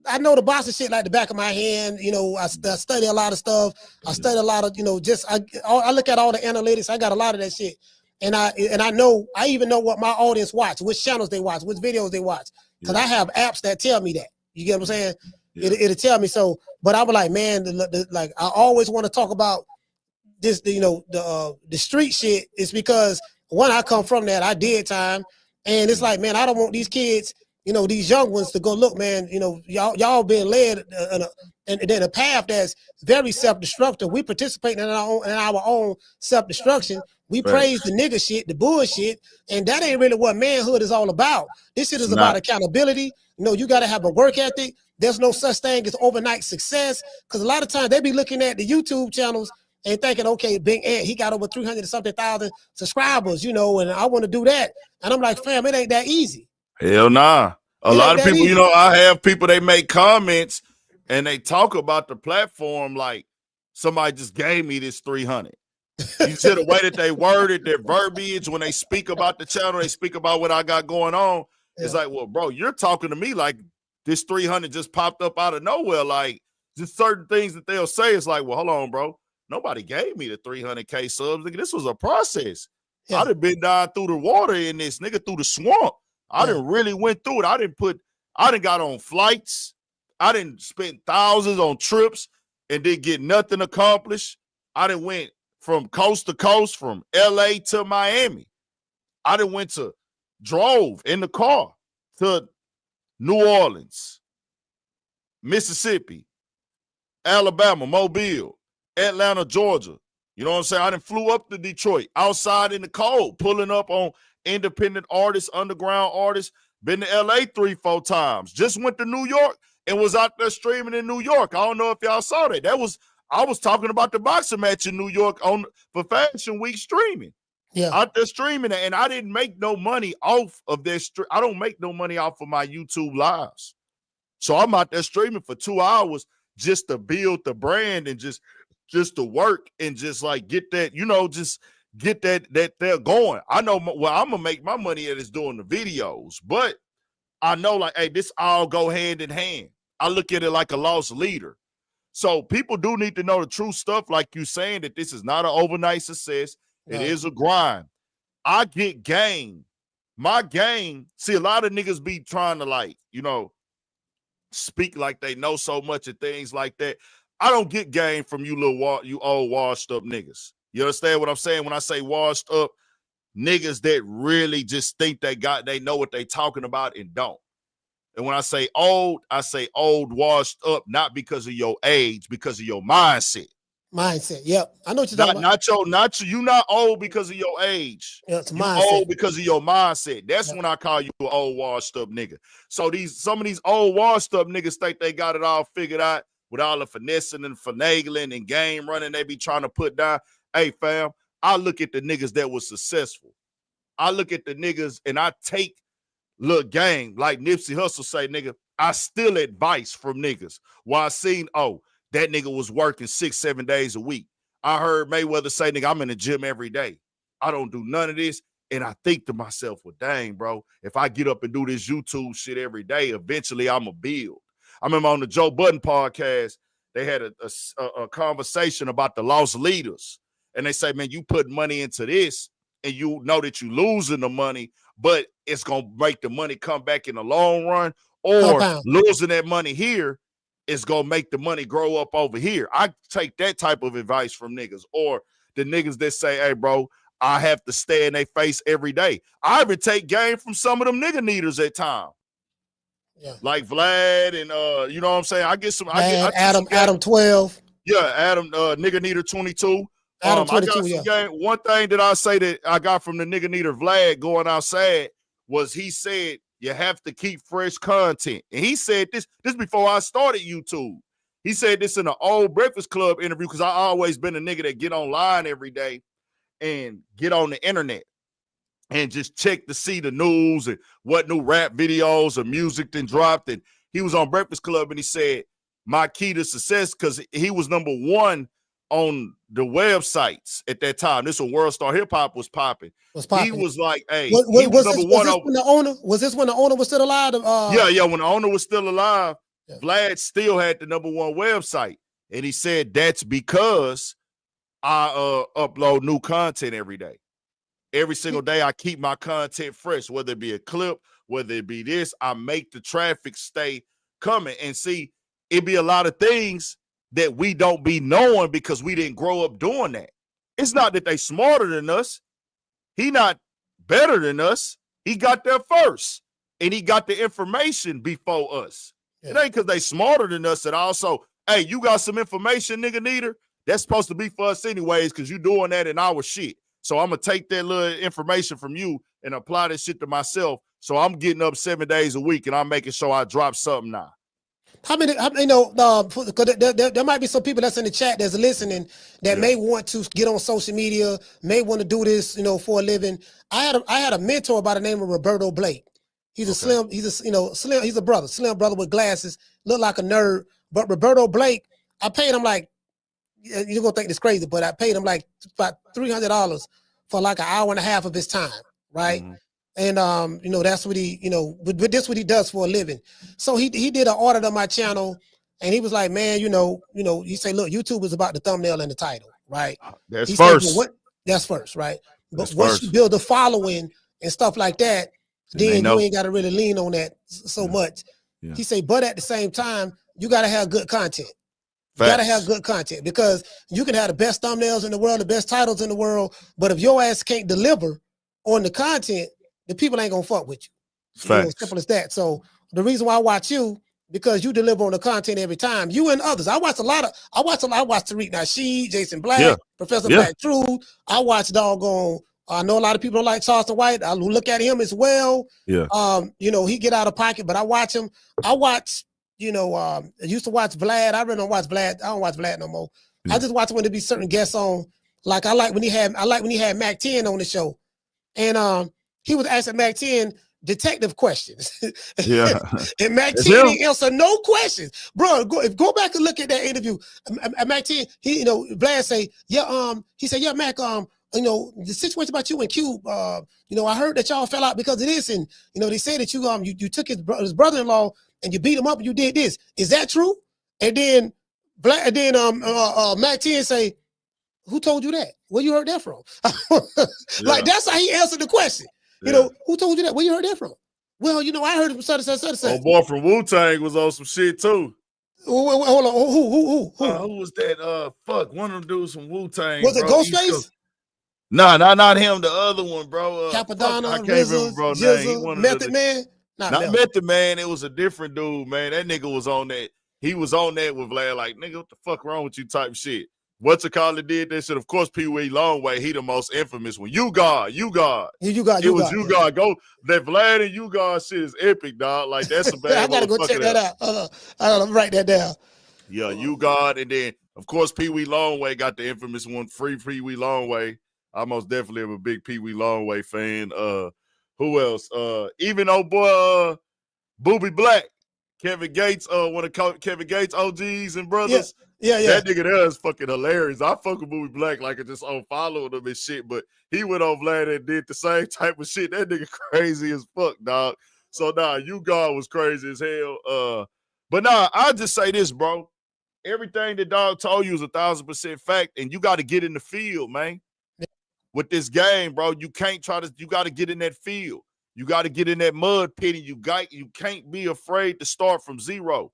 I know the boxing shit like the back of my hand. I study a lot of stuff. I study a lot of, I look at all the analytics. I got a lot of that shit. And I know, I even know what my audience watch, which channels they watch, which videos they watch. Because I have apps that tell me that. You get what I'm saying? Yeah. It'll tell me. So, but I was like, man, like, I always want to talk about this, the street shit. Is because, one, I come from that. I did time. And it's like, man, I don't want these kids, these young ones to go, look, man, y'all being led in a path that's very self-destructive. We participate in our own self-destruction. We praise the nigga shit, the bullshit, and that ain't really what manhood is all about. This shit is about accountability. You got to have a work ethic. There's no such thing as overnight success, because a lot of times they be looking at the YouTube channels and thinking, okay, Big Ant, he got over 300-something thousand subscribers, and I want to do that. And I'm like, fam, it ain't that easy. Hell nah. A lot of people, I have people, they make comments and they talk about the platform like somebody just gave me this 300. You see the way that they worded their verbiage when they speak about the channel, they speak about what I got going on. Yeah. It's like, well, bro, you're talking to me like this 300 just popped up out of nowhere. Like, just certain things that they'll say. It's like, well, hold on, bro. Nobody gave me the 300K subs. Nigga, this was a process. Yeah. I done been down through the water in this, nigga, through the swamp. I done really went through it. I done got on flights. I done spent thousands on trips and didn't get nothing accomplished. I done went from coast to coast, from LA to Miami. I done drove in the car to New Orleans, Mississippi, Alabama, Mobile, Atlanta, Georgia. You know what I'm saying? I done flew up to Detroit, outside in the cold, pulling up on independent artists, underground artists. Been to LA 3-4 times. Just went to New York and was out there streaming in New York. I don't know if y'all saw that. I was talking about the boxing match in New York for Fashion Week streaming. Yeah. Out there streaming it, and I didn't make no money off of this. I don't make no money off of my YouTube lives. So I'm out there streaming for 2 hours just to build the brand and just to work and just like get that, just get that they're going. I know where I'm gonna make my money at is doing the videos, but I know like, hey, this all go hand in hand. I look at it like a lost leader. So people do need to know the true stuff, like you saying that this is not an overnight success. It is a grind. I get game. My game, see, a lot of niggas be trying to like, speak like they know so much of things like that. I don't get game from you old washed up niggas. You understand what I'm saying when I say washed up? Niggas that really just think they know what they talking about and don't. And when I say old washed up, not because of your age, because of your mindset. Mindset, yep. I know what you're talking about. You not old because of your age. Yeah, it's you mindset. Old because of your mindset. That's when I call you an old washed up nigga. So some of these old washed up niggas think they got it all figured out with all the finessing and finagling and game running they be trying to put down. Hey, fam, I look at the niggas that was successful. I look at the niggas and I take look game, like Nipsey Hussle say, nigga, I steal advice from niggas. While I seen, that nigga was working 6-7 days a week. I heard Mayweather say, nigga, I'm in the gym every day. I don't do none of this. And I think to myself, well, dang, bro, if I get up and do this YouTube shit every day, eventually I'm going to build. I remember on the Joe Budden podcast, they had a conversation about the lost leaders. And they say, man, you put money into this and you know that you losing the money, but it's going to make the money come back in the long run, or losing that money here is going to make the money grow up over here. I take that type of advice from niggas, or the niggas that say, hey, bro, I have to stay in their face every day. I even take game from some of them nigga needers at times. Yeah. Like Vlad and you know what I'm saying? I get some Adam 12. Yeah, Adam nigga needer 22. Adam 22, I got some game. One thing that I say that I got from the nigga needer Vlad going outside was he said you have to keep fresh content. And he said this before I started YouTube. He said this in an old Breakfast Club interview, because I always been a nigga that get online every day and get on the internet and just check to see the news and what new rap videos or music then dropped. And he was on Breakfast Club and he said, my key to success, because he was number one on the websites at that time. This when World Star Hip Hop was popping. He was like, hey, he was number one. Was this when the owner was still alive? Yeah, when the owner was still alive, Vlad still had the number one website. And he said, that's because I upload new content every day. Every single day I keep my content fresh, whether it be a clip, whether it be this, I make the traffic stay coming. And see, it be a lot of things that we don't be knowing because we didn't grow up doing that. It's not that they smarter than us. He not better than us. He got there first, and he got the information before us. Yeah. It ain't because they smarter than us at all. So, hey, you got some information, nigga needer? That's supposed to be for us anyways, because you doing that in our shit. So I'm going to take that little information from you and apply that shit to myself. So I'm getting up 7 days a week, and I'm making sure I drop something now. How many, because there might be some people that's in the chat that's listening that may want to get on social media, may want to do this, for a living. I had a mentor by the name of Roberto Blake. He's a slim, he's a brother, slim brother with glasses, look like a nerd. But Roberto Blake, I paid him like, you're gonna think this crazy, but I paid him like about $300 for like an hour and a half of his time, right? Mm-hmm. And that's what he, but this what he does for a living. So he did an audit of my channel, and he was like, man, he said, look, YouTube is about the thumbnail and the title, right? That's first. Said, that's first, right? But once you build a following and stuff like that, then you ain't got to really lean on that so much. Yeah. He said, but at the same time, you got to have good content. You gotta Facts. have good content because you can have the best thumbnails in the world, the best titles in the world, but if your ass can't deliver on the content, the people ain't gonna fuck with you. Facts. Simple as that. So the reason why I watch you, because you deliver on the content every time. You and others. I watch Tariq Nasheed, Jason Black, Professor Black Truth. I watch doggone. I know a lot of people don't like Charleston White. I look at him as well. Yeah. He get out of pocket, but I watch him. I watch. I used to watch Vlad. I really don't watch Vlad. I don't watch Vlad no more. Yeah. I just watch when there be certain guests on. Like I like when he had Mac 10 on the show, and he was asking Mac 10 detective questions. Yeah. And Mac 10 didn't answer no questions, bro. Go back and look at that interview. Mac 10, Vlad say, he said, yeah, Mac, the situation about you and Cube, I heard that y'all fell out because of this, and they say that you took his brother-in-law and you beat him up and you did this. Is that true? And then Mac 10 say, who told you that? Where you heard that from? Like that's how he answered the question. Who told you that? Where you heard that from? Well, I heard it from such and such. Oh, boy from Wu-Tang was on some shit too. Hold on. Who? Who was that? One of them dudes from Wu-Tang. Was it Ghostface? Nah, not him. The other one, bro. Capadonna, I can't remember, bro. Name. Method Man. Not Method Man. It was a different dude, man. That nigga was on that. He was on that with Vlad, like, nigga, what the fuck wrong with you type shit. What's it called? Did that shit. Of course, Pee Wee Longway, he the most infamous one. You God. You God. Go that Vlad and You God shit is epic, dog. Like that's a bad. I gotta go check that out. I gotta write that down. Yeah, You God, and then of course Pee Wee Longway got the infamous one, Free Pee Wee Longway. I most definitely am a big Pee Wee Longway fan. Who else? Even old boy Booby Black, Kevin Gates, one of Kevin Gates OGs and brothers. Yeah. That nigga there is fucking hilarious. I fuck with Booby Black like I just unfollowed him and shit, but he went on Vlad and did the same type of shit. That nigga crazy as fuck, dog. So You God was crazy as hell. But I'll just say this, bro. Everything that dog told you is 1,000% fact, and you got to get in the field, man. With this game, bro, you got to get in that field. You got to get in that mud pit, and you can't be afraid to start from zero.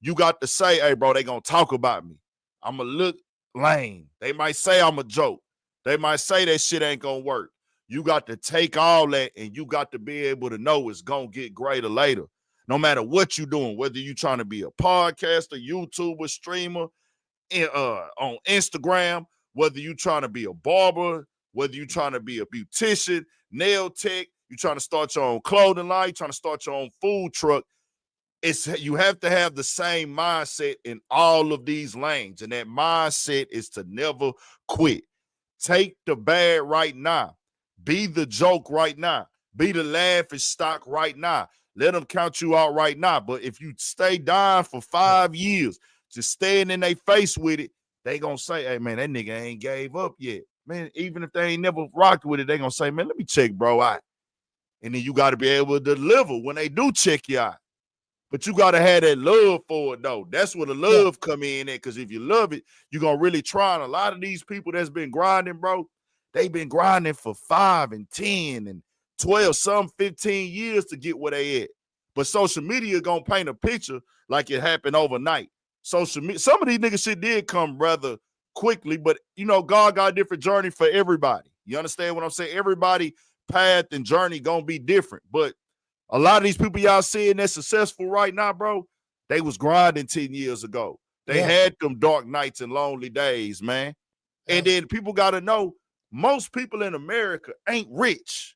You got to say, hey, bro, they going to talk about me. I'm going to look lame. They might say I'm a joke. They might say that shit ain't going to work. You got to take all that, and you got to be able to know it's going to get greater later. No matter what you're doing, whether you're trying to be a podcaster, YouTuber, streamer, on Instagram, whether you're trying to be a barber, whether you're trying to be a beautician, nail tech, you're trying to start your own clothing line, you're trying to start your own food truck, you have to have the same mindset in all of these lanes. And that mindset is to never quit. Take the bad right now. Be the joke right now. Be the laughing stock right now. Let them count you out right now. But if you stay dying for 5 years, just staying in their face with it, they going to say, hey, man, that nigga ain't gave up yet. Man, even if they ain't never rocked with it, they going to say, man, let me check bro out. And then you got to be able to deliver when they do check you out. But you got to have that love for it, though. That's where the love come in at, because if you love it, you're going to really try. And a lot of these people that's been grinding, bro, they've been grinding for 5 and 10 and 12, some 15 years to get where they at. But social media going to paint a picture like it happened overnight. Social media, some of these niggas shit did come rather quickly, but, God got a different journey for everybody. You understand what I'm saying? Everybody path and journey going to be different. But a lot of these people y'all seeing that's successful right now, bro, they was grinding 10 years ago. They had them dark nights and lonely days, man. And then people got to know, most people in America ain't rich.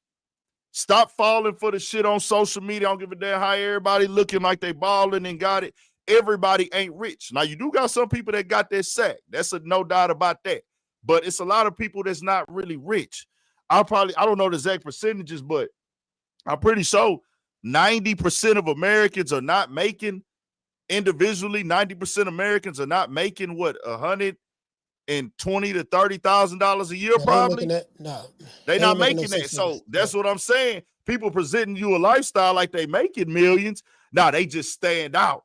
Stop falling for the shit on social media. I don't give a damn how everybody looking like they balling and got it. Everybody ain't rich. Now, you do got some people that got that sack. That's no doubt about that. But it's a lot of people that's not really rich. I don't know the exact percentages, but I'm pretty sure 90% of Americans are not making individually. 90% of Americans are not making $120,000 to $30,000 a year. Probably. They're not making that. So that's what I'm saying. People presenting you a lifestyle like they making millions. Nah, they just stand out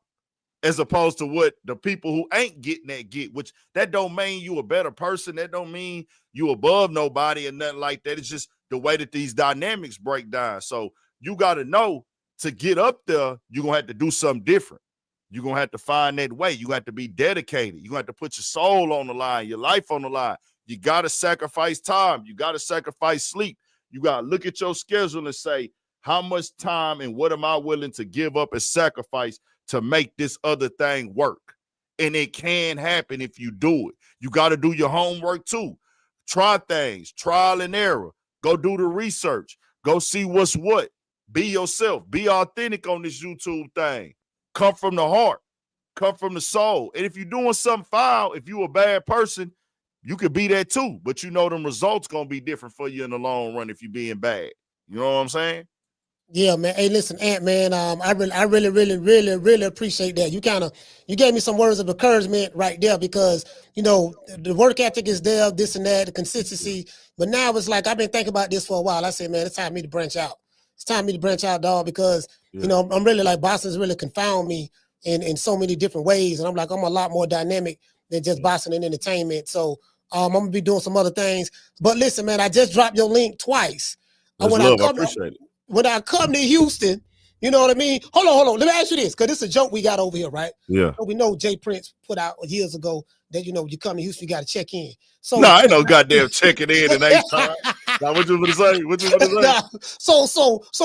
as opposed to what the people who ain't getting that get. Which that don't mean you a better person. That don't mean you above nobody or nothing like that. It's just the way that these dynamics break down. So you got to know, to get up there, you're going to have to do something different. You're going to have to find that way. You have to be dedicated. You have to put your soul on the line, your life on the line. You got to sacrifice time. You got to sacrifice sleep. You got to look at your schedule and say, how much time and what am I willing to give up and sacrifice to make this other thing work? And it can happen if you do it. You got to do your homework too. Try things, trial and error. Go do the research. Go see what's what. Be yourself. Be authentic on this YouTube thing. Come from the heart. Come from the soul. And if you're doing something foul, if you're a bad person, you could be that too. But you know them results going to be different for you in the long run if you're being bad. You know what I'm saying? Yeah, man. Hey, listen, Ant, man. I really appreciate that. You gave me some words of encouragement right there because the work ethic is there, this and that, the consistency. But now it's like I've been thinking about this for a while. I said, man, it's time for me to branch out. It's time for me to branch out, dog, because I'm really like boxing's really confound me in so many different ways, and I'm like I'm a lot more dynamic than just boxing and entertainment. So I'm gonna be doing some other things. But listen, man, I just dropped your link twice. I appreciate it. When I come to Houston, you know what I mean? Hold on. Let me ask you this, because this is a joke we got over here, right? Yeah. So we know Jay Prince put out years ago that, you come to Houston, you got to check in. So no, I ain't no goddamn checking in and ain't time. Now, what you gonna say? Nah, so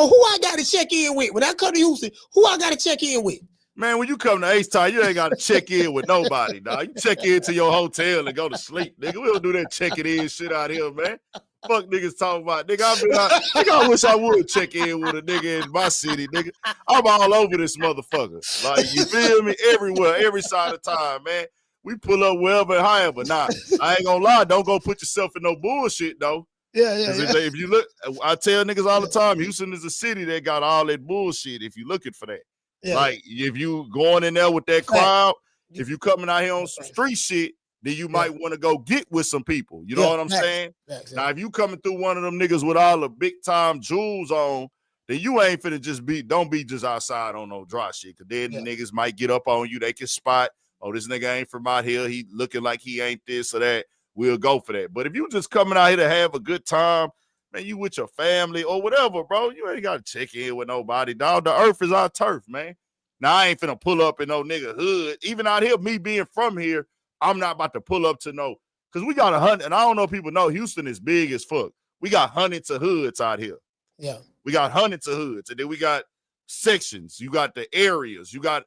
who I got to check in with? When I come to Houston, who I got to check in with? Man, when you come to H-Town, you ain't got to check in with nobody, dog. You check into your hotel and go to sleep, nigga. We don't do that checking in shit out here, man. Fuck niggas talking about, nigga. I wish I would check in with a nigga in my city, nigga. I'm all over this motherfucker. Like, you feel me? Everywhere, every side of time, man. We pull up wherever and however. Nah, I ain't gonna lie. Don't go put yourself in no bullshit, though. Yeah. If you look, I tell niggas all the time, Houston is a city that got all that bullshit if you're looking for that. Yeah. Like, if you going in there with that crowd, if you coming out here on some street shit, then you might want to go get with some people. You know what I'm saying? Now, if you coming through one of them niggas with all the big time jewels on, then you ain't finna don't be just outside on no dry shit. Cause then the niggas might get up on you. They can spot, oh, this nigga ain't from out here. He looking like he ain't this or that. We'll go for that. But if you just coming out here to have a good time, man, you with your family or whatever, bro, you ain't got to check in with nobody. Dog, the earth is our turf, man. Now, I ain't finna pull up in no nigga hood. Even out here, me being from here, I'm not about to pull up to no, because we got 100, and I don't know if people know, Houston is big as fuck. We got hundreds of hoods out here. Yeah. We got hundreds of hoods, and then we got sections. You got the areas. You got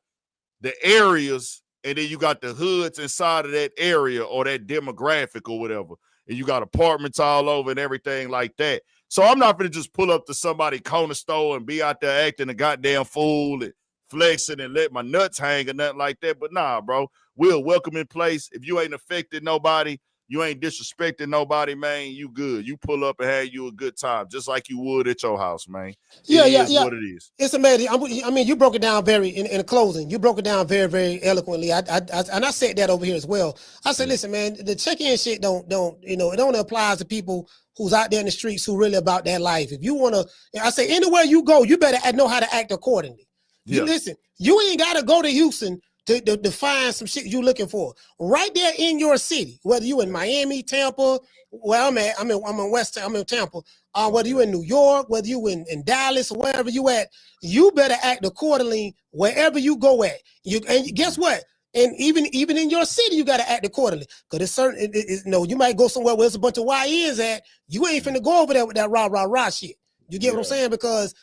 the areas, and then you got the hoods inside of that area or that demographic or whatever. And you got apartments all over and everything like that. So I'm not going to just pull up to somebody corner store and be out there acting a goddamn fool and flexing and let my nuts hang or nothing like that. But nah, bro, we're a welcoming place. If you ain't affected nobody, you ain't disrespecting nobody, man, you good. You pull up and have you a good time, just like you would at your house, man. Yeah. What it is. It's amazing. I mean, you broke it down in the closing. You broke it down very, very eloquently. And I said that over here as well. I said, listen, man, the check-in shit don't it only applies to people who's out there in the streets who really about that life. If you want to, I say anywhere you go, you better know how to act accordingly. You listen, you ain't got to go to Houston to find some shit you looking for. Right there in your city, whether you in Miami, Tampa, where I'm in Tampa, whether you in New York, whether you in Dallas, or wherever you at, you better act accordingly wherever you go at. And guess what? And even in your city, you got to act accordingly. Because it's certain, you might go somewhere where there's a bunch of YNs at. You ain't finna go over there with that rah shit. You get what I'm saying? Because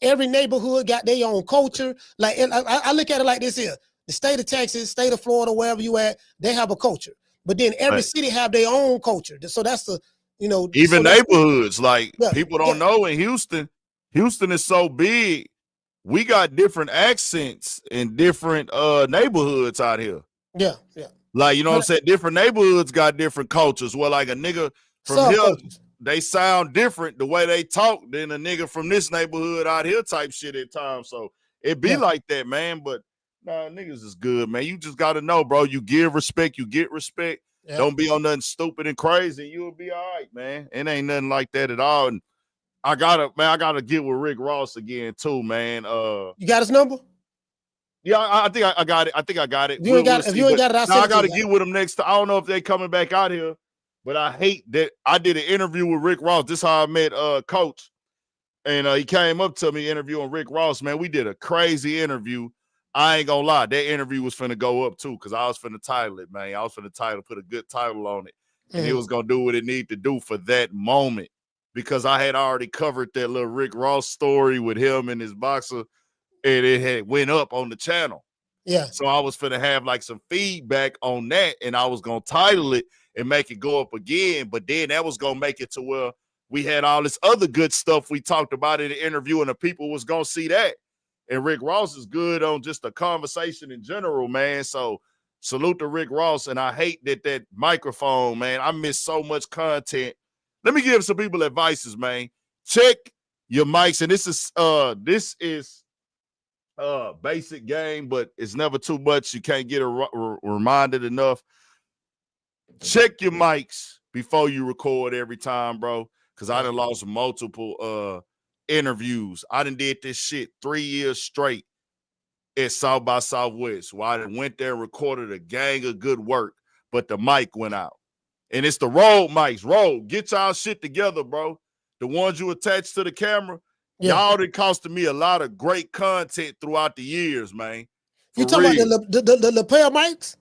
every neighborhood got their own culture. Like I look at it like this here. The state of Texas, state of Florida, wherever you at, they have a culture. But then every city have their own culture. So that's the, even neighborhoods. Like people don't know in Houston is so big. We got different accents in different neighborhoods out here. Yeah. Like, you know what I'm saying? Different neighborhoods got different cultures. Well, like a nigga from here, they sound different the way they talk than a nigga from this neighborhood out here type shit at times. So it be like that, man. But nah, niggas is good, man. You just got to know, bro. You give respect, you get respect. Yeah. Don't be on nothing stupid and crazy. You'll be all right, man. It ain't nothing like that at all. And I gotta get with Rick Ross again too, man. You got his number? Yeah, I think I got it. If you ain't got it, I gotta get with him next time. I don't know if they coming back out here, but I hate that I did an interview with Rick Ross. This is how I met Coach. And he came up to me interviewing Rick Ross, man. We did a crazy interview. I ain't gonna lie, that interview was finna go up too, because I was finna title it, man. I was finna put a good title on it. And it was gonna do what it needed to do for that moment. Because I had already covered that little Rick Ross story with him and his boxer, and it had went up on the channel. Yeah. So I was finna have like some feedback on that, and I was gonna title it and make it go up again. But then that was gonna make it to where we had all this other good stuff we talked about in the interview, and the people was gonna see that. And Rick Ross is good on just the conversation in general, man. So salute to Rick Ross. And I hate that microphone, man. I miss so much content. Let me give some people advices, man. Check your mics. And this is basic game, but it's never too much. You can't get reminded enough. Check your mics before you record every time, bro. Because I done lost multiple interviews. I done did this shit 3 years straight at South by Southwest, where I done went there and recorded a gang of good work, but the mic went out. And it's the Rode mics. Rode, get y'all shit together, bro. The ones you attach to the camera, y'all done costed me a lot of great content throughout the years, man. You talking about the lapel mics?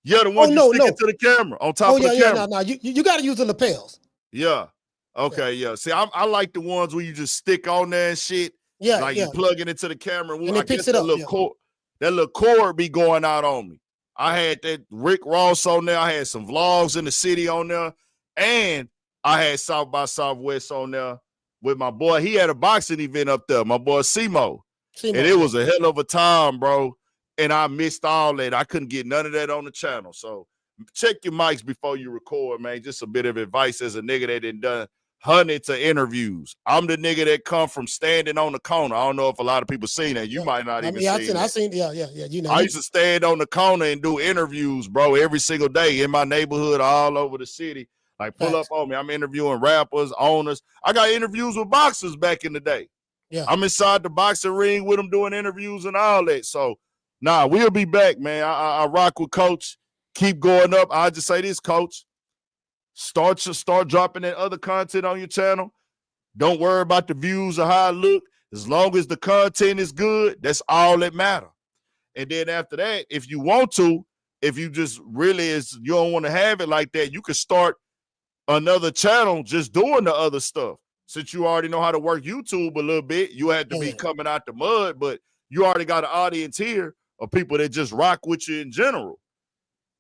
Yeah, the ones you stick to the camera, on top of the camera. No. You got to use the lapels. Yeah. Okay, yeah. See, I like the ones where you just stick on there and shit. Yeah, like you plug it into the camera. And it picks it up. That little cord be going out on me. I had that Rick Ross on there. I had some vlogs in the city on there. And I had South by Southwest on there with my boy. He had a boxing event up there, my boy Simo. And it was a hell of a time, bro. And I missed all that. I couldn't get none of that on the channel. So check your mics before you record, man. Just a bit of advice as a nigga that done hundreds of interviews. I'm the nigga that come from standing on the corner. I don't know if a lot of people seen that. You might not even see it. I seen. Yeah. You know, I used to stand on the corner and do interviews, bro, every single day in my neighborhood, all over the city. Like, pull up on me. I'm interviewing rappers, owners. I got interviews with boxers back in the day. Yeah, I'm inside the boxing ring with them doing interviews and all that. So, we'll be back, man. I rock with Coach. Keep going up. I just say this, Coach. Start dropping that other content on your channel. Don't worry about the views or how I look. As long as the content is good, that's all that matters. And then after that, if you want to, if you just really you don't want to have it like that, you can start another channel just doing the other stuff. Since you already know how to work YouTube a little bit, you had to be coming out the mud, but you already got an audience here of people that just rock with you in general.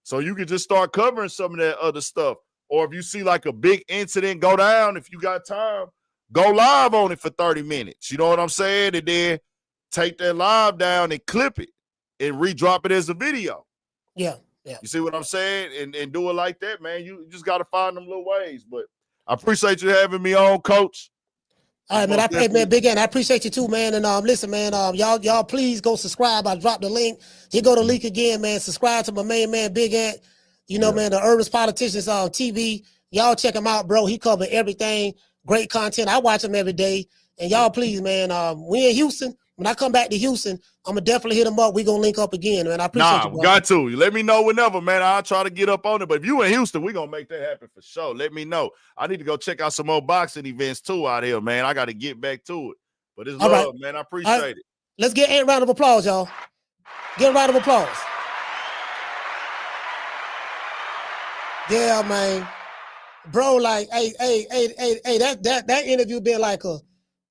So you can just start covering some of that other stuff. Or if you see like a big incident go down, if you got time, go live on it for 30 minutes. You know what I'm saying? And then take that live down and clip it and redrop it as a video. Yeah. You see what I'm saying? And do it like that, man. You just got to find them little ways. But I appreciate you having me on, Coach. All right, man. Big Ant, I appreciate you too, man. And listen, man, y'all please go subscribe. I dropped the link. Here go the link again, man. Subscribe to my main man, Big Ant. You know, man, the Urban Politicians on TV. Y'all check him out, bro. He covered everything. Great content. I watch him every day. And y'all, please, man, we in Houston. When I come back to Houston, I'm going to definitely hit him up. We're going to link up again, man. I appreciate you, bro. Got to. Let me know whenever, man. I'll try to get up on it. But if you in Houston, we're going to make that happen for sure. Let me know. I need to go check out some more boxing events, too, out here, man. I got to get back to it. But it's love, man. I appreciate it. Let's get a round of applause, y'all. Get a round of applause. Yeah, man. Bro, like, hey, that interview been like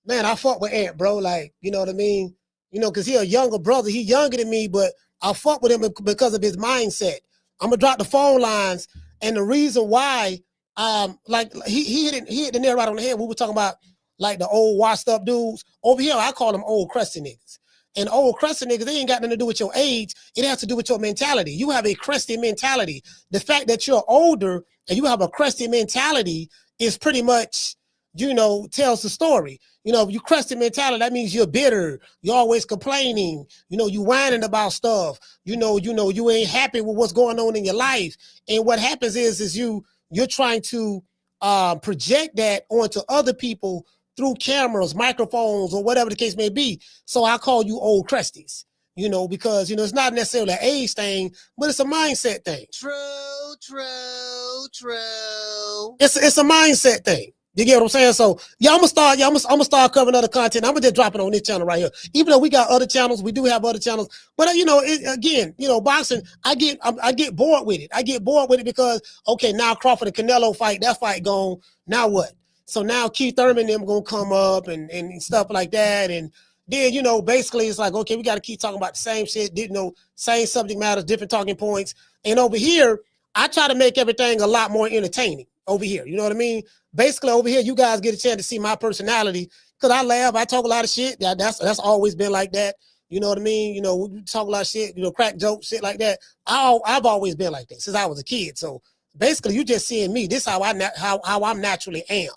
man, I fuck with Ant, bro. Like, you know what I mean? You know, because he a younger brother. He younger than me, but I fuck with him because of his mindset. I'm going to drop the phone lines. And the reason why, like, he hit the nail right on the head. We were talking about, like, the old washed up dudes. Over here, I call them old crusty niggas. And old crusty niggas, they ain't got nothing to do with your age. It has to do with your mentality. You have a crusty mentality. The fact that you're older and you have a crusty mentality is pretty much, you know, tells the story. You know, if you crusty mentality, that means you're bitter. You're always complaining. You know, you whining about stuff. You know, you ain't happy with what's going on in your life. And what happens is you're trying to project that onto other people through cameras, microphones, or whatever the case may be. So I call you old crusties, you know, because, you know, it's not necessarily an age thing, but it's a mindset thing. True. It's a mindset thing. You get what I'm saying? So yeah, I'm gonna start covering other content. I'm gonna just drop it on this channel right here. Even though we got other channels, we do have other channels. But you know, again, you know, boxing, I get bored with it. I get bored with it because okay, now Crawford and Canelo fight, that fight gone. Now what? So now Keith Thurman them gonna come up and stuff like that. And then, you know, basically it's like, okay, we got to keep talking about the same shit, you know, same subject matters, different talking points. And over here, I try to make everything a lot more entertaining over here. You know what I mean? Basically over here, you guys get a chance to see my personality because I laugh, I talk a lot of shit. That's always been like that. You know what I mean? You know, we talk a lot of shit, you know, crack jokes, shit like that. I've always been like that since I was a kid. So basically you just seeing me. This is how I'm naturally am.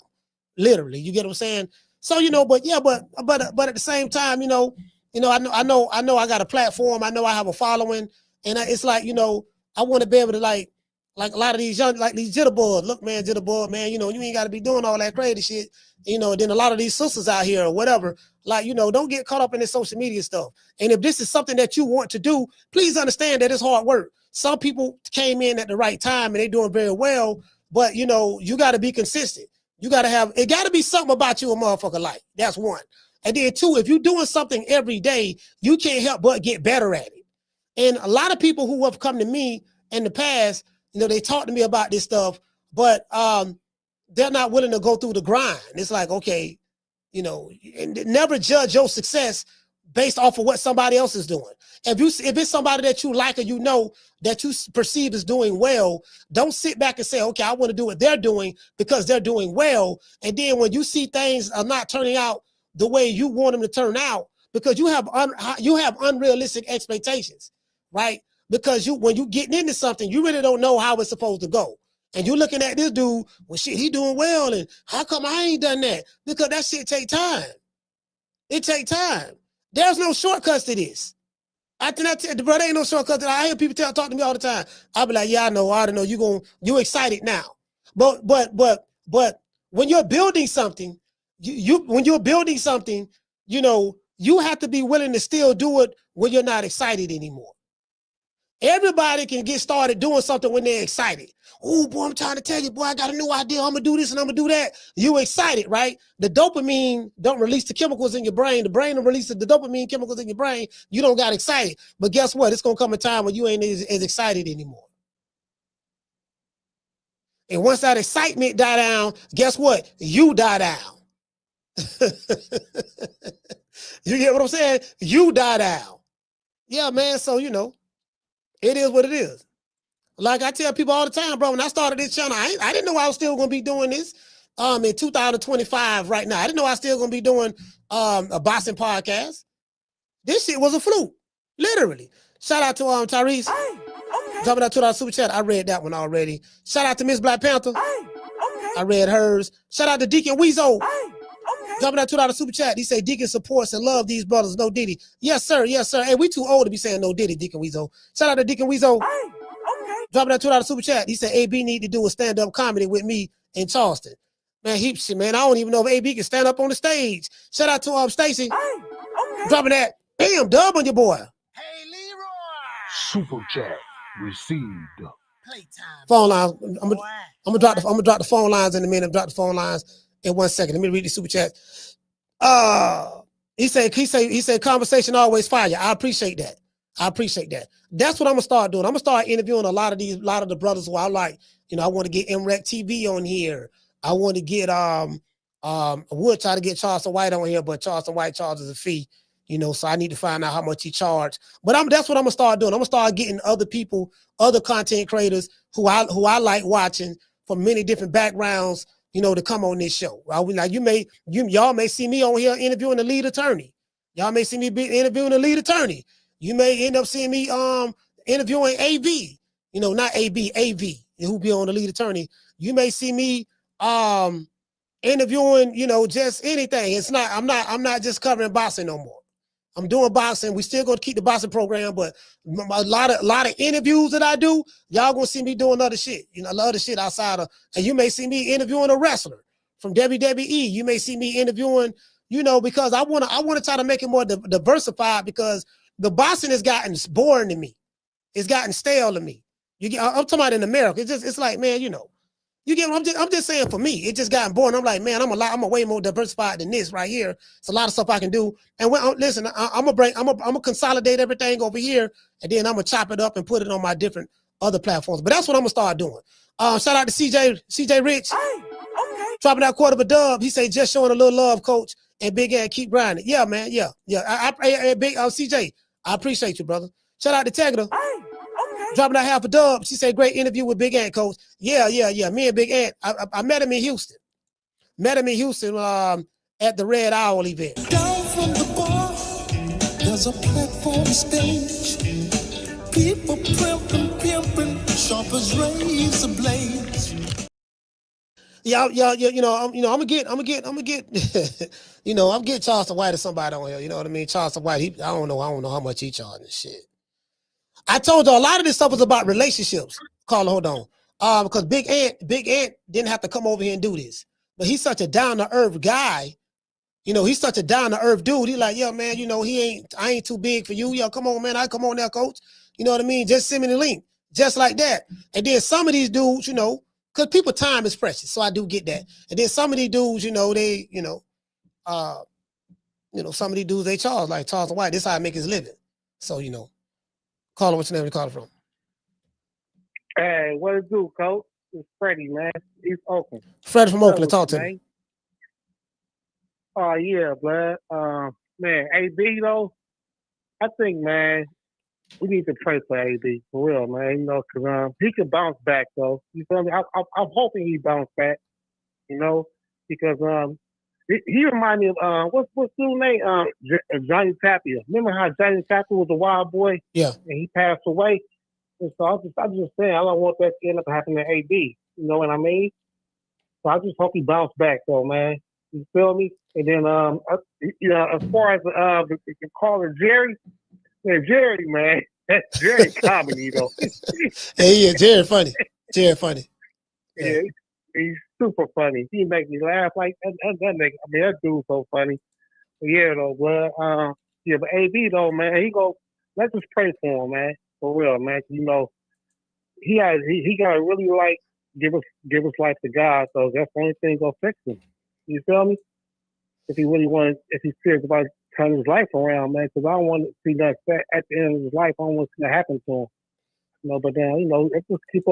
Literally, you get what I'm saying? So, you know, but yeah, but at the same time, you know, I know I got a platform. I know I have a following, and it's like, you know, I want to be able to like a lot of these young, like these jitterbugs. Look, man, jitterbug, man, you know, you ain't got to be doing all that crazy shit. You know, then a lot of these sisters out here or whatever, like, you know, don't get caught up in this social media stuff. And if this is something that you want to do, please understand that it's hard work. Some people came in at the right time and they're doing very well, but you know, you got to be consistent. You got to have, it got to be something about you a motherfucker like. That's one. And then two, if you're doing something every day, you can't help but get better at it. And a lot of people who have come to me in the past, you know, they talk to me about this stuff, but they're not willing to go through the grind. It's like, okay, you know, never judge your success based off of what somebody else is doing. If it's somebody that you like or you know that you perceive as doing well, don't sit back and say, okay, I want to do what they're doing because they're doing well. And then when you see things are not turning out the way you want them to turn out, because you have unrealistic expectations, right? Because when you getting into something, you really don't know how it's supposed to go. And you're looking at this dude, well, shit, he doing well, and how come I ain't done that? Because that shit take time. It take time. There's no shortcuts to this. I tell the brother ain't no shortcuts. I hear people talk to me all the time. I'll be like, yeah, I know, you excited now. But when you're building something, when you're building something, you know, you have to be willing to still do it when you're not excited anymore. Everybody can get started doing something when they're excited. Oh, boy, I'm trying to tell you, boy, I got a new idea. I'm going to do this and I'm going to do that. You excited, right? The dopamine don't release the chemicals in your brain. The brain don't release the dopamine chemicals in your brain. You don't got excited. But guess what? It's going to come a time when you ain't as excited anymore. And once that excitement die down, guess what? You die down. You get what I'm saying? You die down. Yeah, man. So, you know, it is what it is. Like I tell people all the time, bro, when I started this channel, I didn't know I was still going to be doing this in 2025 right now. I didn't know I was still going to be doing a boxing podcast. This shit was a fluke, literally. Shout out to Tyrese. Hey, okay. Dropping that $2 super chat. I read that one already. Shout out to Miss Black Panther. Hey, okay. I read hers. Shout out to Deacon Weezo. Hey, okay. Dropping that $2 super chat. He said Deacon supports and love these brothers. No Diddy. Yes, sir. Yes, sir. Hey, we too old to be saying no Diddy, Deacon Weezo. Shout out to Deacon Weezo. Hey, okay. Dropping that $2 super chat. He said AB need to do a stand-up comedy with me in Charleston. Man, man, I don't even know if AB can stand up on the stage. Shout out to Stacy. Hey, okay. Dropping that. Bam, dub on your boy. Hey, Leroy. Super chat received. Playtime. Phone lines. I'm gonna drop the phone lines in a minute. Drop the phone lines in 1 second. Let me read the super chat. He said conversation always fire. I appreciate that. That's what I'm gonna start doing. I'm gonna start interviewing a lot of the brothers who I like. You know, I want to get MREC TV on here. I want to get I would try to get Charleston White on here, but Charleston White charges a fee. You know, so I need to find out how much he charged. But that's what I'm gonna start doing. I'm gonna start getting other people, other content creators who I like watching from many different backgrounds, you know, to come on this show. Like y'all may see me on here interviewing the lead attorney. Y'all may see me interviewing the lead attorney. You may end up seeing me interviewing AV, you know, not AB, AV, who be on the lead attorney. You may see me interviewing, you know, just anything. I'm not just covering boxing no more. I'm doing boxing. We still going to keep the boxing program, but a lot of interviews that I do, y'all gonna see me doing other shit, you know, other shit outside of, and you may see me interviewing a wrestler from WWE. You may see me interviewing, you know, because I want to try to make it more diversified, because the boxing has gotten boring to me. It's gotten stale to me. I'm talking about in America. It's like, man, you know, You get what I'm just saying for me. It just got boring. I'm like, man, I'm way more diversified than this right here. It's a lot of stuff I can do. And listen, I'm gonna consolidate everything over here, and then I'm gonna chop it up and put it on my different other platforms. But that's what I'm gonna start doing. Shout out to CJ Rich. Hey, okay. Dropping that quarter of a dub. He say just showing a little love, coach, and Big Ant keep grinding. Yeah, man. Yeah. Big CJ, I appreciate you, brother. Shout out to Tegra. Hey, okay. Dropping that half a dub. She said, great interview with Big Ant, coach. Yeah. Me and Big Ant. I met him in Houston. At the Red Owl event. Down from the bar, there's a platform stage. People pimping, sharp as razor blades. Yeah. I'm gonna get, I'm getting Charleston White or somebody on here. You know what I mean? Charleston White. I don't know how much he charged and shit. I told you a lot of this stuff was about relationships. Carla, hold on. Because Big Ant didn't have to come over here and do this, but he's such a down to earth guy. He's such a down to earth dude. He's like, yeah, man. I ain't too big for you. Yo, come on, man. I come on there, coach. You know what I mean? Just send me the link, just like that. And then some of these dudes, because people time is precious, so I do get that. And then some of these dudes, they, some of these dudes they charge like Charles White. This is how I make his living. So call him. What's your name? You call it from? Hey, what it do, coach? It's Freddie, man. East Oakland. Freddie from Oakland. Talk to me. Oh yeah, bud. Man, AB though. I think, man, we need to pray for AB for real, man. Because he can bounce back though. You feel me? I'm hoping he bounce back. Because he remind me of what's his name? Johnny Tapia. Remember how Johnny Tapia was a wild boy? Yeah. And he passed away. And so I'm just saying, I don't want that to end up happening to AB. You know what I mean? So I just hope he bounce back though, man. You feel me? And then as far as the caller Jerry, man, that's Jerry comedy though. Yeah, Jerry funny. Yeah, he's super funny. He make me laugh like that. That dude's so funny. But yeah, though, but but AB though, man, let's just pray for him, man, for real, man. He gotta really like give us life to God. So that's the only thing gonna fix him. You feel me? If he's serious about turning his life around, man, because I don't want to see that at the end of his life. I don't want to happen to him. But then, let's just keep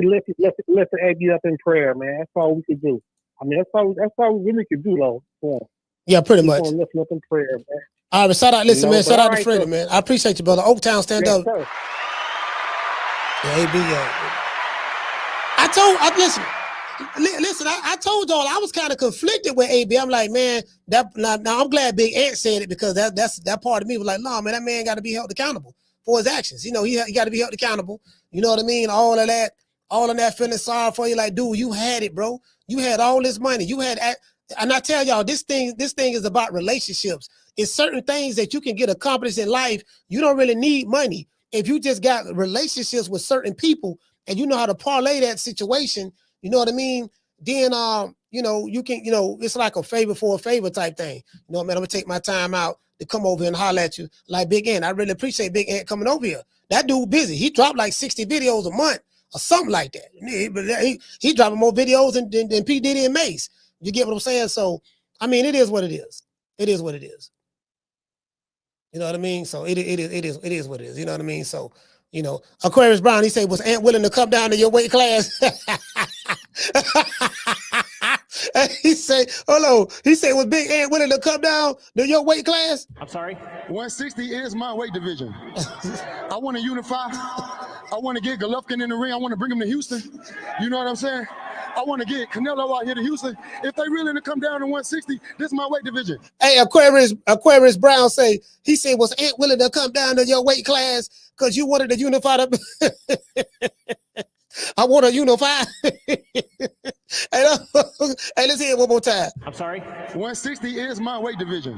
lifting AB up in prayer, man. That's all we could do. I mean, that's all we really could do, though. For yeah, pretty much. Lift him up in prayer, man. All right, shout out, listen, man. Shout out to Freddie, man. I appreciate you, brother. Oaktown, stand up. Sir. Yeah, AB. Listen, I told y'all I was kind of conflicted with AB. I'm like, man, now I'm glad Big Ant said it because that part of me was like, no, man, that man got to be held accountable for his actions. He got to be held accountable. You know what I mean? All of that feeling sorry for you. Like, dude, you had it, bro. You had all this money. And I tell y'all, this thing is about relationships. It's certain things that you can get accomplished in life. You don't really need money. If you just got relationships with certain people and you know how to parlay that situation, you know what I mean? Then, you can, it's like a favor for a favor type thing. Man, I'm going to take my time out to come over and holler at you like Big Ant. I really appreciate Big Ant coming over here. That dude busy. He dropped like 60 videos a month or something like that. He dropping more videos than P. Diddy and Mace. You get what I'm saying? So, I mean, it is what it is. It is what it is. You know what I mean? So it is what it is. You know what I mean? So, Aquarius Brown, he said, was Ant willing to come down to your weight class? He said, hold on. He said, was Big Ant willing to come down to your weight class? I'm sorry? 160 is my weight division. I want to unify. I want to get Golovkin in the ring. I want to bring him to Houston. You know what I'm saying? I want to get Canelo out here to Houston. If they willing to come down to 160, this is my weight division. Hey, Aquarius Brown he said, was Ant willing to come down to your weight class because you wanted to unify the... I want to unify. Hey, let's hear it one more time. I'm sorry? 160 is my weight division.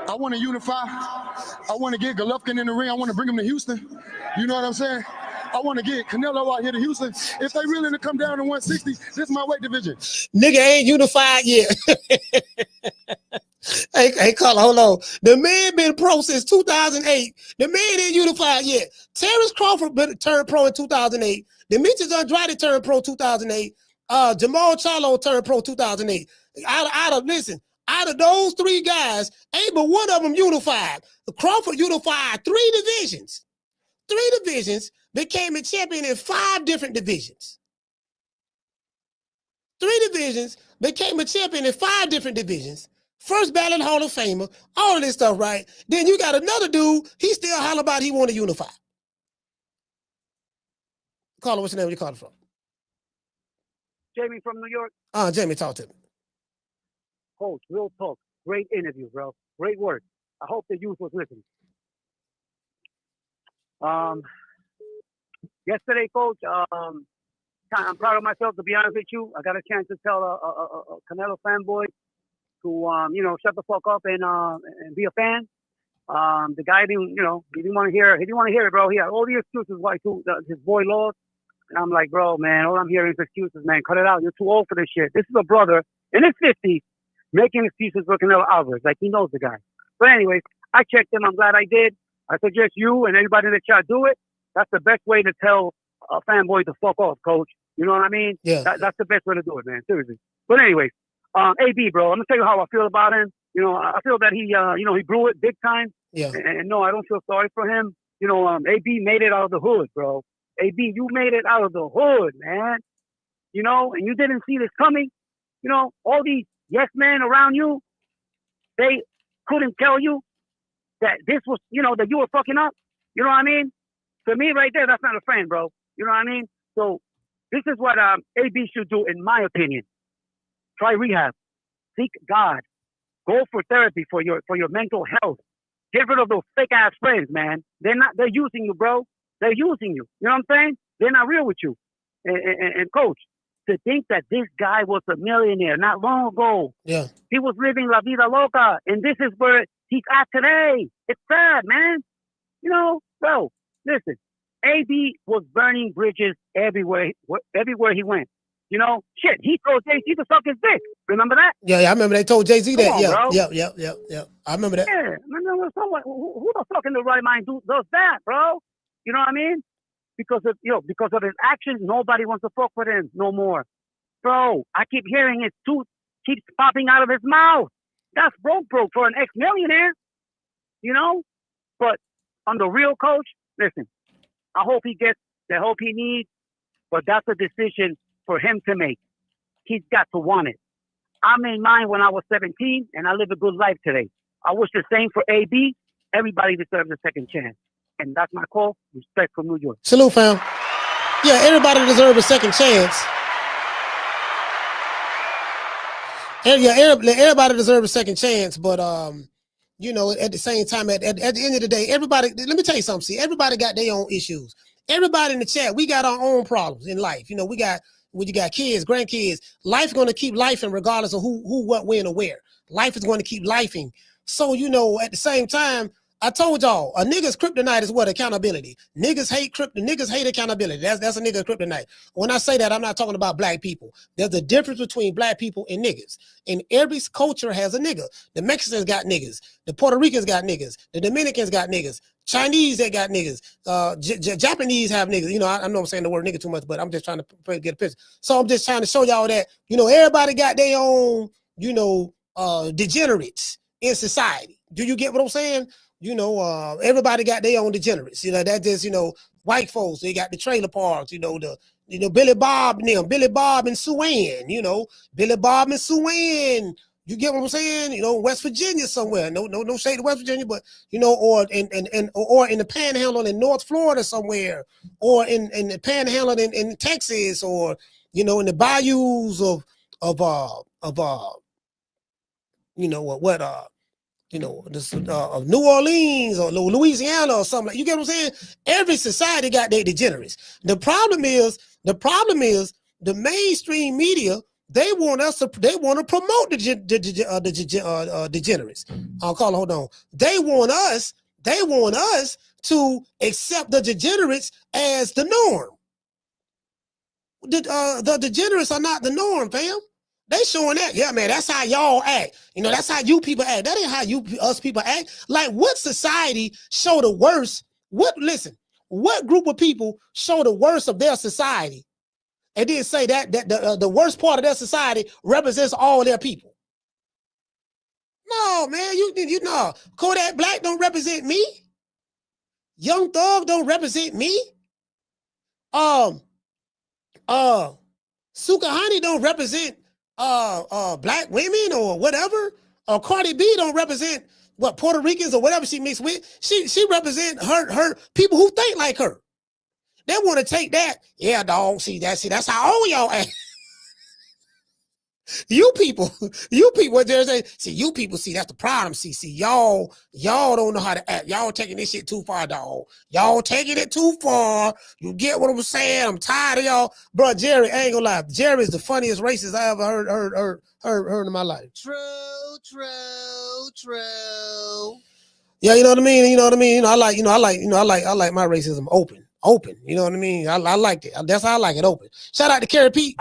I want to unify. I want to get Golovkin in the ring. I want to bring him to Houston. You know what I'm saying? I want to get Canelo out here to Houston. If they willing to come down to 160, this is my weight division. Nigga ain't unified yet. Hey, Carla, hold on. The man been pro since 2008. The man ain't unified yet. Terence Crawford turned pro in 2008. Demetrius Andrade turned pro 2008. Jermall Charlo turned pro 2008. Out of those 3 guys, ain't but one of them unified. Crawford unified 3 divisions. 3 divisions, became a champion in 5 different divisions. 3 divisions, became a champion in 5 different divisions. First ballot Hall of Famer, all of this stuff, right? Then you got another dude, he still holler about he want to unify. Caller, what's your name? Where you calling from? Jamie from New York. Jamie, talk to me. Coach, real talk. Great interview, bro. Great work. I hope the youth was listening. Yesterday, Coach, I'm proud of myself, to be honest with you. I got a chance to tell a Canelo fanboy to, shut the fuck up and be a fan. The guy didn't, he didn't want to hear it. He didn't want to hear it, bro. He had all the excuses why his boy lost. And I'm like, bro, man, all I'm hearing is excuses, man. Cut it out. You're too old for this shit. This is a brother in his 50s making excuses for Canelo Alvarez. Like, he knows the guy. But anyways, I checked him. I'm glad I did. I suggest you and everybody in the chat do it. That's the best way to tell a fanboy to fuck off, Coach. You know what I mean? Yeah. That's the best way to do it, man. Seriously. But anyways, AB, bro, I'm going to tell you how I feel about him. I feel that he blew it big time. Yeah. And no, I don't feel sorry for him. AB made it out of the hood, bro. AB, you made it out of the hood, man. And you didn't see this coming. All these yes men around you, they couldn't tell you that this was, that you were fucking up. You know what I mean? To me, right there, that's not a friend, bro. You know what I mean? So this is what AB should do, in my opinion. Try rehab. Seek God. Go for therapy for your mental health. Get rid of those fake ass friends, man. They're using you, bro. They're using you. You know what I'm saying? They're not real with you. And Coach, to think that this guy was a millionaire not long ago. Yeah. He was living la vida loca, and this is where he's at today. It's sad, man. Bro, listen. AB was burning bridges everywhere he went. Shit, he told Jay-Z to suck his dick. Remember that? Yeah, I remember they told Jay-Z that. On, Yeah. I remember that. Yeah, who the fuck in the right mind does that, bro? You know what I mean? Because of his actions, nobody wants to fuck with him no more. Bro, I keep hearing his tooth keeps popping out of his mouth. That's broke for an ex-millionaire. But on the real, Coach, listen, I hope he gets the help he needs, but that's a decision for him to make. He's got to want it. I made mine when I was 17, and I live a good life today. I wish the same for AB. Everybody deserves a second chance. And that's my call. Respect from New York. Salute, fam. Yeah, everybody deserves a second chance. Everybody deserves a second chance, but at the same time, at the end of the day, everybody, let me tell you something. See, everybody got their own issues. Everybody in the chat, we got our own problems in life. We got kids, grandkids. Life's going to keep lifing regardless of who, what, when, or where. Life is going to keep lifing. So, at the same time, I told y'all, a nigga's kryptonite is what? Accountability. Niggas hate accountability. That's a nigga's kryptonite. When I say that, I'm not talking about black people. There's a difference between black people and niggas. And every culture has a nigga. The Mexicans got niggas. The Puerto Ricans got niggas. The Dominicans got niggas. Chinese, they got niggas. Japanese have niggas. I know I'm saying the word nigga too much, but I'm just trying to get a picture. So I'm just trying to show y'all that, everybody got their own, degenerates in society. Do you get what I'm saying? Everybody got their own degenerates. That just, white folks, they got the trailer parks, Billy Bob and Sue Ann, Billy Bob and Sue Ann. You get what I'm saying? West Virginia somewhere. No shade to West Virginia, but or in the Panhandle in North Florida somewhere, or in the Panhandle in Texas, or in the bayous of New Orleans or Louisiana or something like. You get what I'm saying? Every society got their degenerates. The problem is the mainstream media. They want to promote the degenerates. Hold on. They want us to accept the degenerates as the norm. The degenerates are not the norm, fam. They showing that, yeah, man, that's how y'all act. That's how you people act. That ain't how us people act. Like, what society show the worst? What group of people show the worst of their society and then say that the worst part of their society represents all their people. No, man, you know, Kodak Black don't represent me. Young Thug don't represent me. Sukahani don't represent black women or whatever. Or Cardi B don't represent what Puerto Ricans or whatever she mixed with. She represent her people who think like her. They want to take that. Yeah, dog. See that's how all y'all act. You people, what they're saying. See, you people, see, that's the problem. See, y'all don't know how to act. Y'all taking this shit too far, dog. Y'all taking it too far. You get what I'm saying? I'm tired of y'all. Bro, Jerry, I ain't gonna lie. Jerry is the funniest racist I ever heard in my life. True. Yeah, you know what I mean? You know what I mean? I like my racism open. You know what I mean? I like it. That's how I like it, open. Shout out to Kerry Pete.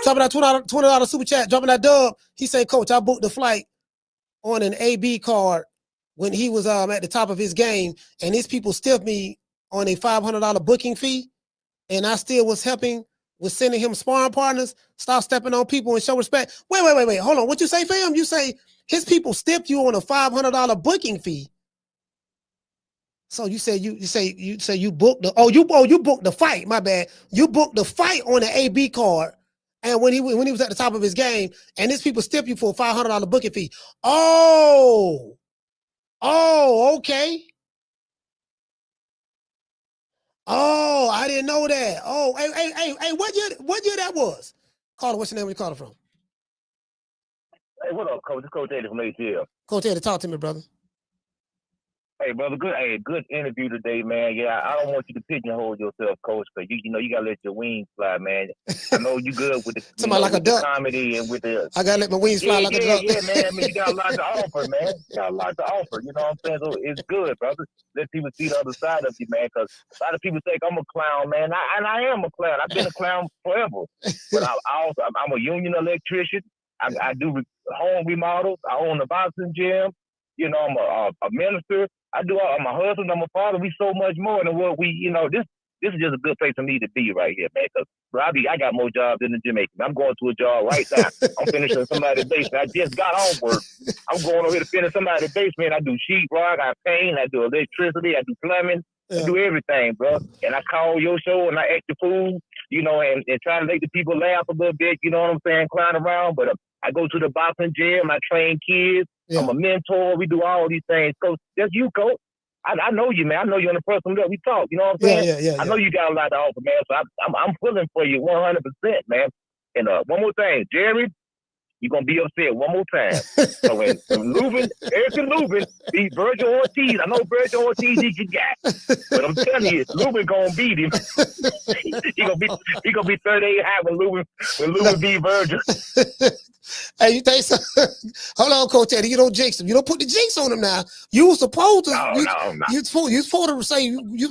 Dropping that $20 super chat, dropping that dub. He said, Coach, I booked the flight on an AB card when he was at the top of his game, and these people stiffed me on a $500 booking fee, and I still was helping with sending him sparring partners. Stop stepping on people and show respect. Wait. Hold on. What you say, fam? You say his people stiffed you on a $500 booking fee. So you say you booked you booked the fight. My bad. You booked the fight on the AB card. And when he was at the top of his game, and these people stip you for a $500 booking fee. Oh, okay. Oh, I didn't know that. Oh, hey, what year that was? Caller, what's your name? Where you calling from? Hey, what up, Coach? It's Coach Eddie from ATL. Coach Eddie, talk to me, brother. Hey, brother, good interview today, man. Yeah, I don't want you to pigeonhole yourself, Coach, because you know you gotta let your wings fly, man. I know you good with the, like with the comedy and with the. I gotta let my wings fly like a duck. Yeah, man. I mean, you got a lot to offer, man. You got a lot to offer. You know what I'm saying? So it's good, brother. Let people see the other side of you, man. Because a lot of people think I'm a clown, man. I am a clown. I've been a clown forever. But I'm a union electrician. I do home remodels. I own a boxing gym. You know, I'm a minister. I'm a husband, I'm a father. We so much more than what we, you know, this is just a good place for me to be right here, man. Because I got more jobs than the Jamaican. I'm going to a job right now. I'm finishing somebody's basement. I just got off work. I'm going over here to finish somebody's basement. I do sheetrock, I paint, I do electricity, I do plumbing, I do everything, bro. And I call your show and I act the fool, you know, and try to make the people laugh a little bit, you know what I'm saying, clown around. But I go to the boxing gym, I train kids. Yeah. I'm a mentor. We do all these things. Coach, that's you, Coach. I know you, man. I know you on the personal level. We talk. You know what I'm saying? Yeah. I know you got a lot to offer, man. So I'm pulling for you 100%, man. And one more thing, Jerry, you're gonna be upset one more time. So when Erickson Lubin beat Virgil Ortiz, I know Virgil Ortiz he can got, but I'm telling you, Lubin gonna beat him. he gonna be 38 high when Lubin beat Virgil. Hey, you think so? Hold on, Coach Eddie. You don't jinx him. You don't put the jinx on him now. You were supposed to. No. You supposed to say you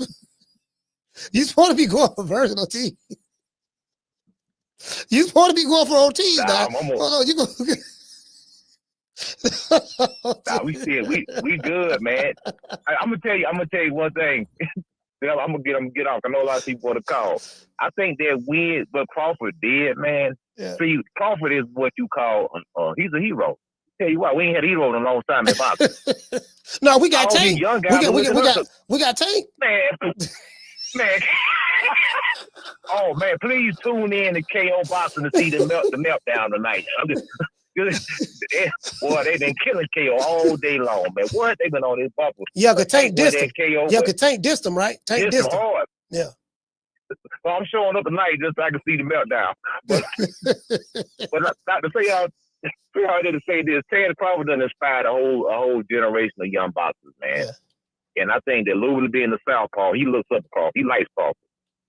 supposed to be going for Virgil Ortiz. You supposed to be going for Ortiz now. Hold on, you go. We good, man. I'm gonna tell you one thing. Then I'm gonna get off. I know a lot of people want to call. I think that win, but Crawford did, man. Yeah. See, Crawford is what you call he's a hero. Tell you what, we ain't had a hero in a long time in boxing. No, we got Tank. We got Tank. Man. Oh man, please tune in to KO Boxing to see the meltdown tonight. Boy, they've been killing KO all day long, man. What they been on this bubble? Yeah, cause Tank dissed him. Yeah, cause Tank dissed him, right? Tank dissed him hard. Yeah. So I'm showing up tonight just so I can see the meltdown. But not to say how to say this, Terence Crawford done inspired a whole generation of young boxers, man. Yeah. And I think that Louis being the southpaw, he looks up to Crawford. He likes Crawford.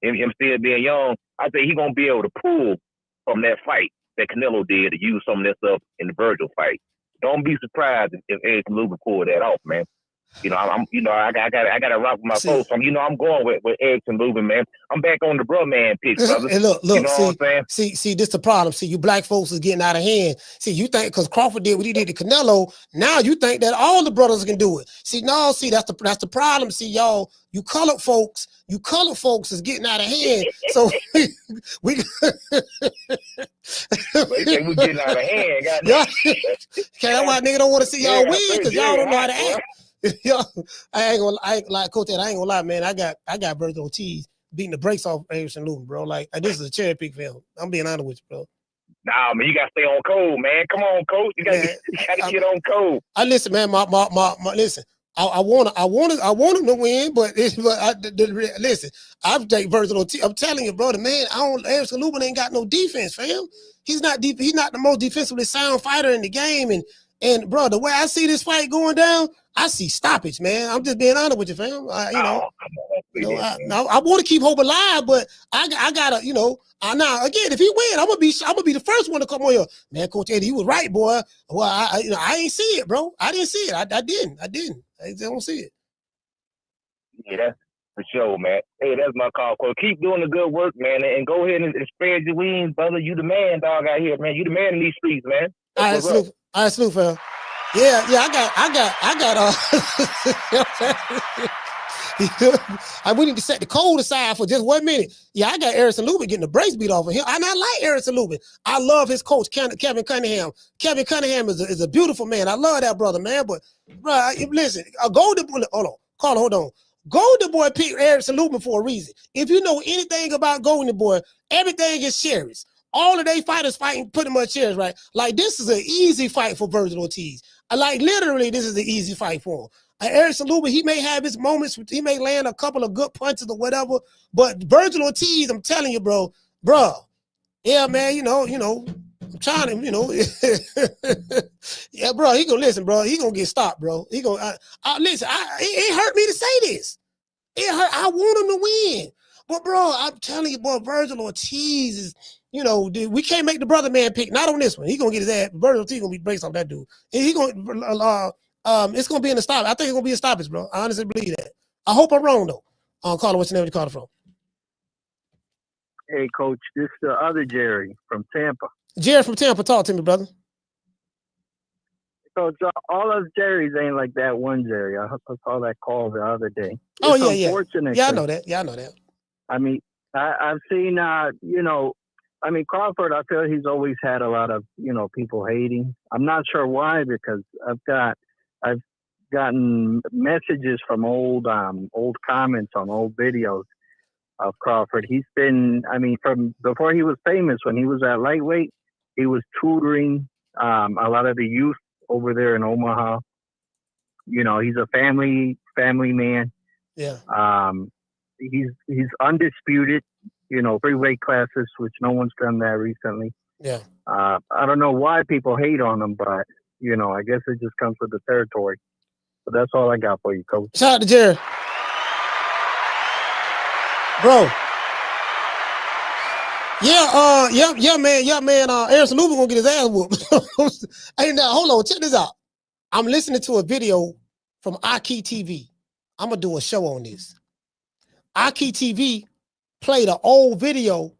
Him still being young, I think he's gonna be able to pull from that fight that Canelo did to use some of that stuff in the Virgil fight. Don't be surprised if Adrien Broner pulled that off, man. You know, I got to rock with my folks. I'm going with Erickson Lubin, man. I'm back on the bro man pitch, brother. And look, you know what I'm saying? See, this the problem. See, you black folks is getting out of hand. See, you think because Crawford did what he did to Canelo, now you think that all the brothers can do it. See, no, see, that's the problem. See, y'all, you colored folks is getting out of hand. So we we getting out of hand. That's why nigga don't want to see y'all win because y'all don't know how to act. Yo, I ain't gonna like Coach. I ain't gonna lie, man. I got Virgil Ortiz beating the brakes off Anderson Lubin, bro. Like this is a cherry pick film. I'm being honest with you, bro. Nah, man, you gotta stay on code, man. Come on, coach. You gotta get on code. I listen, man. My listen. I want him to win, but listen. I've taken Virgil Ortiz. I'm telling you, brother, man. Anderson Lubin ain't got no defense, fam. He's not deep. He's not the most defensively sound fighter in the game, and bro, the way I see this fight going down, I see stoppage, man. I'm just being honest with you, fam. I want to keep hope alive, but I gotta, now again, if he win, I'm gonna be the first one to come on here. Man, Coach Eddie, you was right, boy. Well, I ain't see it, bro. I didn't see it. I didn't. I don't see it. Yeah, that's for sure, man. Hey, that's my call. Well, keep doing the good work, man, and go ahead and spread your wings, brother. You the man, dog, out here, man. You the man in these streets, man. All right, Snoop, fam. Yeah, I got we need to set the code aside for just 1 minute. Yeah, I got Erickson Lubin getting the brakes beat off of him. And I like Erickson Lubin. I love his coach, Kevin Cunningham. Kevin Cunningham is a beautiful man. I love that brother, man. But bro, listen, a Golden Boy, hold on. Golden Boy picked Erickson Lubin for a reason. If you know anything about Golden Boy, everything is shares. All of they fighters fighting pretty much shares, right? Like this is an easy fight for Virgil Ortiz. Like literally, this is an easy fight for him. Erickson Lubin, he may have his moments. He may land a couple of good punches or whatever. But Virgil Ortiz, I'm telling you, bro. Yeah, man. I'm trying to, yeah, bro. He gonna listen, bro. He gonna get stopped, bro. He gonna listen. It hurt me to say this. It hurt. I want him to win, but bro, I'm telling you, boy, Virgil Ortiz is. We can't make the brother man pick. Not on this one. He gonna get his ass. Virgil Ortiz gonna be based off that dude. And he gonna it's gonna be in the stop. I think it's gonna be a stoppage, bro. I honestly believe that. I hope I'm wrong though. Carla, what's your name? You call it from? Hey, Coach. This is the other Jerry from Tampa. Jerry from Tampa, talk to me, brother. Coach, all those Jerrys ain't like that one Jerry. I saw that call the other day. Oh yeah. Yeah, I know that. I mean, I've seen Crawford, I feel he's always had a lot of, people hating. I'm not sure why, because I've gotten messages from old comments on old videos of Crawford. He's been, from before he was famous, when he was at lightweight, he was tutoring a lot of the youth over there in Omaha. He's a family man. Yeah. He's undisputed. 3 weight classes, which no one's done that recently. Yeah. I don't know why people hate on him, but, I guess it just comes with the territory. But that's all I got for you, Coach. Shout out to Jerry. Bro. Yeah, man. Erickson Lubin gonna get his ass whooped. Hey, now, hold on. Check this out. I'm listening to a video from Aki TV. I'm gonna do a show on this. Aki TV played an old video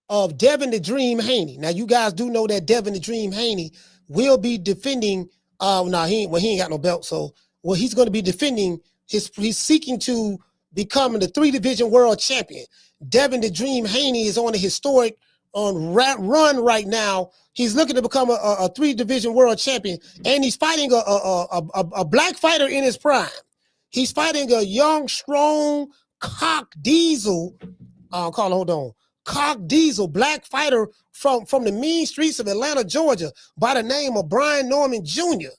of Devin the Dream Haney. Now, you guys do know that Devin the Dream Haney will be defending. He ain't got no belt. So, he's going to be defending he's seeking to become the 3-division world champion. Devin the Dream Haney is on a historic run right now. He's looking to become a 3-division world champion, and he's fighting a black fighter in his prime. He's fighting a young, strong, cock diesel. Cock Diesel, black fighter from the mean streets of Atlanta, Georgia, by the name of Brian Norman Jr.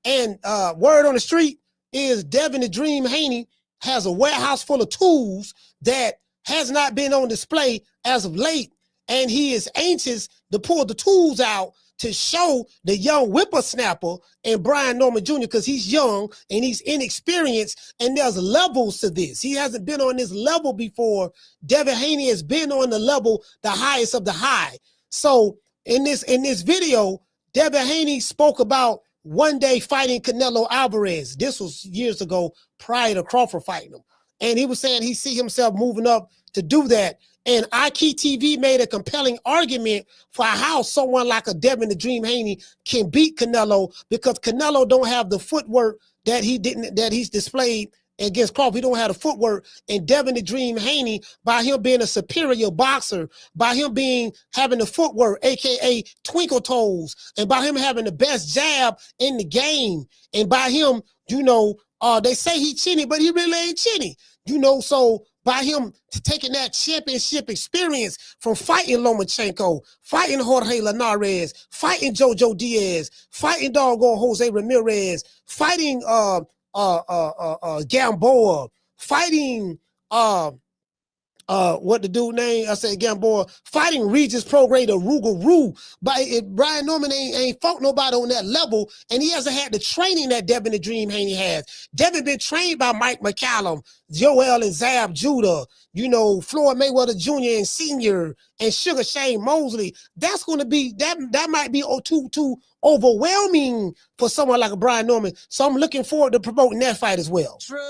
And word on the street is Devin the Dream Haney has a warehouse full of tools that has not been on display as of late. And he is anxious to pull the tools out to show the young whippersnapper and Brian Norman Jr. because he's young and he's inexperienced, and there's levels to this. He hasn't been on this level before. Devin Haney has been on the level, the highest of the high. So in this video, Devin Haney spoke about one day fighting Canelo Alvarez. This was years ago prior to Crawford fighting him. And he was saying he see himself moving up to do that. And IKTV made a compelling argument for how someone like a Devin the Dream Haney can beat Canelo, because Canelo don't have the footwork that he's displayed against Crawford. He don't have the footwork. And Devin the Dream Haney, by him being a superior boxer, by him having the footwork, aka twinkle toes, and by him having the best jab in the game, and by him, they say he chinny, but he really ain't chinny. So by him taking that championship experience from fighting Lomachenko, fighting Jorge Linares, fighting Jojo Diaz, fighting doggone Jose Ramirez, fighting Gamboa, fighting what the dude name? I said Gamboa, fighting Regis Prograde or Rougarou. But Brian Norman ain't fought nobody on that level, and he hasn't had the training that Devin the Dream Haney has. Devin been trained by Mike McCallum, Joel and Zab Judah, Floyd Mayweather Jr. and Sr. and Sugar Shane Mosley. That's going to be, that might be too overwhelming for someone like a Brian Norman. So I'm looking forward to promoting that fight as well. True.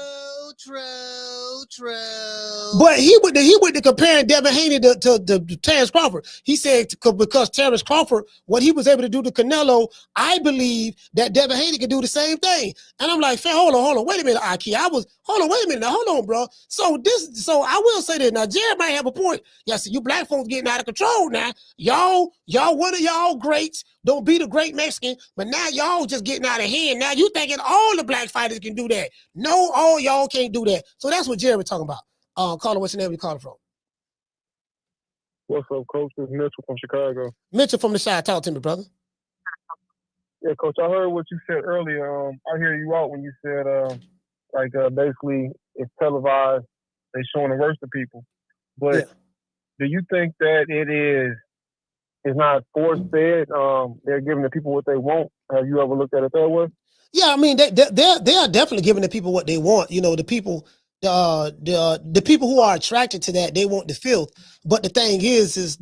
But he went to comparing Devin Haney to Terence Crawford. He said because Terence Crawford, what he was able to do to Canelo, I believe that Devin Haney could do the same thing. And I'm like, hold on, wait a minute, Aki. Hold on, bro. So I will say this. Now, Jared might have a point. Yeah, see, you black folks getting out of control now. Y'all, one of y'all greats don't be the great Mexican, but now y'all just getting out of hand. Now you thinking all the black fighters can do that. No, all y'all can't do that. So that's what Jared was talking about. Caller, what's your name? You calling from? What's up, Coach? This is Mitchell from Chicago. Mitchell from the Chi. Talk to me, brother. Yeah, Coach, I heard what you said earlier. I hear you out when you said, basically, it's televised. They're showing the worst of people. But do you think that it's not force-fed? They're giving the people what they want. Have you ever looked at it that way? Yeah, I mean, they are definitely giving the people what they want. The people... the people who are attracted to that, they want the filth. But the thing is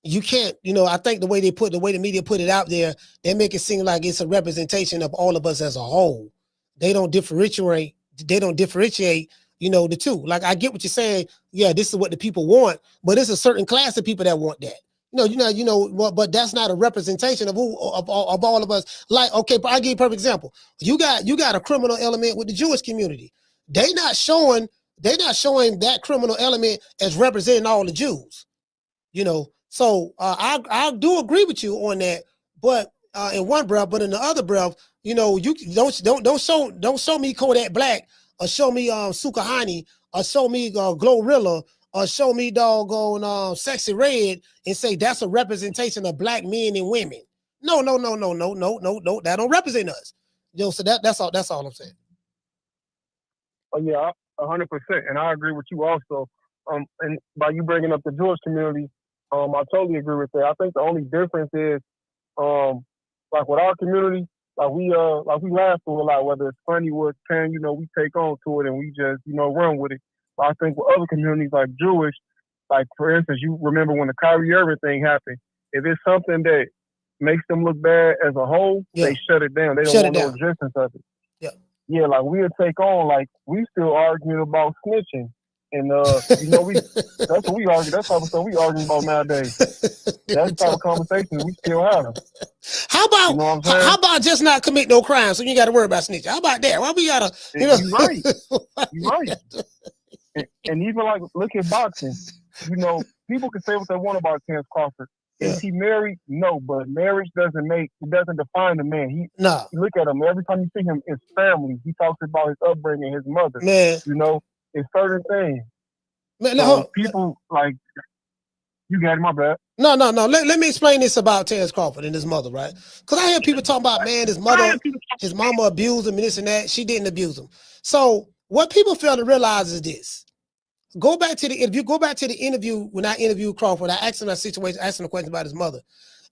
you can't, I think the way the media put it out there, they make it seem like it's a representation of all of us as a whole. They don't differentiate, the two. Like, I get what you're saying. Yeah, this is what the people want, but it's a certain class of people that want that. But that's not a representation of all of us. Like, okay, but I'll give you a perfect example. You got a criminal element with the Jewish community. They're not showing that criminal element as representing all the Jews. So I do agree with you on that, but in one breath, but in the other breath, you don't show me Kodak Black, or show me Sukahani, or show me Glorilla, or show me doggone Sexy Red and say that's a representation of black men and women. No. That don't represent us. So that's all I'm saying. Oh yeah, 100%, and I agree with you also. And by you bringing up the Jewish community, I totally agree with that. I think the only difference is, like with our community, we laugh through a lot, whether it's funny or it's pain, we take on to it and we just, run with it. I think with other communities like Jewish, like for instance, you remember when the Kyrie Irving thing happened, if it's something that makes them look bad as a whole, they shut it down. They don't want no existence of it. Yeah, like we'll take on, like we still arguing about snitching. And that's what we argue. That's type of stuff we arguing about nowadays. That's the type of conversation we still having. How about just not commit no crime so you got to worry about snitching? How about that? Why we gotta? You're right. You're right. And even like look at boxing, people can say what they want about Terence Crawford. Is he married? No, but marriage doesn't define the man. You look at him every time you see him, it's family. He talks about his upbringing, his mother. Man. It's certain things. Man, people like you got it, my bad. No. Let me explain this about Terence Crawford and his mother, right? Because I hear people talking about, man, his mama abused him and this and that. She didn't abuse him. So what people fail to realize is this. Go back to the interview when I interviewed Crawford. I asked him that situation, asked him a question about his mother.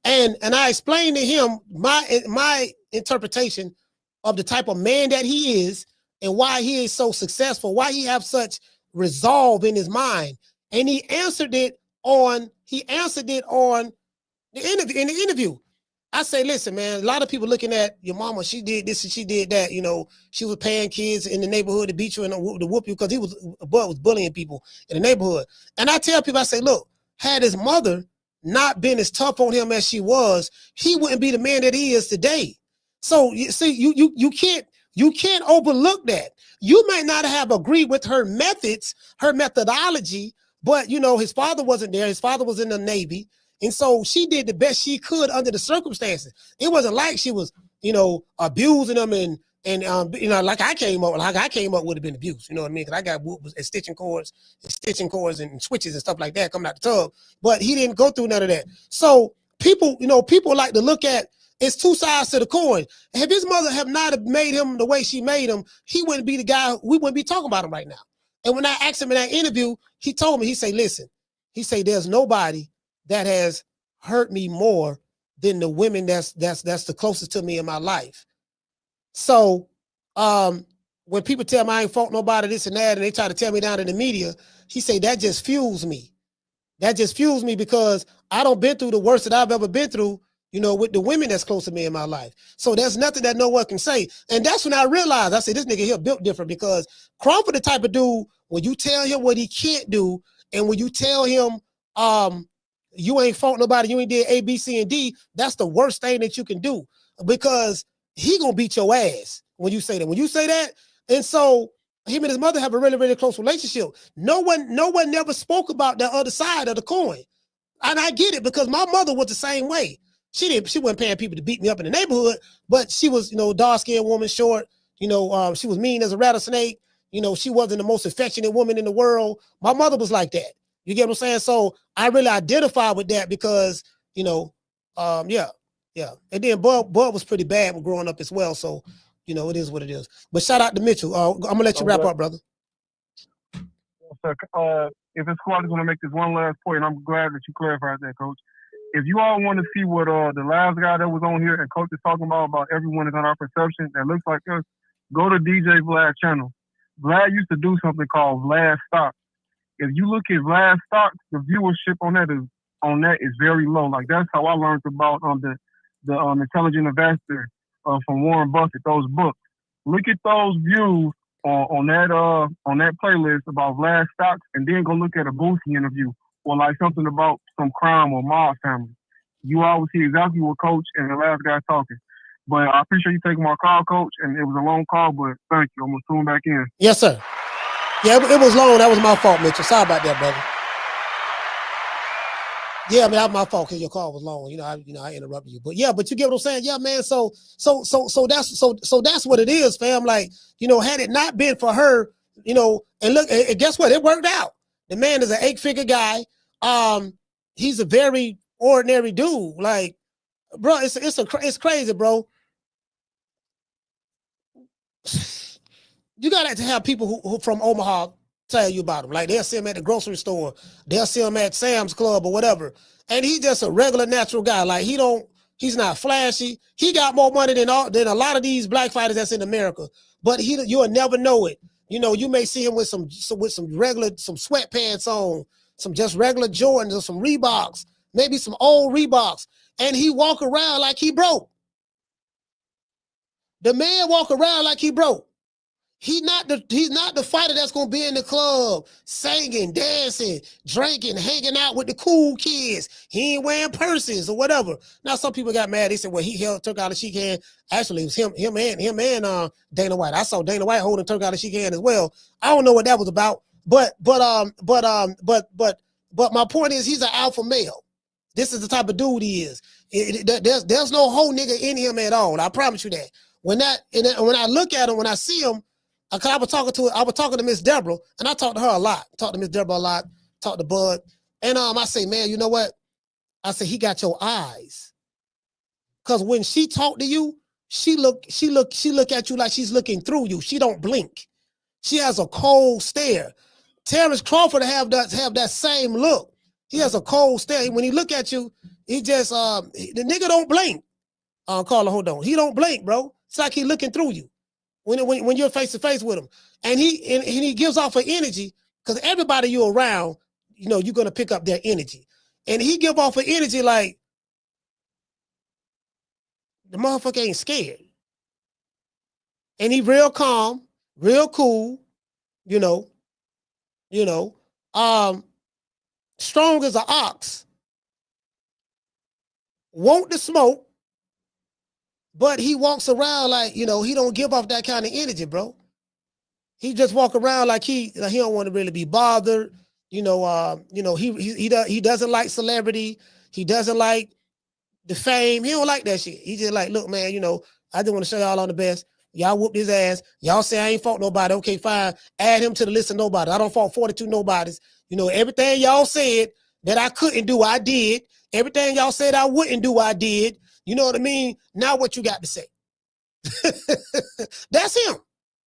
And I explained to him my interpretation of the type of man that he is and why he is so successful, why he have such resolve in his mind. And he answered it on the interview. I say, listen, man, a lot of people looking at your mama, she did this and she did that. You know, she was paying kids in the neighborhood to beat you and to whoop you because Bud was bullying people in the neighborhood. And I tell people, I say, look, had his mother not been as tough on him as she was, he wouldn't be the man that he is today. So you see, you can't overlook that. You might not have agreed with her methods, her methodology, but you know, his father wasn't there. His father was in the Navy. And so she did the best she could under the circumstances. It wasn't like she was, you know, abusing them and you know, like I came up would have been abuse. You know what I mean? Because I got whooped with stitching cords and switches and stuff like that coming out the tub. But he didn't go through none of that. So people, you know, people like to look at it's two sides to the coin. If his mother have not have made him the way she made him, he wouldn't be the guy. We wouldn't be talking about him right now. And when I asked him in that interview, he told me, he said, listen, he said, there's nobody that has hurt me more than the women that's the closest to me in my life. So when people tell me I ain't fault nobody, this and that, and they try to tell me down in the media, he say that just fuels me. That just fuels me because I don't been through the worst that I've ever been through, you know, with the women that's close to me in my life. So there's nothing that no one can say. And that's when I realized, I said, this nigga here built different because Crawford the type of dude, when you tell him what he can't do, and when you tell him, you ain't fought nobody, you ain't did A, B, C, and D, that's the worst thing that you can do because he gonna beat your ass when you say that. When you say that, and so him and his mother have a really, really close relationship. No one never spoke about the other side of the coin. And I get it because my mother was the same way. She wasn't paying people to beat me up in the neighborhood, but she was, you know, dark-skinned woman, short, you know, she was mean as a rattlesnake. You know, she wasn't the most affectionate woman in the world. My mother was like that. You get what I'm saying? So I really identify with that because, you know, yeah. And then Bud was pretty bad when growing up as well. So, you know, it is what it is. But shout out to Mitchell. I'm gonna let you wrap up, brother. If it's cool, I just want to make this one last point, and I'm glad that you clarified that, Coach. If you all want to see what the last guy that was on here and Coach is talking about everyone is on our perception that looks like us, go to DJ Vlad's channel. Vlad used to do something called Vlad Stocks. If you look at Vlad Stocks, the viewership on that is very low. Like that's how I learned about the Intelligent Investor from Warren Buffett. Those books. Look at those views on that playlist about Vlad Stocks, and then go look at a Boosie interview or like something about some crime or mob family. You all will see exactly what Coach and the last guy talking. But I appreciate you taking my call, Coach, and it was a long call, but thank you. I'm gonna tune back in. Yes, sir. Yeah, it was long. That was my fault, Mitchell. Sorry about that, brother. Yeah, I mean, that was my fault because your call was long. I interrupted you. But yeah, but you get what I'm saying? Yeah, man. So that's what it is, fam. Like, you know, had it not been for her, you know, and look, and guess what? It worked out. The man is an 8-figure guy. He's a very ordinary dude. Like, bro, it's crazy, bro. You got to have people who from Omaha tell you about him. Like they'll see him at the grocery store, they'll see him at Sam's Club or whatever. And he's just a regular natural guy. Like he's not flashy. He got more money than a lot of these black fighters that's in America. But you'll never know it. You know, you may see him with some sweatpants on, some just regular Jordans or some Reeboks, maybe some old Reeboks, and he walk around like he broke. The man walk around like he broke. He's not the fighter that's gonna be in the club singing, dancing, drinking, hanging out with the cool kids. He ain't wearing purses or whatever. Now some people got mad. They said, "Well, took out a sheik hand." Actually, it was him and Dana White. I saw Dana White holding took out a sheik hand as well. I don't know what that was about, but my point is he's an alpha male. This is the type of dude he is. There's no whole nigga in him at all. I promise you that. When I look at him, when I see him. I was talking to Miss Deborah, and I talked to her a lot. Talked to Miss Deborah a lot. Talked to Bud, and I say, man, you know what? I say he got your eyes, cause when she talk to you, she look at you like she's looking through you. She don't blink. She has a cold stare. Terence Crawford have that same look. He has a cold stare. When he look at you, he just the nigga don't blink. Carla, hold on. He don't blink, bro. It's like he looking through you. When you're face to face with him, and he gives off an energy because everybody you're around, you know, you're gonna pick up their energy, and he give off an energy like The motherfucker ain't scared. And he real calm, real cool, strong as an ox, want to smoke, but he walks around like, he don't give off that kind of energy, bro. He just walk around like he don't want to really be bothered. He doesn't like celebrity. He doesn't like the fame. He don't like that shit. He just like, look, man, I just want to show y'all on the best. Y'all whooped his ass. Y'all say I ain't fought nobody. Okay, fine. Add him to the list of nobody. I don't fought 42 nobodies. Everything y'all said that I couldn't do, I did. Everything y'all said I wouldn't do, I did. You know what I mean? Now what you got to say? That's him.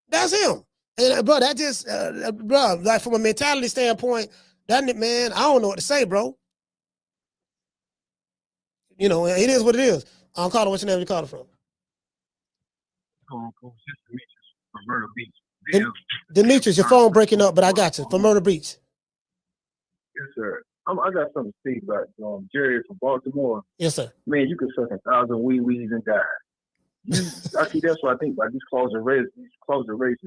That's him. And bro, that just, like from a mentality standpoint, doesn't it, man? I don't know what to say, bro. It is what it is. I'm calling what's your name you called it from? From Myrtle Beach. Demetrius, your phone breaking up, but I got you. From Myrtle Beach. Yes, sir. I got something to say about Jerry from Baltimore. Yes, sir. Man, you could suck 1,000 wee-wees and die. I see, that's what I think about these closet races.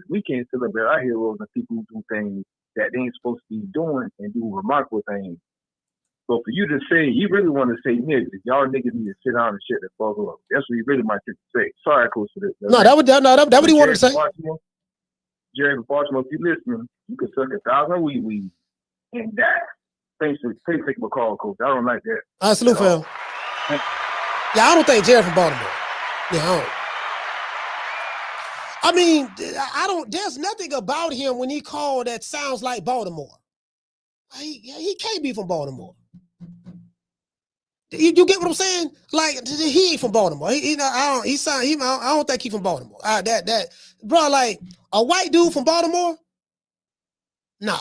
We can't celebrate our heroes and people who do things that they ain't supposed to be doing and do remarkable things. So for you to say, you really want to say niggas, y'all niggas need to sit down and shit that fuck up. That's what you really might think to say. Sorry, Coach, for this. No, that what he wanted to say. Jerry from Baltimore, if you listening, you could suck 1,000 wee-wees and die. Thanks for taking my call, Coach. I don't like that. Salute for him. Yeah, I don't think Jerry from Baltimore. Yeah, I mean, there's nothing about him when he called that sounds like Baltimore. He can't be from Baltimore. You get what I'm saying? Like, he ain't from Baltimore. I don't think he from Baltimore. Bro, like a white dude from Baltimore? Nah.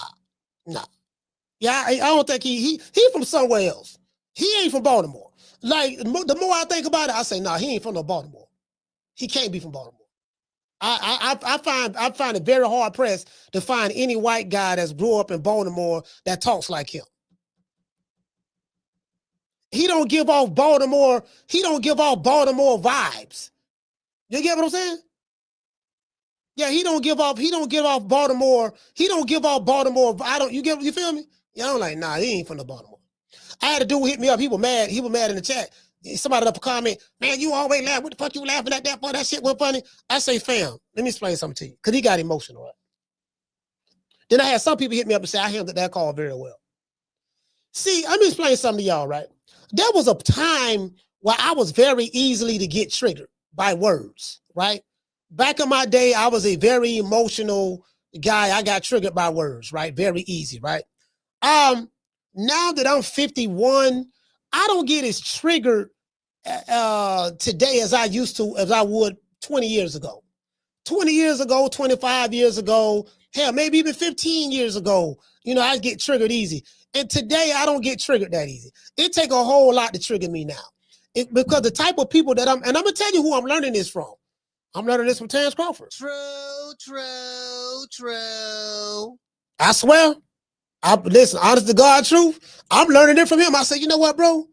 Yeah, I don't think he from somewhere else. He ain't from Baltimore. Like, the more I think about it, I say, nah, he ain't from no Baltimore. He can't be from Baltimore. I find it very hard pressed to find any white guy that's grew up in Baltimore that talks like him. He don't give off Baltimore. He don't give off Baltimore vibes. You get what I'm saying? Yeah, he don't give off Baltimore. He don't give off Baltimore. You feel me? Yeah, I'm like, nah, he ain't from the Baltimore. I had a dude hit me up. He was mad in the chat. Somebody left a comment, man, you always laugh. What the fuck you laughing at that for? That shit was funny. I say, fam, let me explain something to you. Because he got emotional, right? Then I had some people hit me up and say, I handled that call very well. See, let me explain something to y'all, right? There was a time where I was very easily to get triggered by words, right? Back in my day, I was a very emotional guy. I got triggered by words, right? Very easy, right? Now that I'm 51, I don't get as triggered today as I would 20 years ago. 20 years ago, 25 years ago, hell, maybe even 15 years ago, I get triggered easy. And today I don't get triggered that easy. It take a whole lot to trigger me now. Because the type of people that and I'm gonna tell you who I'm learning this from. I'm learning this from Terence Crawford. True. I swear. Listen, honest to God truth, I'm learning it from him. I said, you know what, bro?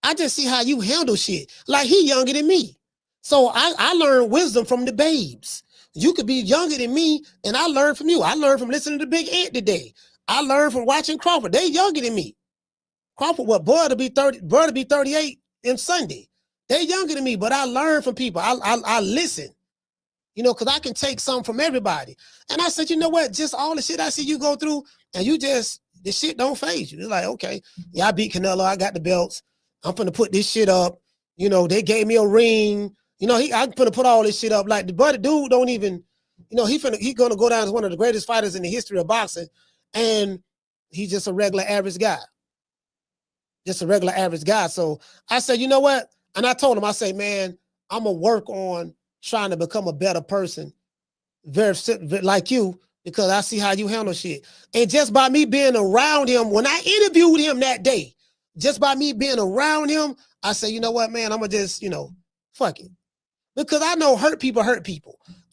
I just see how you handle shit. Like, he younger than me. So I learned wisdom from the babes. You could be younger than me, and I learned from you. I learned from listening to Big Ant today. I learned from watching Crawford. They younger than me. Crawford, boy to be 38 in Sunday. They younger than me, but I learn from people. I listen. Because I can take something from everybody. And I said, you know what? Just all the shit I see you go through, and the shit don't faze you. It's like, okay, yeah, I beat Canelo. I got the belts. I'm finna put this shit up. They gave me a ring. I'm finna put all this shit up. Like, the dude don't even, he gonna go down as one of the greatest fighters in the history of boxing. And he's just a regular average guy. So I said, you know what? And I told him, I say, man, I'm gonna work on trying to become a better person, very like you, because I see how you handle shit. And just by me being around him, when I interviewed him that day, just by me being around him, I said, you know what, man, I'm gonna just, fuck it. Because I know hurt people.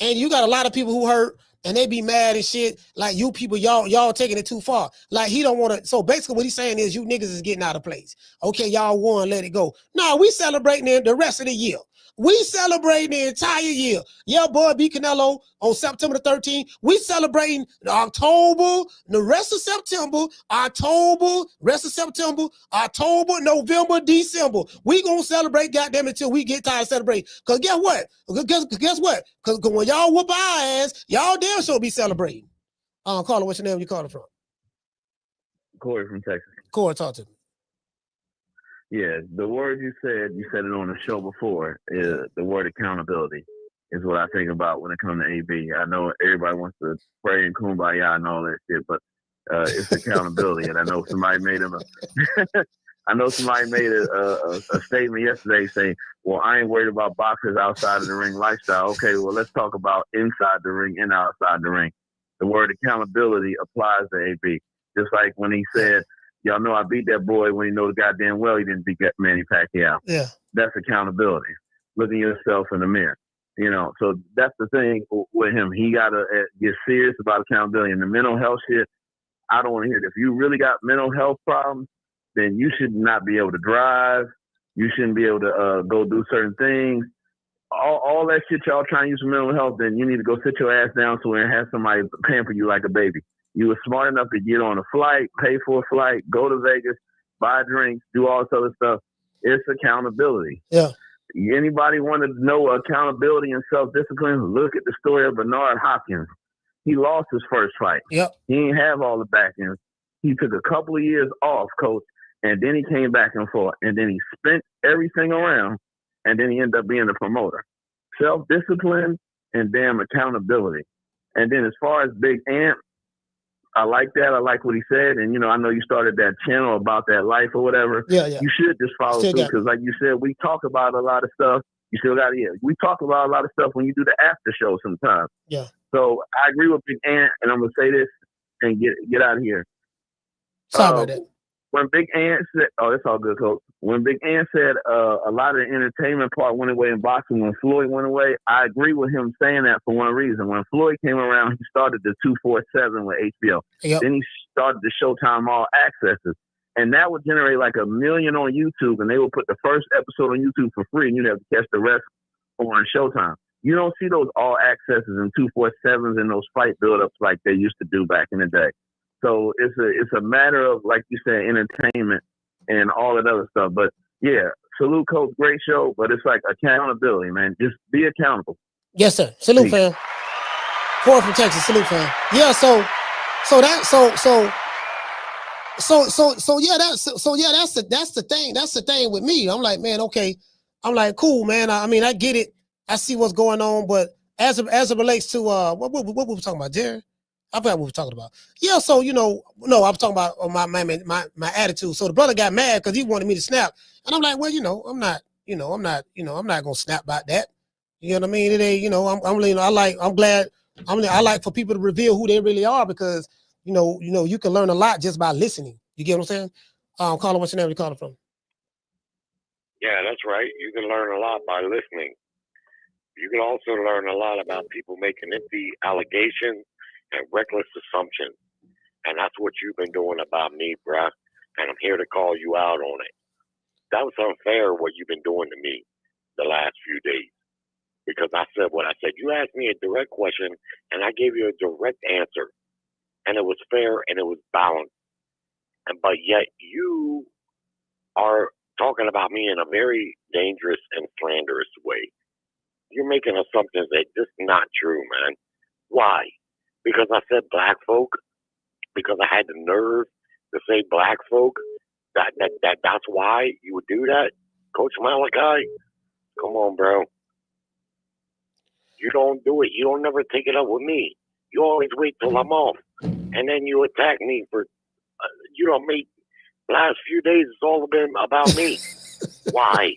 And you got a lot of people who hurt and they be mad and shit. Like, you people, y'all taking it too far. Like, he don't want to. So basically what he's saying is, you niggas is getting out of place. Okay, y'all won, let it go. No, we celebrating the rest of the year. We celebrate the entire year. Yeah, boy, beat Canelo on September the 13th. We celebrating October, the rest of September, November, December. We gonna celebrate, goddamn it, till we get tired of celebrating. Cause guess what? Guess what? Cause when y'all whoop our ass, y'all damn sure be celebrating. Carla, what's your name? You calling from? Corey from Texas. Corey, talk to me. Yeah, the word you said it on the show before, is the word accountability is what I think about when it comes to AB. I know everybody wants to pray and kumbaya and all that shit, but it's accountability. And I know somebody made a statement yesterday saying, well, I ain't worried about boxers outside of the ring lifestyle. Okay, well, let's talk about inside the ring and outside the ring. The word accountability applies to AB. Just like when he said, y'all know I beat that boy when he knows goddamn well he didn't beat Manny Pacquiao. Yeah. That's accountability. Looking yourself in the mirror. You know, so that's the thing with him. He got to get serious about accountability. And the mental health shit, I don't want to hear it. If you really got mental health problems, then you should not be able to drive. You shouldn't be able to go do certain things. All that shit y'all trying to use for mental health, then you need to go sit your ass down somewhere and have somebody pamper you like a baby. You were smart enough to get on a flight, pay for a flight, go to Vegas, buy drinks, do all this other stuff. It's accountability. Yeah. Anybody want to know accountability and self-discipline? Look at the story of Bernard Hopkins. He lost his first fight. Yep. He didn't have all the back end. He took a couple of years off, coach, and then he came back and forth. And then he spent everything around, and then he ended up being the promoter. Self-discipline and damn accountability. And then as far as Big Ant, I like that. I like what he said. And, you know, I know you started that channel about that life or whatever. Yeah. You should just follow through because, like you said, we talk about a lot of stuff. You still got to, we talk about a lot of stuff when you do the after show sometimes. Yeah. So I agree with Big Ant, and I'm going to say this and get out of here. Sorry about that. When Big Ant said, oh, that's all good, coach. When Big Ant said a lot of the entertainment part went away in boxing when Floyd went away, I agree with him saying that for one reason. When Floyd came around, he started the 247 with HBO. Yep. Then he started the Showtime All Accesses. And that would generate like 1 million on YouTube, and they would put the first episode on YouTube for free, and you'd have to catch the rest on Showtime. You don't see those All Accesses and 247s and those fight build-ups like they used to do back in the day. So it's a matter of, like you said, entertainment and all that other stuff. But yeah, salute, coach, great show. But it's like accountability, man. Just be accountable. Yes, sir. Salute, fam. Corey from Texas. Salute, fam. Yeah. So that's the thing. That's the thing with me. I'm like, man, okay. I'm like, cool, man. I mean, I get it. I see what's going on. But as it relates to what were we talking about, Jerry? I forgot what we were talking about. Yeah, so no, I'm talking about my attitude. So the brother got mad because he wanted me to snap, and I'm like, well, I'm not gonna snap about that. You know what I mean? It ain't, I like for people to reveal who they really are because you can learn a lot just by listening. You get what I'm saying? Carla, what's your name? You calling from? Yeah, that's right. You can learn a lot by listening. You can also learn a lot about people making empty allegations and reckless assumptions. And that's what you've been doing about me, bruh. And I'm here to call you out on it. That was unfair what you've been doing to me the last few days. Because I said what I said. You asked me a direct question, and I gave you a direct answer. And it was fair, and it was balanced. But yet you are talking about me in a very dangerous and slanderous way. You're making assumptions that just not true, man. Why? Because I said black folk, because I had the nerve to say black folk, that's why you would do that? Coach Malachi, come on, bro. You don't do it. You don't never take it up with me. You always wait till I'm off. And then you attack me for, last few days it's all been about me. Why?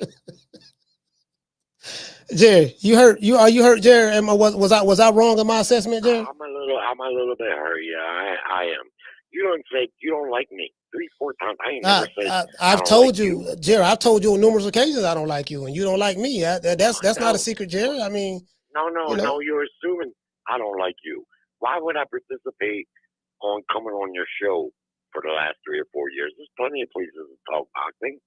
Jerry, you hurt, Jerry? Was I wrong in my assessment, Jerry? I'm a little bit hurt. Yeah, I am. You don't say you don't like me 3-4 times. I ain't never said. I've told you, Jerry. I've told you on numerous occasions I don't like you, and you don't like me. That's not a secret, Jerry. I mean, no. You're assuming I don't like you. Why would I participate on coming on your show for the last 3 or 4 years? There's plenty of places to talk boxing.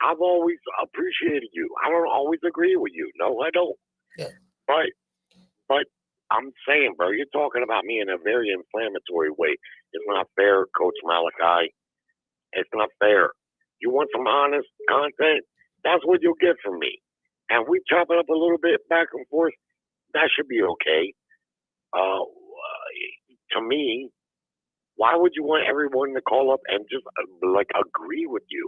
I've always appreciated you. I don't always agree with you. No, I don't. Yeah. But I'm saying, bro, you're talking about me in a very inflammatory way. It's not fair, Coach Malachi. It's not fair. You want some honest content? That's what you'll get from me. And we chop it up a little bit back and forth. That should be okay. To me, why would you want everyone to call up and just like agree with you?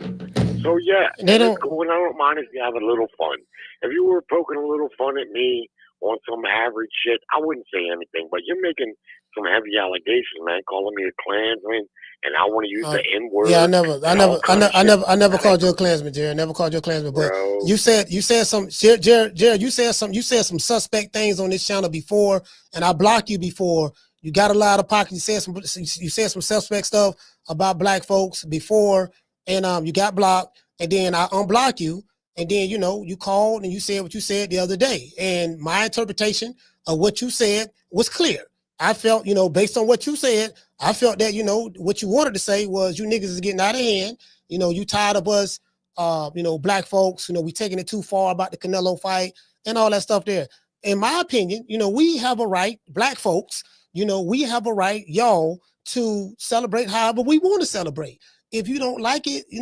So yeah, They don't. I don't mind if you have a little fun. If you were poking a little fun at me on some average shit, I wouldn't say anything. But you're making some heavy allegations, man, calling me a Klansman, and I want to use the N word. Yeah, I never called you a Klansman, Jerry. I never called you a Klansman. But you said some, Jared, you said some suspect things on this channel before, and I blocked you before. You got a lot of pocket. You said some suspect stuff about black folks before, and you got blocked, and then I unblocked you, and then you called and you said what you said the other day, and my interpretation of what you said was clear. I felt, based on what you said, I felt that what you wanted to say was you niggas is getting out of hand. You tired of us, black folks. We taking it too far about the Canelo fight and all that stuff there. In my opinion, we have a right, black folks. We have a right, y'all, to celebrate however we want to celebrate. If you don't like it, you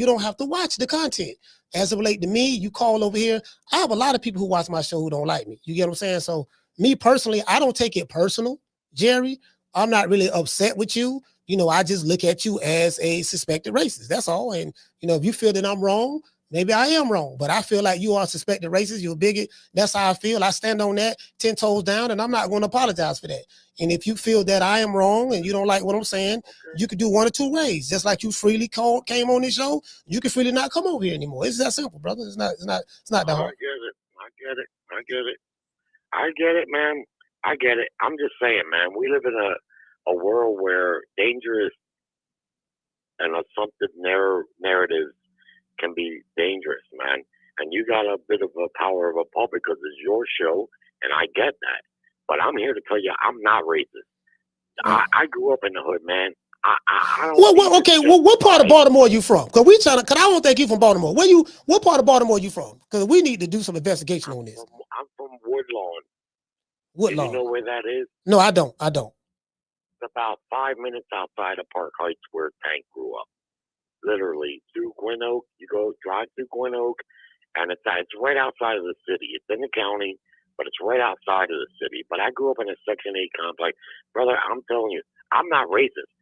don't have to watch the content. As it relates to me, you call over here. I have a lot of people who watch my show who don't like me. You get what I'm saying? So me personally, I don't take it personal, Jerry. I'm not really upset with you. I just look at you as a suspected racist. That's all. And, if you feel that I'm wrong, maybe I am wrong, but I feel like you are a suspected racist. You're a bigot. That's how I feel. I stand on that 10 toes down, and I'm not going to apologize for that. And if you feel that I am wrong and you don't like what I'm saying, you could do one or two ways. Just like you freely came on this show, you can freely not come over here anymore. It's that simple, brother. It's not that hard. I get it, man. I get it. I'm just saying, man, we live in a world where dangerous and assumptive narratives can be dangerous, man. And you got a bit of a power of a pulpit because it's your show, and I get that. But I'm here to tell you, I'm not racist. I grew up in the hood, man. I don't what part of Baltimore are you from? Because I don't think you from Baltimore. What part of Baltimore are you from? Because we need to do some investigation on this. I'm from Woodlawn. Woodlawn. Do you know where that is? No, I don't. It's about 5 minutes outside of Park Heights where Tank grew up. Literally, through Gwynn Oak, you go drive through Gwynn Oak, and it's right outside of the city. It's in the county, but it's right outside of the city. But I grew up in a Section 8 complex. Brother, I'm telling you, I'm not racist.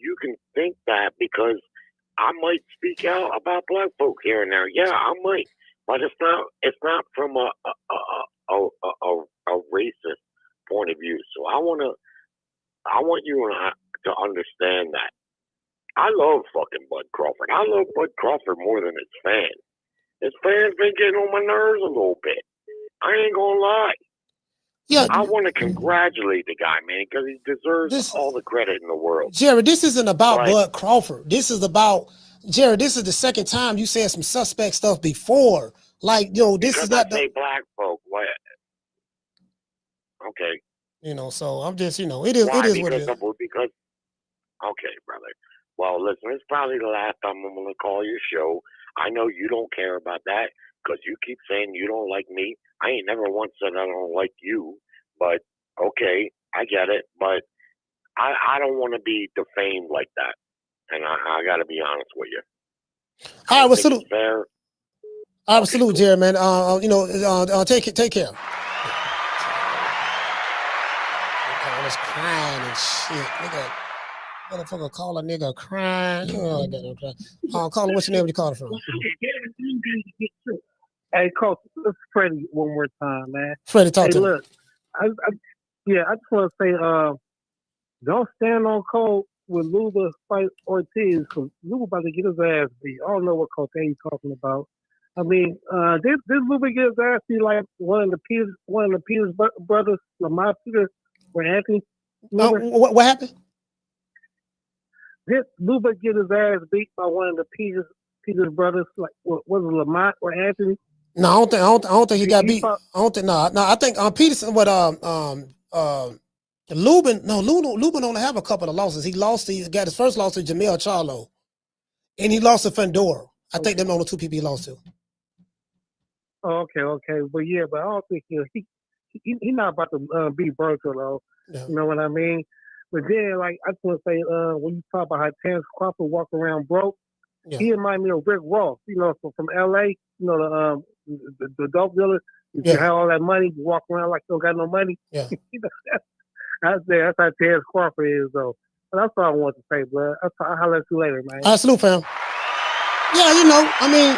You can think that because I might speak out about black folk here and there. Yeah, I might, but it's not from a racist point of view. So I want you to understand that. I love fucking Bud Crawford. I love Bud Crawford more than his fans. His fans been getting on my nerves a little bit. I ain't gonna lie. Yeah, I want to congratulate the guy, man, because he deserves all the credit in the world. Jared, this isn't about Bud Crawford. This is about Jared. This is the second time you said some suspect stuff before. Like, this is not say black folk. What? Okay. So I'm just, it is what it is. Because, okay, brother. Well, listen, it's probably the last time I'm going to call your show. I know you don't care about that because you keep saying you don't like me. I ain't never once said I don't like you, but okay, I get it. But I don't want to be defamed like that, and I got to be honest with you. All right, well, salute. Fair. All right, salute, Jared, man. Take care. All this crying and shit, nigga. Motherfucker call a nigga crying. Call him. What's your name? Where you calling from? Hey, Coach, this is Freddie one more time, man. Freddie, talk to me. Look, I just want to say, don't stand on cold with Luba fight Ortiz, because Luba about to get his ass beat. I don't know what cocaine he's talking about. I mean, did Luba get his ass beat like one of the Peters brothers, Lamar Peters, or Anthony? What happened? Did Luba get his ass beat by one of the Peters brothers, like was it Lamont or Anthony? No, I don't think he got beat. I don't think. No. I think Peterson. Lubin only have a couple of losses. He got his first loss to Jermall Charlo, and he lost to Fandora. I think them are the two people he lost to. Oh, okay. But yeah, but I don't think he not about to be Berkeley, though. No. You know what I mean? But then, like, I just want to say, when you talk about how Terence Crawford walk around broke, he remind me of Rick Ross, you know, from LA, you know, the dope dealer. You have all that money, you walk around like you don't got no money. Yeah. You know, that's how Terence Crawford is, though. But that's all I want to say, bro. I'll holler at you later, man. All right, salute, fam. Yeah, you know, I mean,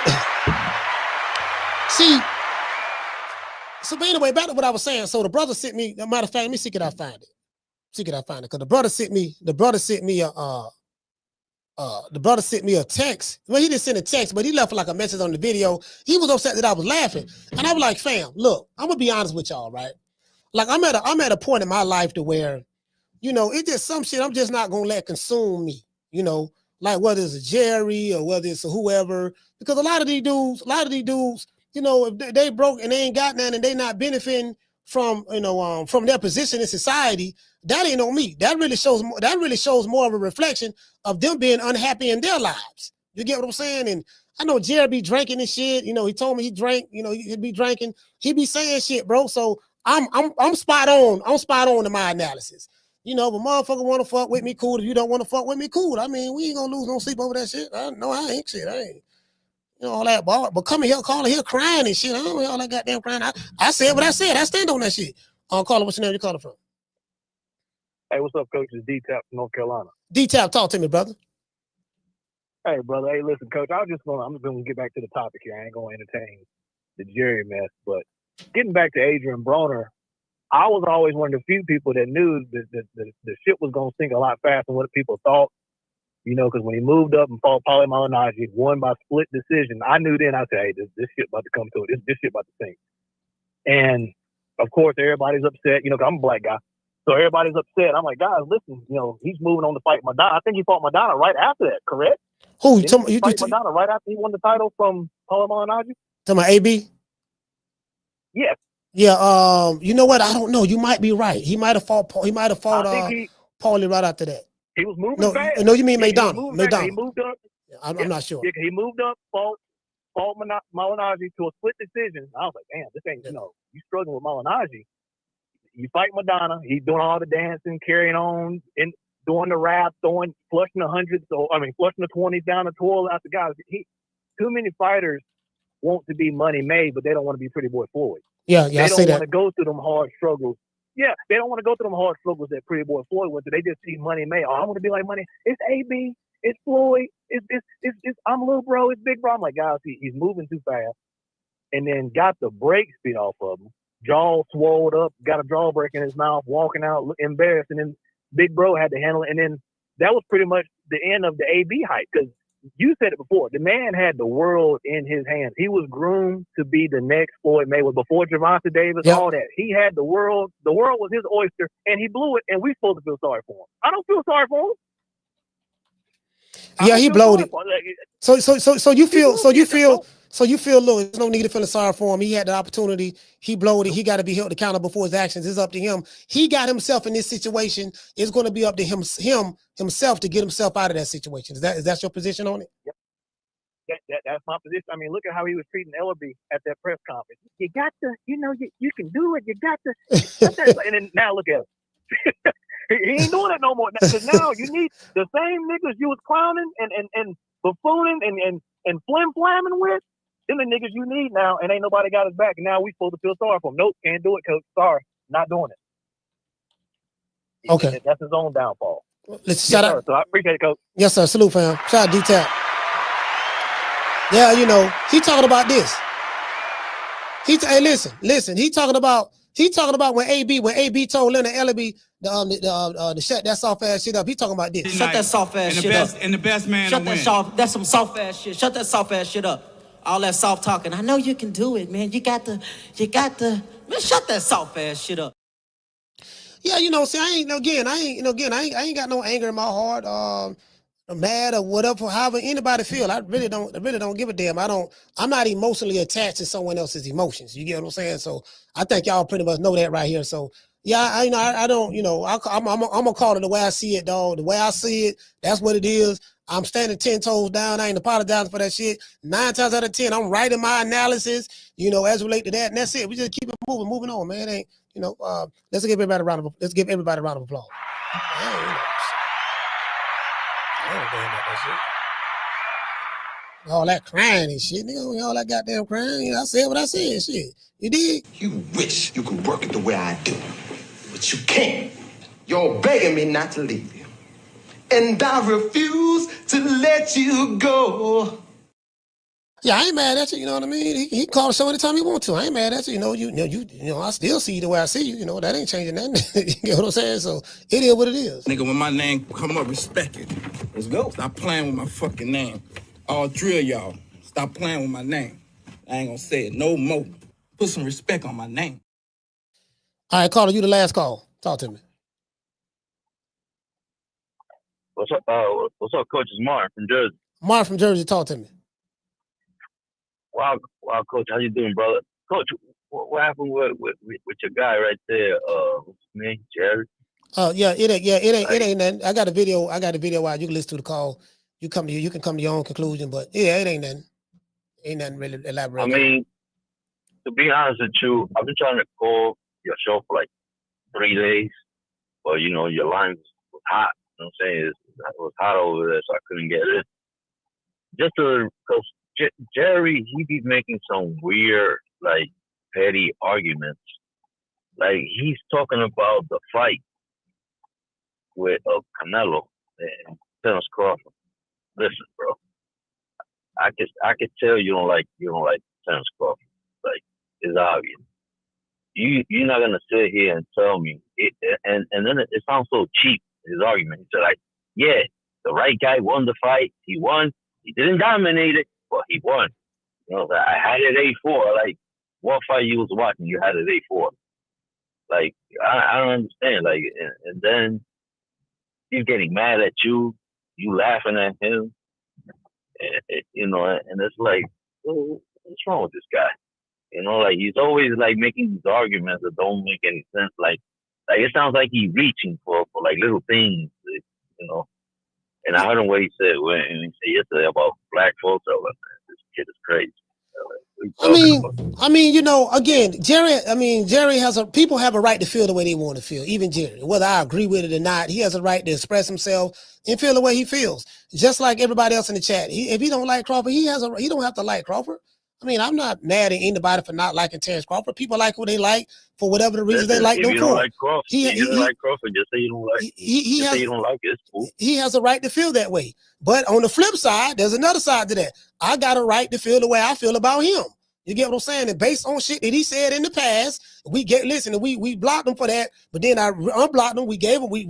see, so but anyway, back to what I was saying. So the brother sent me, as a matter of fact, let me see if I find it. Because the brother sent me a text. Well, he didn't send a text, but he left like a message on the video. He was upset that I was laughing. And I was like, fam, look, I'm gonna be honest with y'all, right? Like I'm at a point in my life to where, you know, it's just some shit I'm just not gonna let consume me, you know, like whether it's a Jerry or whether it's a whoever, because a lot of these dudes, you know, if they broke and they ain't got nothing and they not benefiting from, you know, from their position in society, that ain't on me. That really shows more of a reflection of them being unhappy in their lives. You get what I'm saying? And I know Jerry be drinking and shit. You know, he told me he drank. You know, he'd be drinking. He be saying shit, bro. So I'm spot on. I'm spot on in my analysis. You know, but motherfucker want to fuck with me, cool. If you don't want to fuck with me, cool. I mean, we ain't gonna lose no sleep over that shit. I ain't shit. I ain't. You know, all that ball. But coming here, calling here crying and shit. I don't know all that goddamn crying. I said what I said. I stand on that shit. Caller, what's your name? You calling from? Hey, what's up, Coach? It's D-Tap from North Carolina. D-Tap, talk to me, brother. Hey, brother. Hey, listen, Coach. I'm just gonna get back to the topic here. I ain't gonna entertain the Jerry mess, but getting back to Adrien Broner, I was always one of the few people that knew that the shit was gonna sink a lot faster than what people thought. You know, because when he moved up and fought Paulie Malignaggi, won by split decision, I knew then. I said, "Hey, this shit about to come to it. This shit about to sink." And of course, everybody's upset. You know, 'cause I'm a black guy. So everybody's upset. I'm like, guys, listen, you know, he's moving on to fight Madonna. I think he fought Madonna right after that, correct? Who? You fight Madonna right after he won the title from Paulie Malignaggi? Talking about AB? Yes. Yeah. You know what? I don't know. You might be right. He might have fought. He might have fought Paulie right after that. He was moving fast. No, you mean Madonna? He moved up. I'm not sure. Yeah, he moved up, fought Malignaggi to a split decision. I was like, damn, this ain't, you know, you struggling with Malignaggi. You fight Madonna. He's doing all the dancing, carrying on, and doing the rap, flushing the hundreds, flushing the 20s down the toilet out the guys. Too many fighters want to be money made, but they don't want to be Pretty Boy Floyd. Yeah, they I don't say that. want to go through them hard struggles. Yeah, they don't want to go through them hard struggles that Pretty Boy Floyd went through. They just see money made. Oh, I want to be like money. It's AB. It's Floyd. It's I'm little bro. It's big bro. I'm like, guys, he's moving too fast, and then got the brakes beat off of him. Jaw swelled up, got a jaw break in his mouth, walking out embarrassed, and then Big Bro had to handle it. And then that was pretty much the end of the AB hype, because you said it before. The man had the world in his hands. He was groomed to be the next Floyd Mayweather. Before Gervonta Davis, all that. He had the world. The world was his oyster, and he blew it. And we supposed to feel sorry for him. I don't feel sorry for him. Yeah, he blowed it. So you feel, look, there's no need to feel sorry for him. He had the opportunity. He blowed it. He got to be held accountable for his actions. It's up to him. He got himself in this situation. It's going to be up to himself to get himself out of that situation. Is that your position on it? Yep. That's my position. I mean, look at how he was treating Ellerby at that press conference. You got to, you can do it. You got to. And then now look at him. He ain't doing it no more. Because now you need the same niggas you was clowning and buffooning and flim-flamming with. Them the niggas you need now, and ain't nobody got his back. And now we supposed to feel sorry for him. Nope, can't do it, coach. Sorry, not doing it. Okay. That's his own downfall. Let's shout out. So I appreciate it, coach. Yes, sir. Salute, fam. Shout out D-Tap. Yeah, he talking about this. Hey, listen. He talking about when AB told Leonard Ellerby to shut that soft ass shit up. He talking about this. Shut that soft ass shit up. And the best man to win. That's some soft ass shit. Shut that soft ass shit up. All that soft talking. I know you can do it, man. You got to, man, shut that soft ass shit up. Yeah, see, I ain't got no anger in my heart. I'm mad or whatever, however anybody feel. I really don't give a damn. I'm not emotionally attached to someone else's emotions. You get what I'm saying? So I think y'all pretty much know that right here. So yeah, I'm gonna call it the way I see it, dog. The way I see it, that's what it is. I'm standing 10 toes down. I ain't apologizing for that shit. 9 times out of 10, I'm writing my analysis, you know, as relate to that. And that's it. We just keep it moving on, man. It ain't, you know, let's give everybody a round of applause. I don't care about that shit. All that crying and shit, nigga. All that goddamn crying. You know, I said what I said, shit. You did? You wish you could work it the way I do, but you can't. You're begging me not to leave you, and I refuse to let you go. Yeah, I ain't mad at you. You know what I mean? He call the show anytime he want to. I ain't mad at you. You know, I still see you the way I see you. You know, that ain't changing nothing. You get what I'm saying? So it is what it is. Nigga, when my name come up, respect it. Let's go. Stop playing with my fucking name. All three of y'all, stop playing with my name. I ain't gonna say it no more. Put some respect on my name. All right, Carter, you the last call. Talk to me. What's up, Coach? It's Mark from Jersey. Mark from Jersey, talk to me. Wow, Coach, how you doing, brother? Coach, what happened with your guy right there? What's his name, Jerry? It ain't nothing. I got a video while you can listen to the call. You can come to your own conclusion, but yeah, it ain't nothing. Ain't nothing really elaborate. I mean, to be honest with you, I've been trying to call your show for like 3 days, but you know, your line was hot. You know what I'm saying? It was hot over there, so I couldn't get it. Just because Jerry, he be making some weird, like, petty arguments. Like, he's talking about the fight with Canelo and Terence Crawford. Listen, bro, I could tell you don't like Terence Crawford. Like, it's obvious. You're not gonna sit here and tell me it, and then it sounds so cheap. His argument. He said, like, yeah, the right guy won the fight. He won. He didn't dominate it, but he won. You know, I had it 8-4. Like, what fight you was watching? You had it 8-4. Like, I don't understand. Like, and then he's getting mad at you. You laughing at him. You know, and it's like, what's wrong with this guy? You know, like, he's always like making these arguments that don't make any sense. Like it sounds like he's reaching for like little things, you know. And I heard him what he said when he said yesterday about black folks. I was like, man, this kid is crazy. I mean, you know, again, Jerry people have a right to feel the way they want to feel, even Jerry. Whether I agree with it or not, he has a right to express himself and feel the way he feels. Just like everybody else in the chat. If he don't like Crawford, he don't have to like Crawford. I mean, I'm not mad at anybody for not liking Terence Crawford. People like who they like for whatever the reasons they like them for. You don't like Crawford. You don't like Crawford. Just say you don't like. Say you don't like it. It's cool. He has a right to feel that way. But on the flip side, there's another side to that. I got a right to feel the way I feel about him. You get what I'm saying? And based on shit that he said in the past, we blocked him for that. But then I unblocked him. We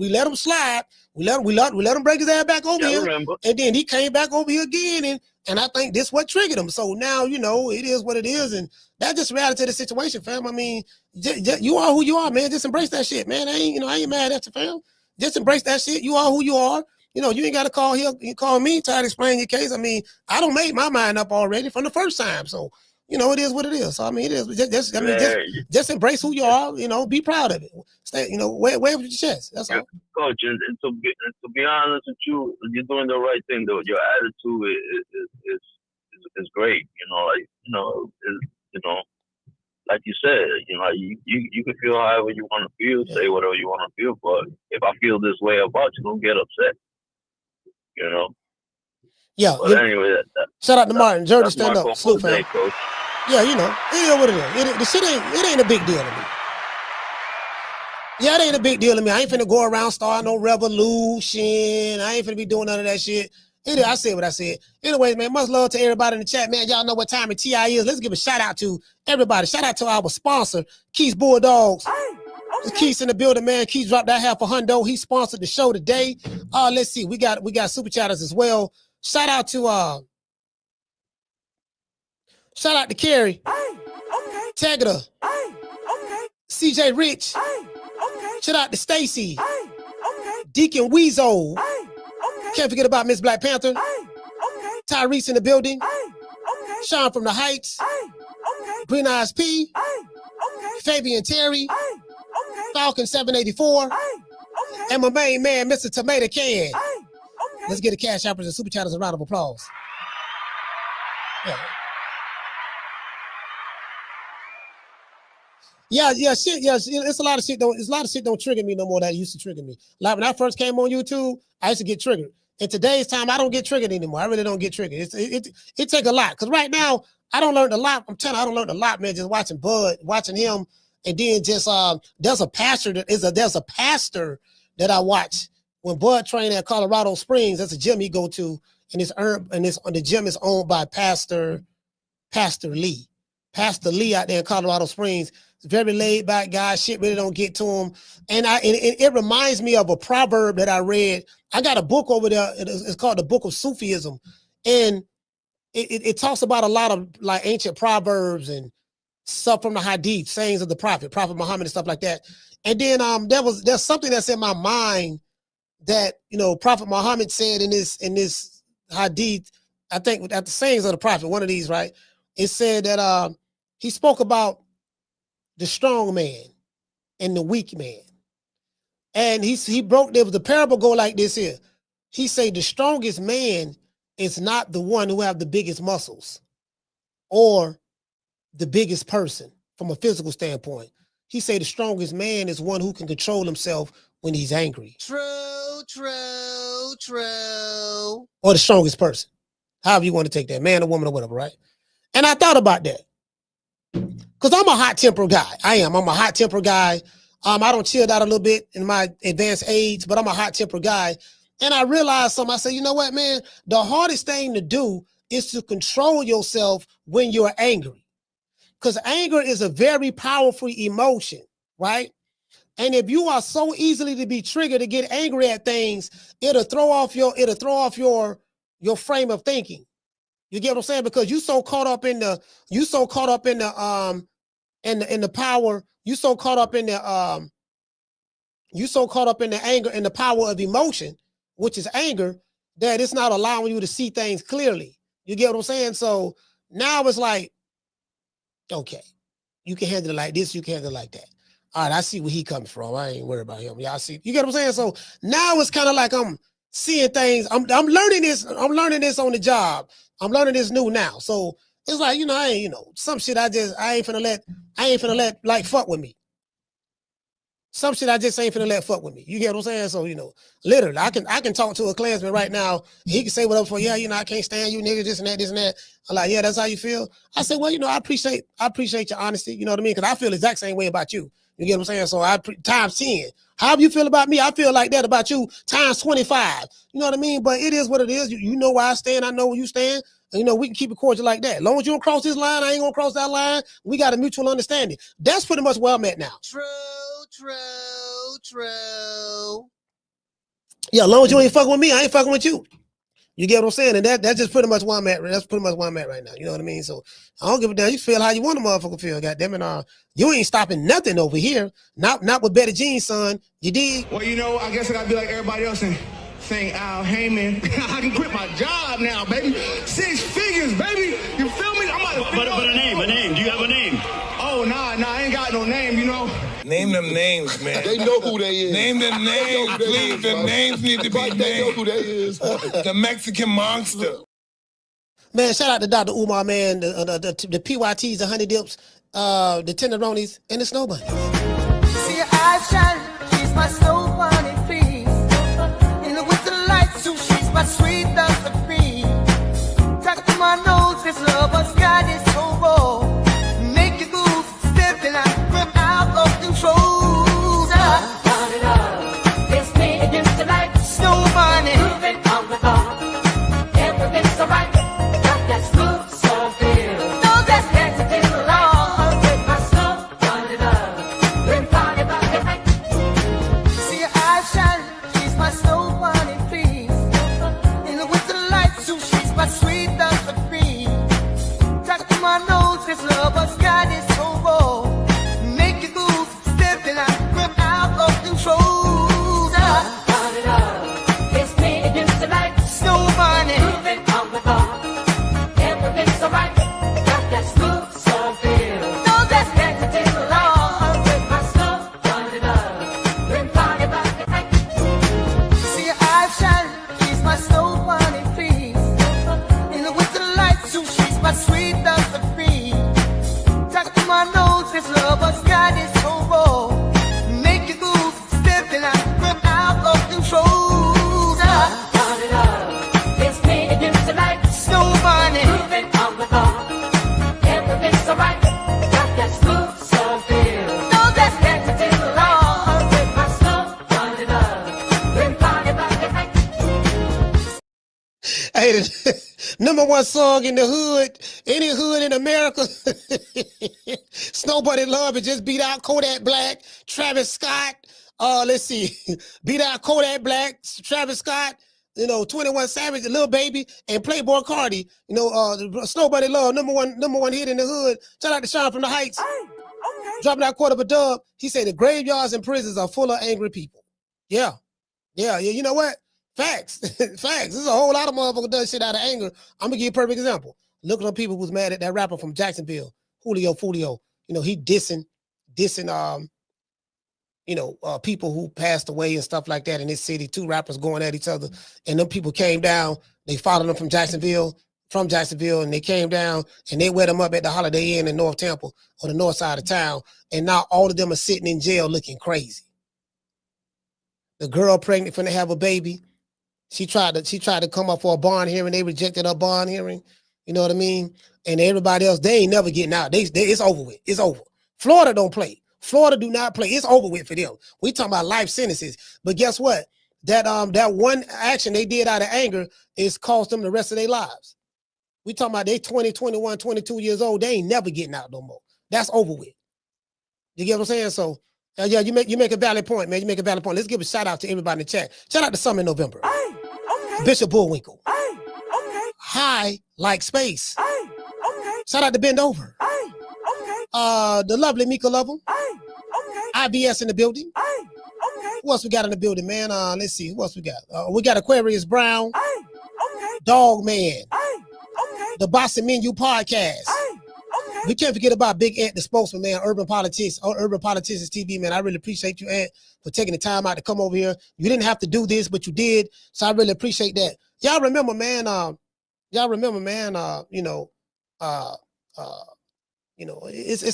let him slide. We let him break his ass back over here. Remember. And then he came back over here again. And I think this what triggered him. So now, you know, it is what it is. And that's just reality of the situation, fam. I mean, you are who you are, man. Just embrace that shit, man. I ain't mad at you, fam. Just embrace that shit. You are who you are. You know, you ain't got to call here. You call me, try to explain your case. I mean, I don't make my mind up already from the first time. So, you know, it is what it is. So, I mean, it is. Just embrace who you are. You know, be proud of it. Stay, you know, wave with your chest. That's all. Coach, and to be honest with you, you're doing the right thing, though. Your attitude is great. Like you said, you know, you can feel however you want to feel, say whatever you want to feel. But if I feel this way about you, don't get upset. You know. Yeah. But anyway, shout out to Martin. Jersey, stand up. Salute, fam. Coach. Yeah, you know, it is what it is. The shit ain't a big deal to me. Yeah, it ain't a big deal to me. I ain't finna go around starting no revolution. I ain't finna be doing none of that shit. I said what I said. Anyways, man, much love to everybody in the chat, man. Y'all know what time it TI is. Let's give a shout out to everybody. Shout out to our sponsor, Keith's Bulldogs. Keith's in the building, man. Keith dropped that $500. He sponsored the show today. Let's see. We got super chatters as well. Shout out to Carrie. Tagada. CJ Rich. Shout out to Stacy. Deacon Weezo. Can't forget about Miss Black Panther. Tyrese in the building. Sean from the Heights. Green Eyes P. Fabian Terry. Falcon 784. And my main man, Mr. Tomato Can. Let's get the cash appers and super chatters a round of applause. Yeah, shit. It's a lot of shit. It's a lot of shit don't trigger me no more that used to trigger me. Like when I first came on YouTube, I used to get triggered. In today's time, I don't get triggered anymore. I really don't get triggered. It take a lot because right now I don't learn a lot. I'm telling you, I don't learn a lot, man. Just watching Bud, watching him, and then just there's a pastor that I watch when Bud trained at Colorado Springs. That's a gym he go to, and the gym is owned by Pastor Lee. Pastor Lee out there in Colorado Springs. Very laid back guy. Shit really don't get to him. And it reminds me of a proverb that I read. I got a book over there. It's called the Book of Sufism. And it talks about a lot of like ancient proverbs and stuff from the Hadith, sayings of the Prophet Muhammad and stuff like that. And then there's something that's in my mind that, Prophet Muhammad said in this Hadith, I think at the sayings of the Prophet, one of these, right? It said that he spoke about the strong man and the weak man. And he broke, there was a parable go like this here. He said the strongest man is not the one who have the biggest muscles or the biggest person from a physical standpoint. He said the strongest man is one who can control himself when he's angry. True. Or the strongest person. However you want to take that, man or woman or whatever, right? And I thought about that. Because I'm a hot-tempered guy. I'm a hot-tempered guy. I don't chill out a little bit in my advanced age, but I'm a hot-tempered guy. And I realized something. I said, you know what, man? The hardest thing to do is to control yourself when you're angry. Because anger is a very powerful emotion, right? And if you are so easily to be triggered to get angry at things, it'll throw off your frame of thinking. You get what I'm saying? Because you so caught up in the power, you so caught up in the anger and the power of emotion, which is anger, that it's not allowing you to see things clearly. You get what I'm saying? So now it's like, okay, you can handle it like this, you can handle it like that. All right, I see where he comes from. I ain't worried about him. Y'all see, you get what I'm saying? So now it's kind of like I'm seeing things. I'm learning this. I'm learning this on the job. I'm learning this new now. So it's like, some shit I ain't finna let like fuck with me. Some shit I just ain't finna let fuck with me. You get what I'm saying? So, literally, I can talk to a Klansman right now. He can say whatever for, I can't stand you niggas, this and that. I'm like, yeah, that's how you feel. I said, well, I appreciate your honesty. You know what I mean? Because I feel the exact same way about you. You get what I'm saying? So times 10. However you feel about me, I feel like that about you times 25. You know what I mean? But it is what it is. You know where I stand. I know where you stand. And, we can keep it cordial like that. As long as you don't cross this line, I ain't gonna cross that line. We got a mutual understanding. That's pretty much where I'm at now. True. Yeah, as long as you ain't fucking with me, I ain't fucking with you. You get what I'm saying? And that's just pretty much where I'm at. That's pretty much where I'm at right now. You know what I mean? So I don't give a damn. You feel how you want a motherfucker feel. Goddamn it. You ain't stopping nothing over here. Not with Betty Jean, son. You dig? Well, I guess I gotta be like everybody else and saying Al Heyman. I can quit my job now, baby. 6 figures, baby. You feel me? I'm about to But a name. Do you have a name? Oh, nah, I ain't got no name, Name them names, man. They know who they is. Name them names, please. The names need to be named. They know who they is. The Mexican monster. Man, shout out to Dr. Umar, man. The PYTs, the honey dips, the tenderonis, and the snow bunny. See your eyes shine, she's my snow bunny, please. In the winter lights, so she's my sweet Dr. Free. Talk to my nose, this lover's got it so raw. Make you move, stepping out from out of control. Turn it up, it's me against the light. Snow bunny, moving on the bar. Everything's alright. Got that smooth, so feel. No, that's next to the law. With my snow bunny love, we're party about the night. See your eyes shine, she's my snow bunny, please. In the winter lights, so she's my sweet Dr. Free. Talk to my nose, this lover's got it so raw. Make you move, stepping out from out of control. Turn it up, it's me against the light. Snow bunny, moving on the bar. Everything's alright. Got that smooth, so feel. No, that's next to the law. With my snow bunny love, we're party about the night. See your eyes shine, she's my snow Number one song in the hood, any hood in America. Snowbuddy Love it just beat out Kodak Black, Travis Scott. Let's see, beat out Kodak Black, Travis Scott. 21 Savage, Lil Baby, and Playboy Cardi. Snowbuddy Love, number one hit in the hood. Shout out to Sean from the Heights. Dropping out quarter of a dub. He said the graveyards and prisons are full of angry people. Yeah. You know what? Facts. Facts. There's a whole lot of motherfuckers doing shit out of anger. I'm gonna give you a perfect example. Look at the people who's mad at that rapper from Jacksonville, Julio Fulio. He dissing people who passed away and stuff like that in this city. Two rappers going at each other, and them people came down. They followed them from Jacksonville, and they came down and they wet them up at the Holiday Inn in North Temple on the north side of town. And now all of them are sitting in jail looking crazy. The girl pregnant finna have a baby. She tried to come up for a bond hearing. They rejected her bond hearing. You know what I mean? And everybody else, they ain't never getting out. It's over with. It's over. Florida don't play. Florida do not play. It's over with for them. We talking about life sentences. But guess what? That one action they did out of anger is cost them the rest of their lives. We talking about they 20, 21, 22 years old. They ain't never getting out no more. That's over with. You get what I'm saying? So, yeah, you make a valid point, man. You make a valid point. Let's give a shout out to everybody in the chat. Shout out to Summer in November. Bishop Bullwinkle. High like space. Shout out to Bend Over. The lovely Mika Lovell. IBS in the building. Who else we got in the building, man? Let's see. Who else we got? We got Aquarius Brown. Dog Man. The Bossy Menu Podcast. We can't forget about Big Ant, the spokesman, man. Urban Politics TV, man. I really appreciate you, Ant, for taking the time out to come over here. You didn't have to do this, but you did. So I really appreciate that. Y'all remember, man. It's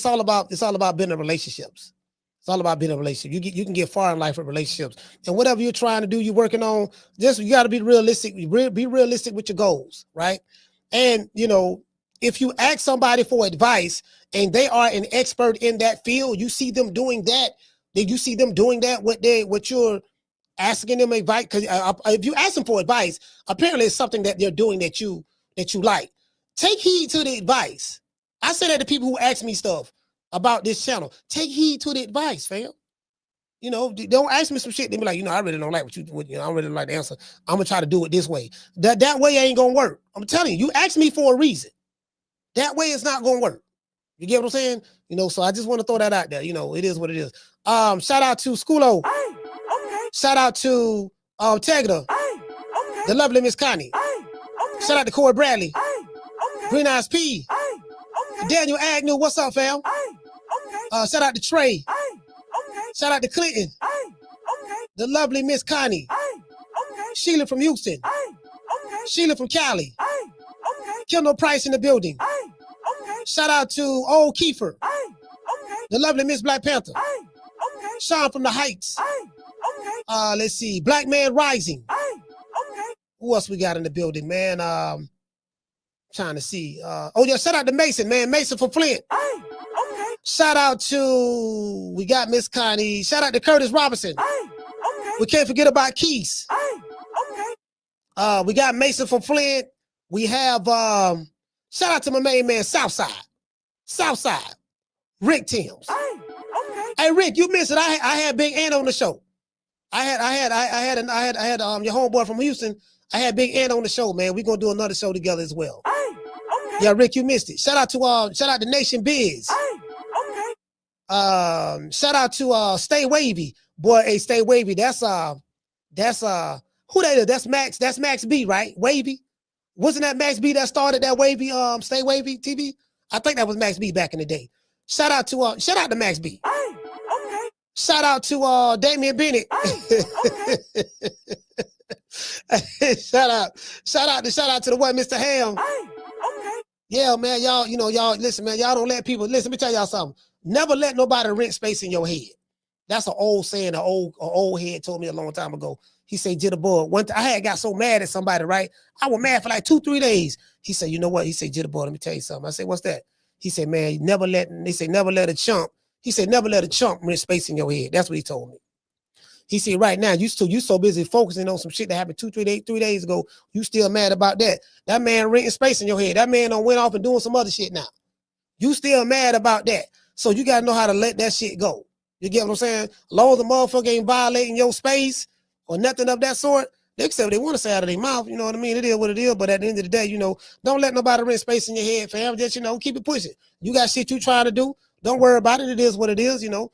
all about building relationships. It's all about building relationships. You can get far in life with relationships. And whatever you're trying to do, you're working on, you got to be realistic. Be realistic with your goals, right? And, if you ask somebody for advice and they are an expert in that field, you see them doing that, what you're asking them advice, because if you ask them for advice, apparently it's something that they're doing that you like. Take heed to the advice. I say that to people who ask me stuff about this channel. Take heed to the advice, fam. Don't ask me some shit. They be like, I really don't like I don't really like the answer. I'm gonna try to do it this way. That way ain't gonna work. I'm telling you, you asked me for a reason. That way it's not gonna work. You get what I'm saying? So I just want to throw that out there. It is what it is. Shout out to Schoolo. Shout out to Tegra. The lovely Miss Connie. Shout out to Corey Bradley. Green Eyes P. Daniel Agnew, what's up, fam? Shout out to Trey. Shout out to Clinton. The lovely Miss Connie. Sheila from Houston. Sheila from Cali. Kendall Price in the building. Shout out to Old Kiefer. The lovely Miss Black Panther. Sean from the Heights. Let's see. Black Man Rising. Who else we got in the building, man? Trying to see. Shout out to Mason, man. Mason from Flint. Shout out to, we got Miss Connie. Shout out to Curtis Robinson. We can't forget about Keys. We got Mason from Flint. We have, shout out to my main man, Southside, Rick Timms. Hey, Rick, you missed it. I had Big Ant on the show. I had your homeboy from Houston. I had Big Ant on the show, man. We're gonna do another show together as well. Yeah, Rick, you missed it. Shout out to Nation Biz. Shout out to Stay Wavy. Boy, hey, Stay Wavy. That's who that is? That's Max B, right? Wavy. Wasn't that Max B that started that Wavy, Stay Wavy TV? I think that was Max B back in the day. Shout out to Max B. Shout out to Damian Bennett. Shout out to the one, Mr. Ham. Yeah, man, y'all listen, man, y'all don't let people listen. Let me tell y'all something. Never let nobody rent space in your head. That's an old saying. An old head told me a long time ago. He said, Jitterbug. I had got so mad at somebody, right? I was mad for like 2-3 days. He said, you know what? He said, Jitterbug, let me tell you something. I said, what's that? He said, man, never let a chump. He said, never let a chump rent space in your head. That's what he told me. He said, right now, you so busy focusing on some shit that happened 3 days ago. You still mad about that. That man renting space in your head. That man done went off and doing some other shit now. You still mad about that. So you got to know how to let that shit go. You get what I'm saying? As long as the motherfucker ain't violating your space or nothing of that sort, they can say what they want to say out of their mouth. You know what I mean? It is what it is. But at the end of the day, you know, don't let nobody rent space in your head, fam. Just, you know, keep it pushing. You got shit you trying to do. Don't worry about it. It is what it is, you know.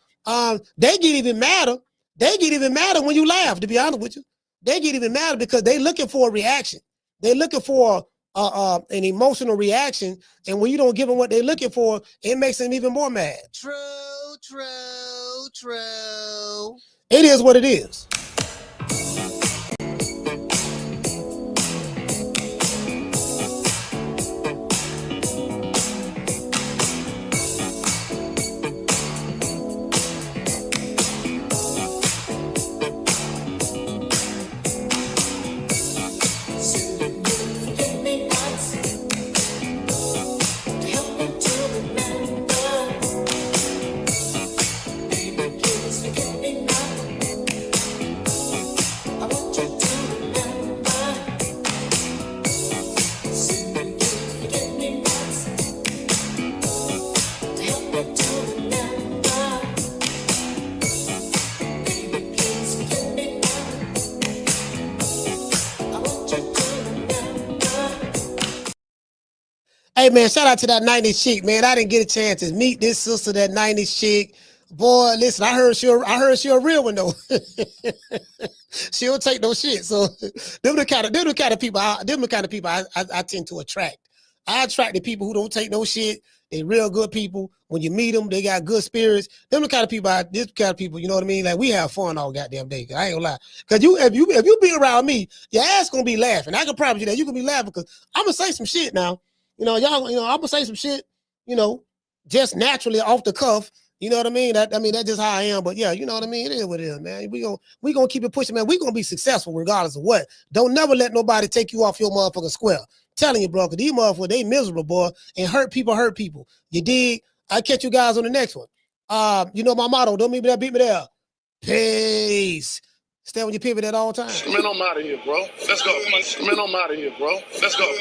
They get even madder. They get even madder when you laugh, to be honest with you. They get even madder because they looking for a reaction. They're looking for an emotional reaction. And when you don't give them what they're looking for, it makes them even more mad. True. It is what it is. Hey, man, shout out to that 90s chick, man. I didn't get a chance to meet this sister, that 90s chick. Boy, listen, I heard she a real one, though. She don't take no shit. So them the kind of people I tend to attract. I attract the people who don't take no shit. They real good people. When you meet them, they got good spirits. Them the kind of people, you know what I mean? Like, we have fun all goddamn day. I ain't gonna lie. Cause if you be around me, your ass gonna be laughing. I can promise you that you gonna be laughing because I'm gonna say some shit now. You know, y'all, you know, I'm gonna say some shit, you know, just naturally off the cuff. You know what I mean? That's just how I am. But yeah, you know what I mean? It is what it is, man. We gonna keep it pushing, man. We gonna be successful regardless of what. Don't never let nobody take you off your motherfucking square. I'm telling you, bro, because these motherfuckers, they miserable, boy. And hurt people. You dig? I'll catch you guys on the next one. You know my motto, don't beat me there. Peace. Stay on your pivot at all times. Man, I'm out of here, bro. Let's go. Man, I'm out of here, bro. Let's go.